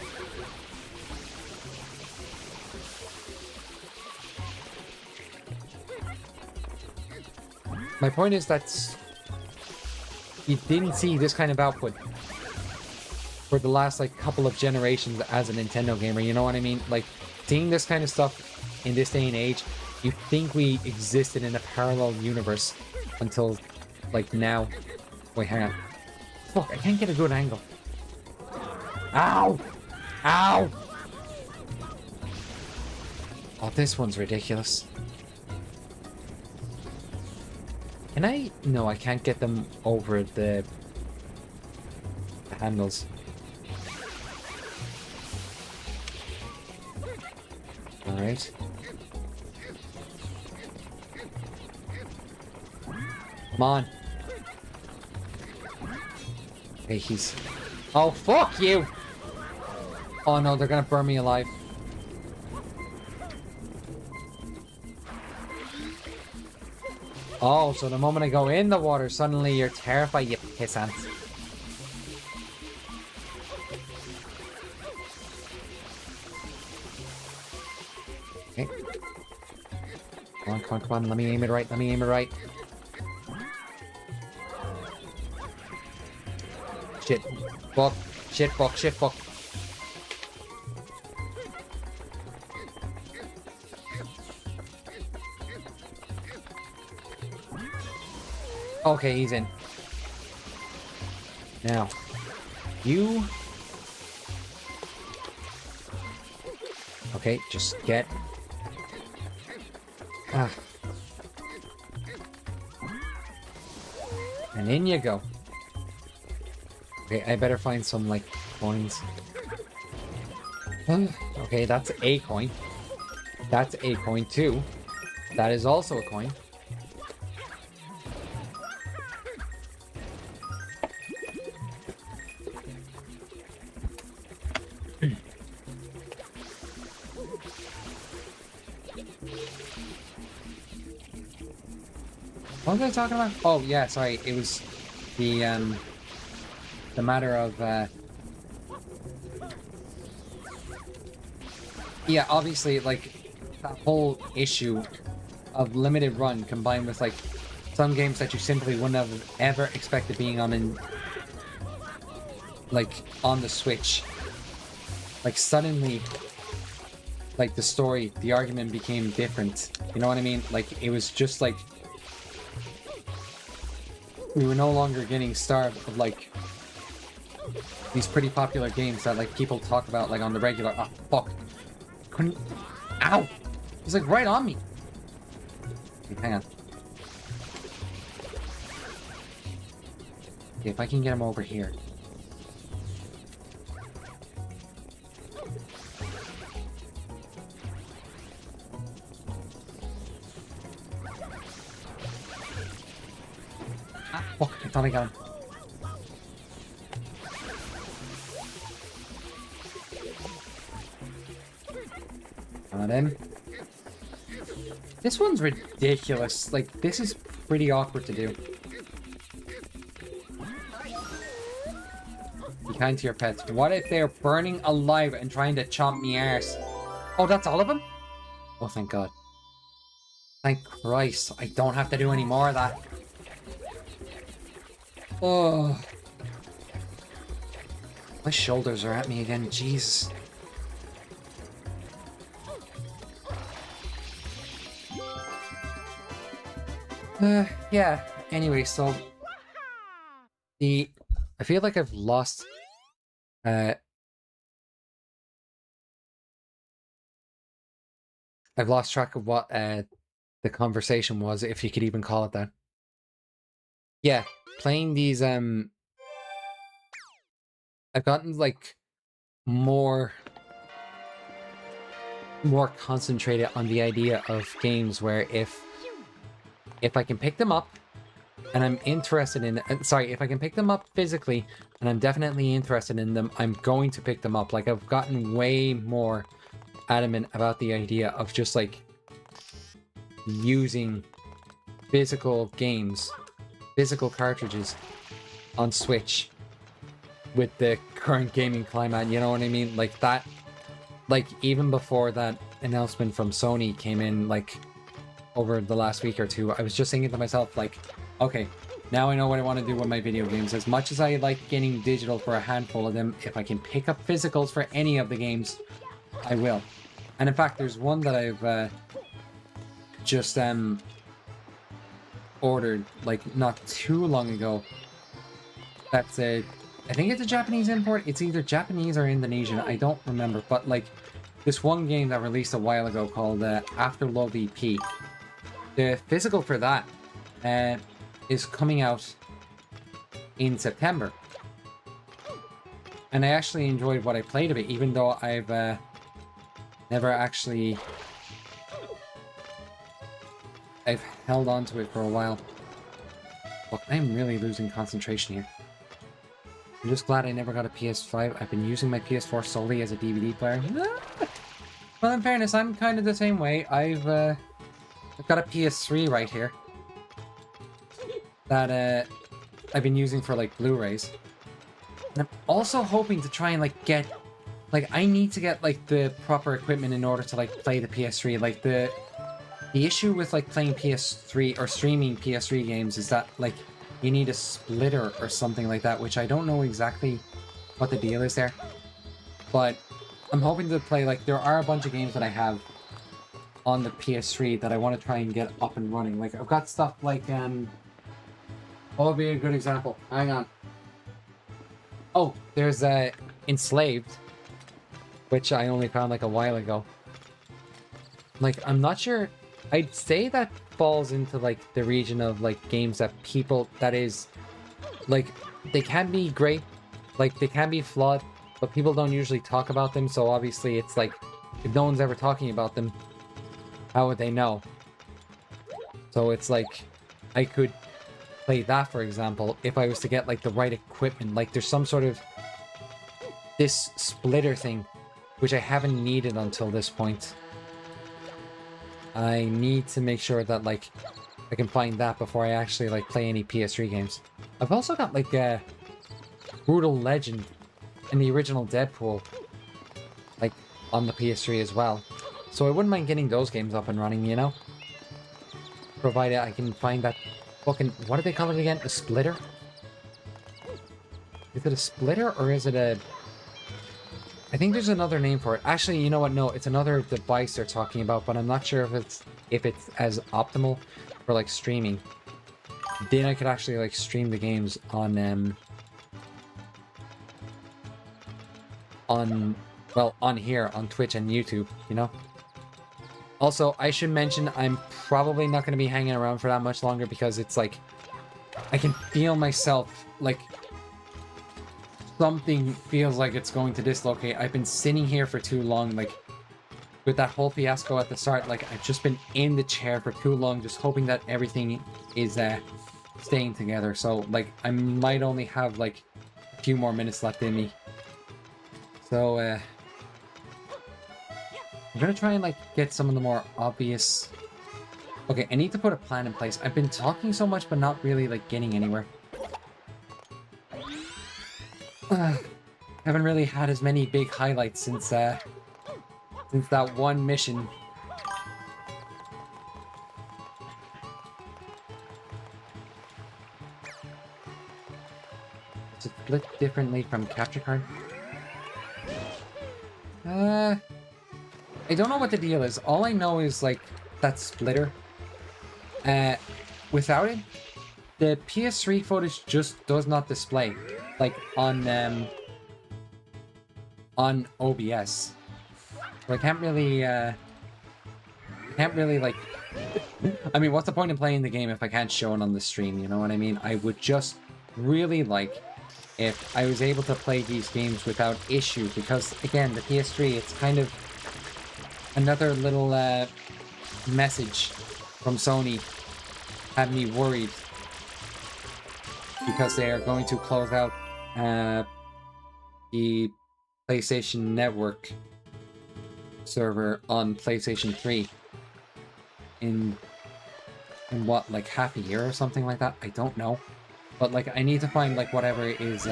My point is that you didn't see this kind of output for the last, like, couple of generations as a Nintendo gamer, you know what I mean? Like, seeing this kind of stuff in this day and age, you think we existed in a parallel universe until, like, now. Wait, hang on. Fuck, I can't get a good angle. Ow! Ow! Oh, this one's ridiculous. Can I? No, I can't get them over the handles. Alright. Come on. Okay, he's... Oh, fuck you! Oh no, they're gonna burn me alive. Oh, so the moment I go in the water, suddenly you're terrified, you piss ants. Okay. Come on, come on, come on. Let me aim it right. Let me aim it right. Shit. Fuck. Shit, fuck, shit, fuck. Okay, he's in. Now, you... Okay, just get... Ah. And in you go. Okay, I better find some, like, coins. Okay, that's a coin. That's a coin, too. That is also a coin. What was I talking about? Oh, yeah, sorry. It was the matter of, yeah, obviously, like, that whole issue of limited run combined with, like, some games that you simply wouldn't have ever expected being on in, like, on the Switch. Like, suddenly, like, the story, the argument became different. You know what I mean? Like, it was just, like, we were no longer getting starved of, like, these pretty popular games that, like, people talk about, like, on the regular. Oh, fuck. Couldn't... Ow! He's, like, right on me. Okay, hang on. Okay, if I can get him over here. Ah, fuck. I thought I got him. Got him. This one's ridiculous. Like, this is pretty awkward to do. Be kind to your pets. What if they're burning alive and trying to chomp me arse? Oh, that's all of them? Oh, thank God. Thank Christ. I don't have to do any more of that. Oh. My shoulders are at me again. Jesus. Yeah. Anyway, so... I feel like I've lost... I've lost track of what, the conversation was, if you could even call it that. Yeah, playing these, I've gotten, like, more concentrated on the idea of games where if I can pick them up and I'm interested in sorry, if I can pick them up physically and I'm definitely interested in them, I'm going to pick them up. Like, I've gotten way more adamant about the idea of just, like, using physical games, physical cartridges on Switch with the current gaming climate, you know what I mean? Like, that, like, even before that announcement from Sony came in, like, over the last week or two, I was just thinking to myself, like, okay, now I know what I want to do with my video games. As much as I like getting digital for a handful of them, if I can pick up physicals for any of the games, I will. And in fact, there's one that I've just ordered, like, not too long ago. That's I think it's a Japanese import. It's either Japanese or Indonesian. I don't remember. But, like, this one game that released a while ago called After Love EP. The physical for that is coming out in September. And I actually enjoyed what I played of it, even though I've never actually... I've held on to it for a while. Look, I'm really losing concentration here. I'm just glad I never got a PS5. I've been using my PS4 solely as a DVD player. Well, in fairness, I'm kind of the same way. I've got a PS3 right here that I've been using for like Blu-rays. And I'm also hoping to try and like get I need to get like the proper equipment in order to like play the PS3. Like the issue with like playing PS3 or streaming PS3 games is that like you need a splitter or something like that, which I don't know exactly what the deal is there. But I'm hoping to play like there are a bunch of games that I have on the PS3 that I want to try and get up and running. Like I've got stuff like what would be a good example? Hang on. Oh, there's Enslaved, which I only found like a while ago. Like I'm not sure. I'd say that falls into like the region of like games that people that is like they can be great, like they can be flawed, but people don't usually talk about them. So obviously it's like if no one's ever talking about them, how would they know? So it's like I could play that, for example, if I was to get like the right equipment. Like there's some sort of this splitter thing which I haven't needed until this point. I need to make sure that like I can find that before I actually like play any PS3 games. I've also got like a Brutal Legend and the original Deadpool like on the PS3 as well. So I wouldn't mind getting those games up and running, you know? Provided I can find that fucking, what do they call it again? A splitter? Is it a splitter or is it a... I think there's another name for it. Actually, you know what? No, it's another device they're talking about, but I'm not sure if it's as optimal for like streaming. Then I could actually like stream the games on here on Twitch and YouTube, you know? Also, I should mention I'm probably not going to be hanging around for that much longer because it's like I can feel myself like something feels like it's going to dislocate. I've been sitting here for too long, like with that whole fiasco at the start. Like I've just been in the chair for too long, just hoping that everything is staying together. So like I might only have like a few more minutes left in me. So I'm gonna try and like get some of the more obvious... Okay, I need to put a plan in place. I've been talking so much but not really like getting anywhere. Haven't really had as many big highlights since that one mission. Is it split differently from capture card? I don't know what the deal is. All I know is like that splitter. Without it, the PS3 footage just does not display like on OBS. So I can't really like I mean, what's the point in playing the game if I can't show it on the stream, you know what I mean? I would just really like if I was able to play these games without issue, because again, the PS3, it's kind of another little message from Sony had me worried because they are going to close out the PlayStation Network server on PlayStation 3 in what, like half a year or something like that? I don't know. But like I need to find like whatever is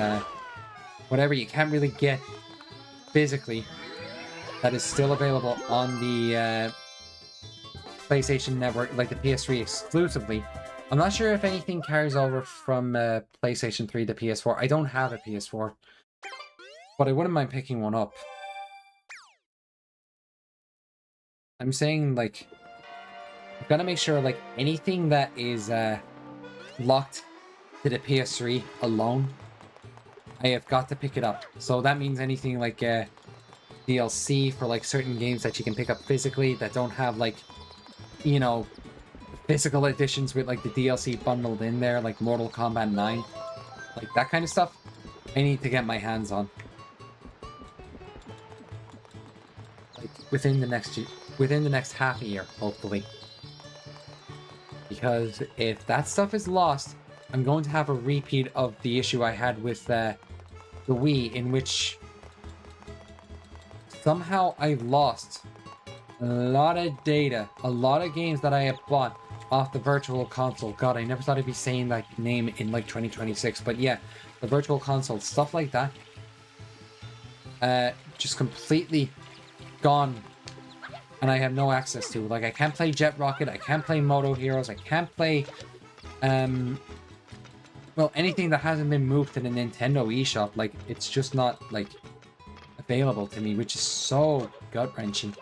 whatever you can't really get physically that is still available on the PlayStation Network, like the PS3 exclusively. I'm not sure if anything carries over from PlayStation 3 to PS4. I don't have a PS4, but I wouldn't mind picking one up. I'm saying, like, I've got to make sure, like, anything that is locked to the PS3 alone, I have got to pick it up. So that means anything like DLC for, like, certain games that you can pick up physically that don't have, like, you know, physical editions with, like, the DLC bundled in there, like Mortal Kombat 9. Like, that kind of stuff, I need to get my hands on. Like, within the next half a year, hopefully. Because if that stuff is lost, I'm going to have a repeat of the issue I had with the Wii, in which somehow I lost a lot of data, a lot of games that I had bought off the Virtual Console. God, I never thought I'd be saying that name in like 2026, but yeah, the Virtual Console, stuff like that, just completely gone, and I have no access to. Like, I can't play Jet Rocket, I can't play Moto Heroes, I can't play, well, anything that hasn't been moved to the Nintendo eShop. Like, it's just not, like, available to me, which is so gut-wrenching.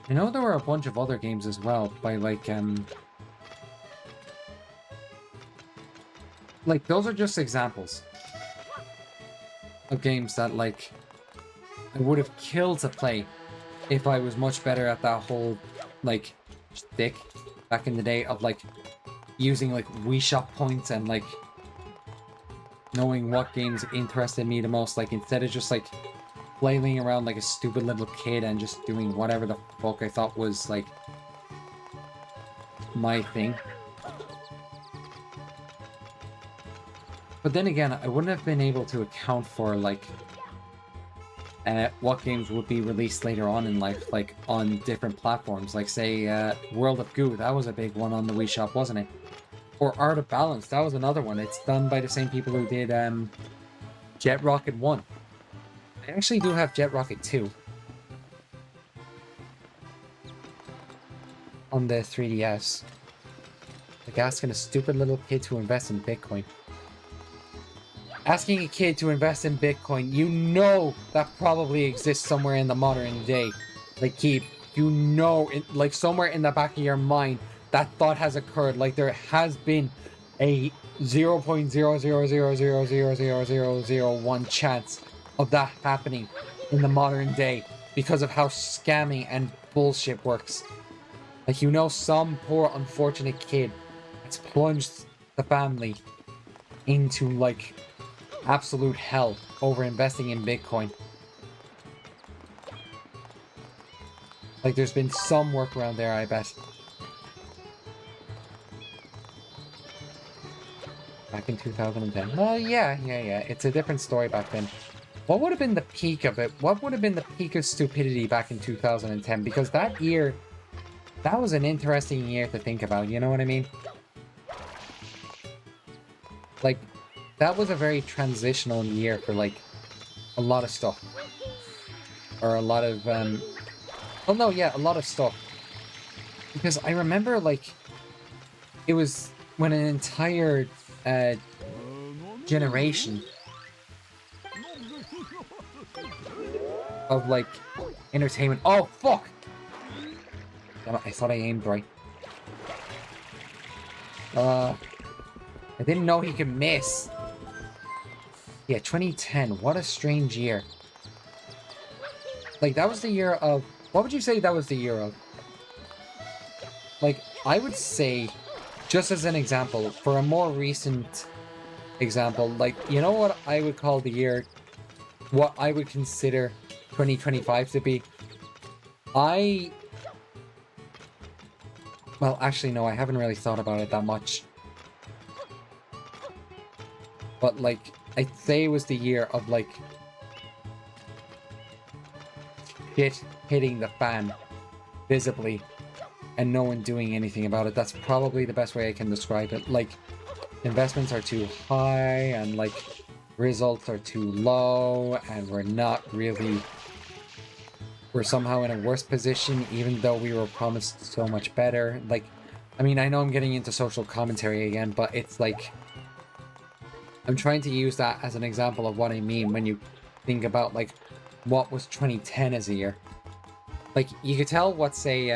I know there were a bunch of other games as well by, like, those are just examples of games that, like, I would have killed to play if I was much better at that whole, like, shtick back in the day of, like, using, like, Wii Shop points and, like, knowing what games interested me the most, like, instead of just, like, flailing around like a stupid little kid and just doing whatever the fuck I thought was, like, my thing. But then again, I wouldn't have been able to account for, like, what games would be released later on in life, like, on different platforms. Like, say, World of Goo, that was a big one on the Wii Shop, wasn't it? Or Art of Balance, that was another one. It's done by the same people who did Jet Rocket 1. I actually do have Jet Rocket 2 on the 3DS. Like, asking a stupid little kid to invest in Bitcoin. Asking a kid to invest in Bitcoin, you know that probably exists somewhere in the modern day. Like, Keith, you know, like, somewhere in the back of your mind, that thought has occurred. Like, there has been a 0.000000001 chance of that happening in the modern day because of how scamming and bullshit works. Like, you know, some poor unfortunate kid has plunged the family into, like, absolute hell over investing in Bitcoin. Like, there's been some workaround there, I bet. Back in 2010. Oh, yeah. It's a different story back then. What would have been the peak of it? What would have been the peak of stupidity back in 2010? Because that year, that was an interesting year to think about, you know what I mean? Like, that was a very transitional year for, like, a lot of stuff. Or a lot of, oh no, yeah, a lot of stuff. Because I remember, like, it was when an entire, generation of, like, entertainment. Oh, fuck! Damn it, I thought I aimed right. I didn't know he could miss. Yeah, 2010. What a strange year. Like, that was the year of... What would you say that was the year of? Like, I would say, just as an example, for a more recent example, like, you know what I would call the year... What I would consider 2025 to be? Well, actually, no, I haven't really thought about it that much. But, like, I'd say it was the year of, like, shit hitting the fan visibly and no one doing anything about it. That's probably the best way I can describe it. Like, investments are too high and, like, results are too low and we're not really... We're somehow in a worse position even though we were promised so much better. Like, I mean, I know I'm getting into social commentary again, but it's like... I'm trying to use that as an example of what I mean when you think about, like, what was 2010 as a year. Like, you could tell what, say,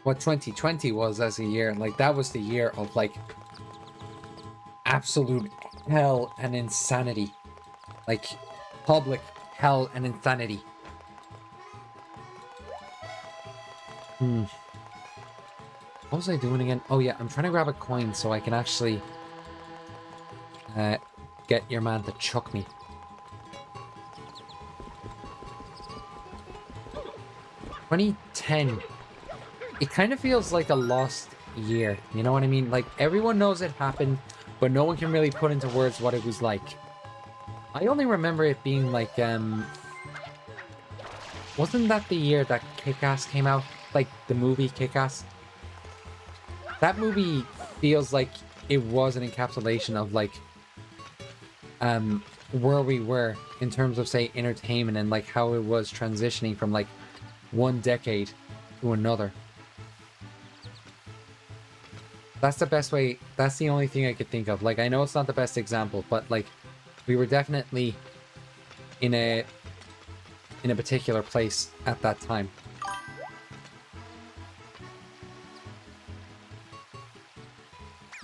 what 2020 was as a year. Like, that was the year of, like, absolute hell and insanity. Like, public hell and insanity. What was I doing again? Oh yeah, I'm trying to grab a coin so I can actually get your man to chuck me. 2010 it kind of feels like a lost year. You know what I mean? Like, everyone knows it happened, but no one can really put into words what it was like. I only remember it being like, wasn't that the year that Kick-Ass came out? Like, the movie Kick-Ass? That movie feels like it was an encapsulation of, like, where we were in terms of, say, entertainment and, like, how it was transitioning from, like, one decade to another. That's the best way, that's the only thing I could think of. Like, I know it's not the best example, but, like, we were definitely in a particular place at that time.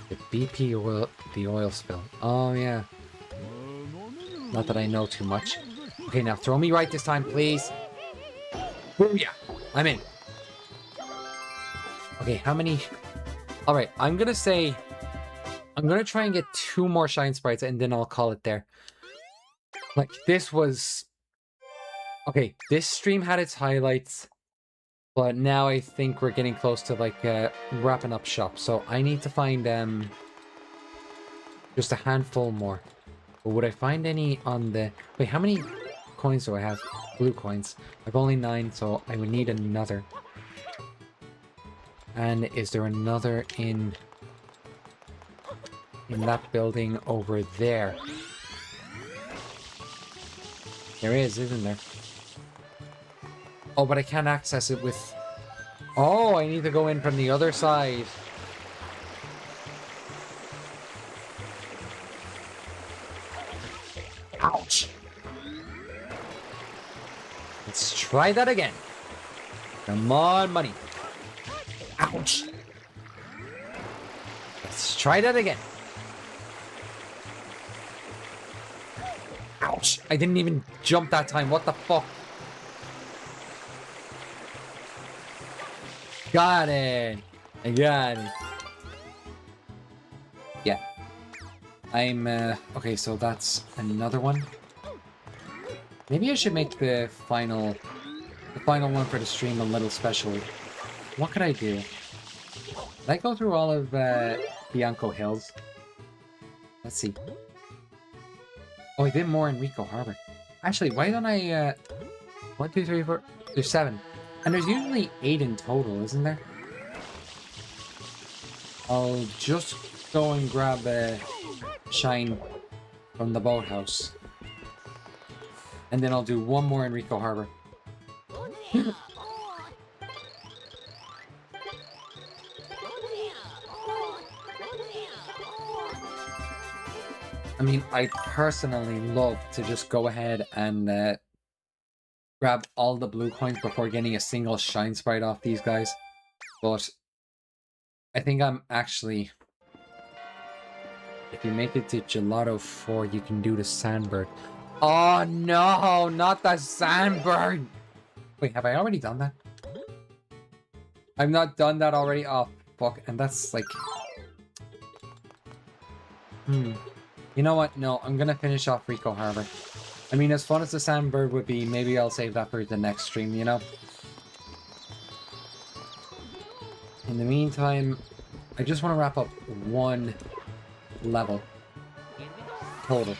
The BP oil, the oil spill. Oh, yeah. Not that I know too much. Okay, now throw me right this time, please. Booyah! I'm in. Okay, how many? All right, I'm gonna say, I'm gonna try and get 2 more shine sprites and then I'll call it there. Like, this was, okay, this stream had its highlights, but now I think we're getting close to, like, wrapping up shop. So I need to find just a handful more. But would I find any on the, wait, how many coins do I have? Blue coins. I've only 9, so I would need another. And is there another in that building over there? There is, isn't there? Oh, but I can't access it with... Oh, I need to go in from the other side. Ouch! Let's try that again. Come on, money. Ouch! Let's try that again. Ouch! I didn't even jump that time. What the fuck? Got it. I got it. Yeah. I'm, okay, so that's another one. Maybe I should make the final one for the stream a little special. What could I do? Did I go through all of, Bianco Hills? Let's see. Oh, I did more in Rico Harbor. Actually, why don't I, 1, 2, 3, 4... There's 7. And there's usually 8 in total, isn't there? I'll just go and grab a shine from the boathouse. And then I'll do 1 more in Rico Harbor. I mean, I personally love to just go ahead and grab all the blue coins before getting a single shine sprite off these guys. But I think I'm actually... If you make it to Gelato 4, you can do the Sandbird. Oh no, not the Sandbird! Wait, have I already done that? I've not done that already? Oh, fuck. And that's like... You know what? No, I'm gonna finish off Rico Harbor. I mean, as fun as the Sandbird would be, maybe I'll save that for the next stream, you know? In the meantime, I just want to wrap up 1 level. Total.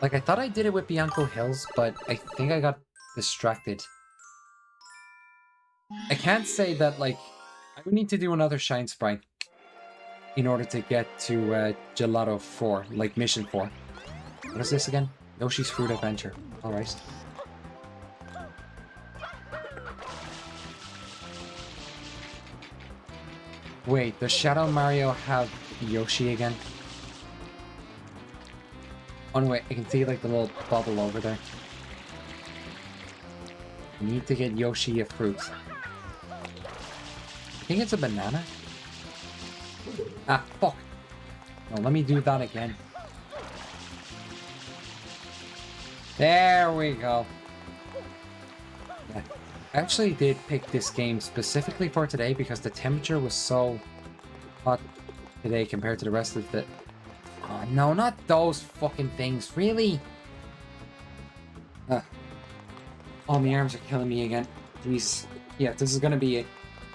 Like, I thought I did it with Bianco Hills, but I think I got distracted. I can't say that, like, I would need to do another Shine Sprite in order to get to Gelato 4, like Mission 4. What is this again? Yoshi's Fruit Adventure. Alright. Wait, does Shadow Mario have Yoshi again? Oh no, wait, I can see like the little bubble over there. I need to get Yoshi a fruit. I think it's a banana. Ah, fuck. No, let me do that again. There we go. Yeah. I actually did pick this game specifically for today because the temperature was so hot today compared to the rest of the... Oh no, not those fucking things. Really? Oh, my arms are killing me again. These... Yeah, this is gonna be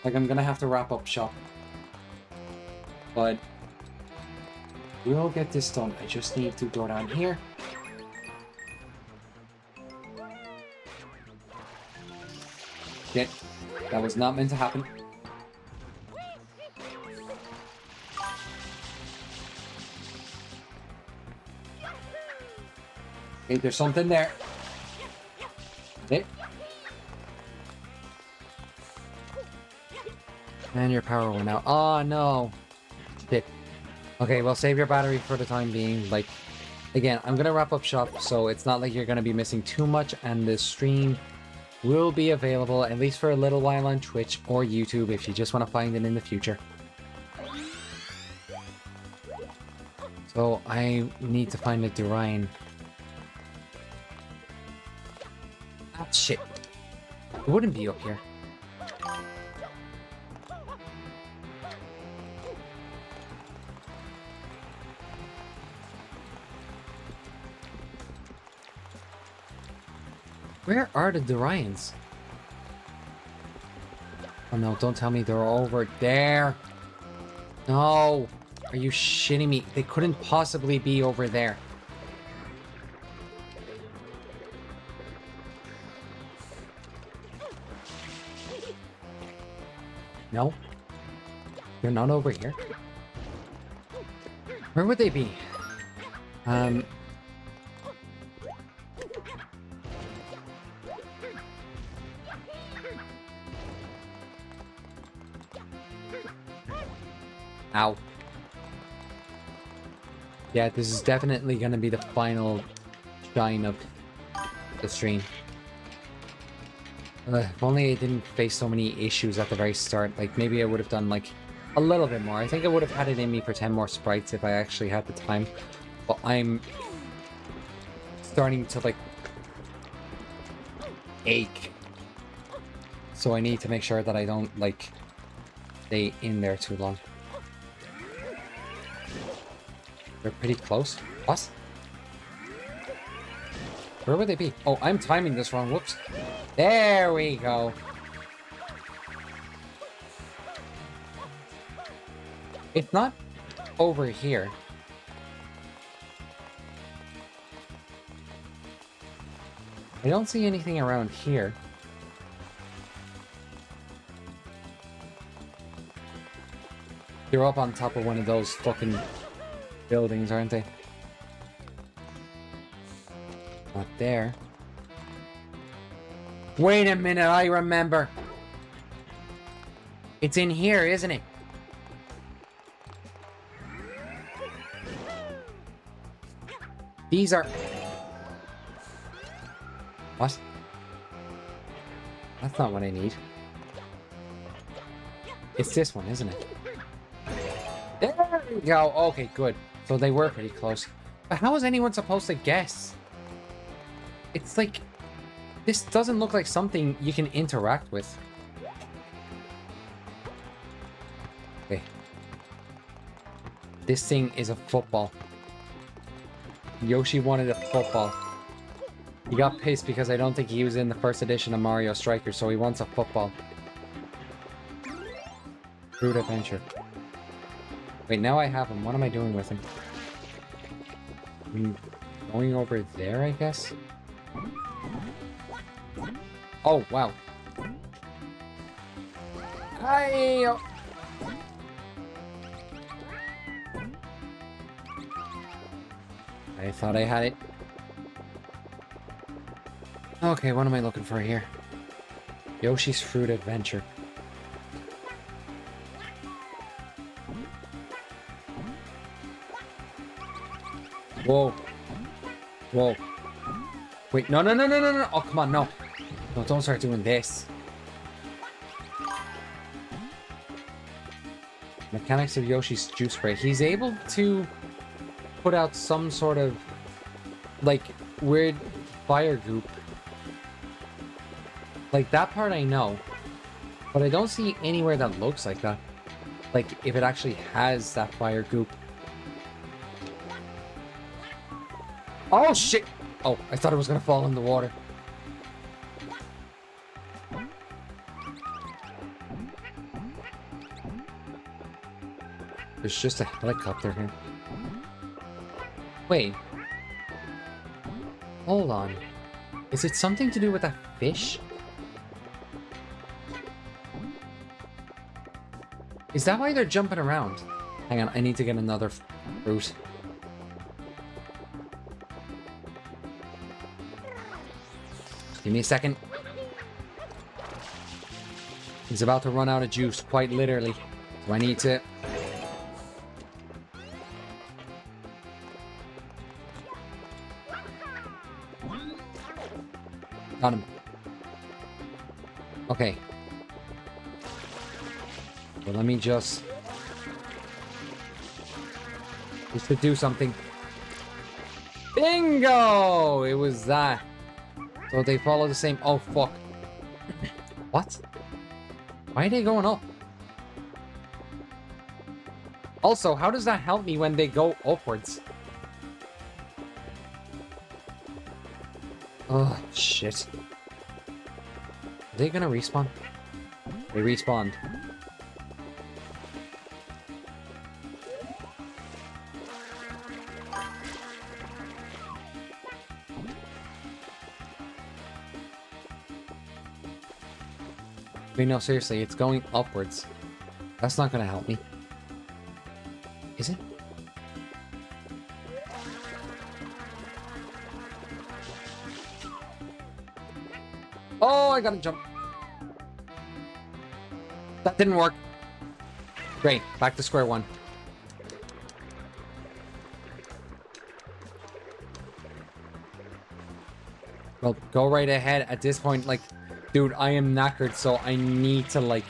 a Like, I'm gonna have to wrap up shop. But we'll get this done. I just need to go down here. Shit. That was not meant to happen. Okay, there's something there. Okay. And your power went out. Oh, no. Shit. Okay, well, save your battery for the time being. Like, again, I'm going to wrap up shop, so it's not like you're going to be missing too much, and this stream will be available at least for a little while on Twitch or YouTube if you just want to find it in the future. So I need to find a Durian. Ah, shit. It wouldn't be up here. Where are the Durians? Oh no, don't tell me they're over there. No. Are you shitting me? They couldn't possibly be over there. No. They're not over here. Where would they be? Ow. Yeah, this is definitely going to be the final shine of the stream. If only I didn't face so many issues at the very start. Like, maybe I would have done, like, a little bit more. I think I would have had it in me for 10 more sprites if I actually had the time. But I'm starting to, like, ache. So I need to make sure that I don't, like, stay in there too long. They're pretty close. What? Where would they be? Oh, I'm timing this wrong. Whoops. There we go. It's not over here. I don't see anything around here. They're up on top of one of those fucking buildings, aren't they? Not there. Wait a minute, I remember. It's in here, isn't it? These are... What? That's not what I need. It's this one, isn't it? There we go. Okay, good. So they were pretty close. But how is anyone supposed to guess? It's like... This doesn't look like something you can interact with. Okay. This thing is a football. Yoshi wanted a football. He got pissed because I don't think he was in the first edition of Mario Strikers, so he wants a football. Fruit Adventure. Wait, now I have him. What am I doing with him? I'm going over there, I guess? Oh, wow. Hi! I thought I had it. Okay, what am I looking for here? Yoshi's Fruit Adventure. Whoa. Whoa. Wait, no, no, no, no, no, no. Oh, come on, no. No, don't start doing this. Mechanics of Yoshi's Juice Spray. He's able to put out some sort of, like, weird fire goop. Like, that part I know. But I don't see anywhere that looks like that. Like, if it actually has that fire goop. Oh, shit! Oh, I thought it was gonna fall in the water. There's just a helicopter here. Wait. Hold on. Is it something to do with that fish? Is that why they're jumping around? Hang on, I need to get another fruit. Give me a second. He's about to run out of juice, quite literally. So I need to... Got him. Okay. Well, let me just... This should do something. Bingo! It was that. So they follow the same... Oh, fuck. What? Why are they going up? Also, how does that help me when they go upwards? Oh, shit. Are they gonna respawn? They respawned. I mean, no, seriously, it's going upwards. That's not gonna help me. Is it? Oh, I gotta jump. That didn't work. Great, back to square one. Well, go right ahead at this point, like... Dude, I am knackered, so I need to, like,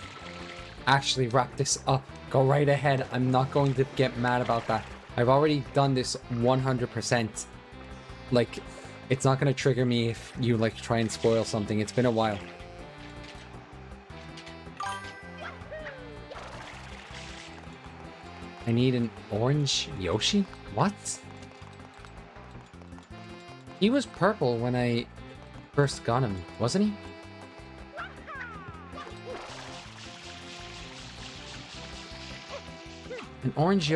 actually wrap this up. Go right ahead. I'm not going to get mad about that. I've already done this 100%. Like, it's not going to trigger me if you, like, try and spoil something. It's been a while. I need an orange Yoshi? What? He was purple when I first got him, wasn't he? An orange Yoshi.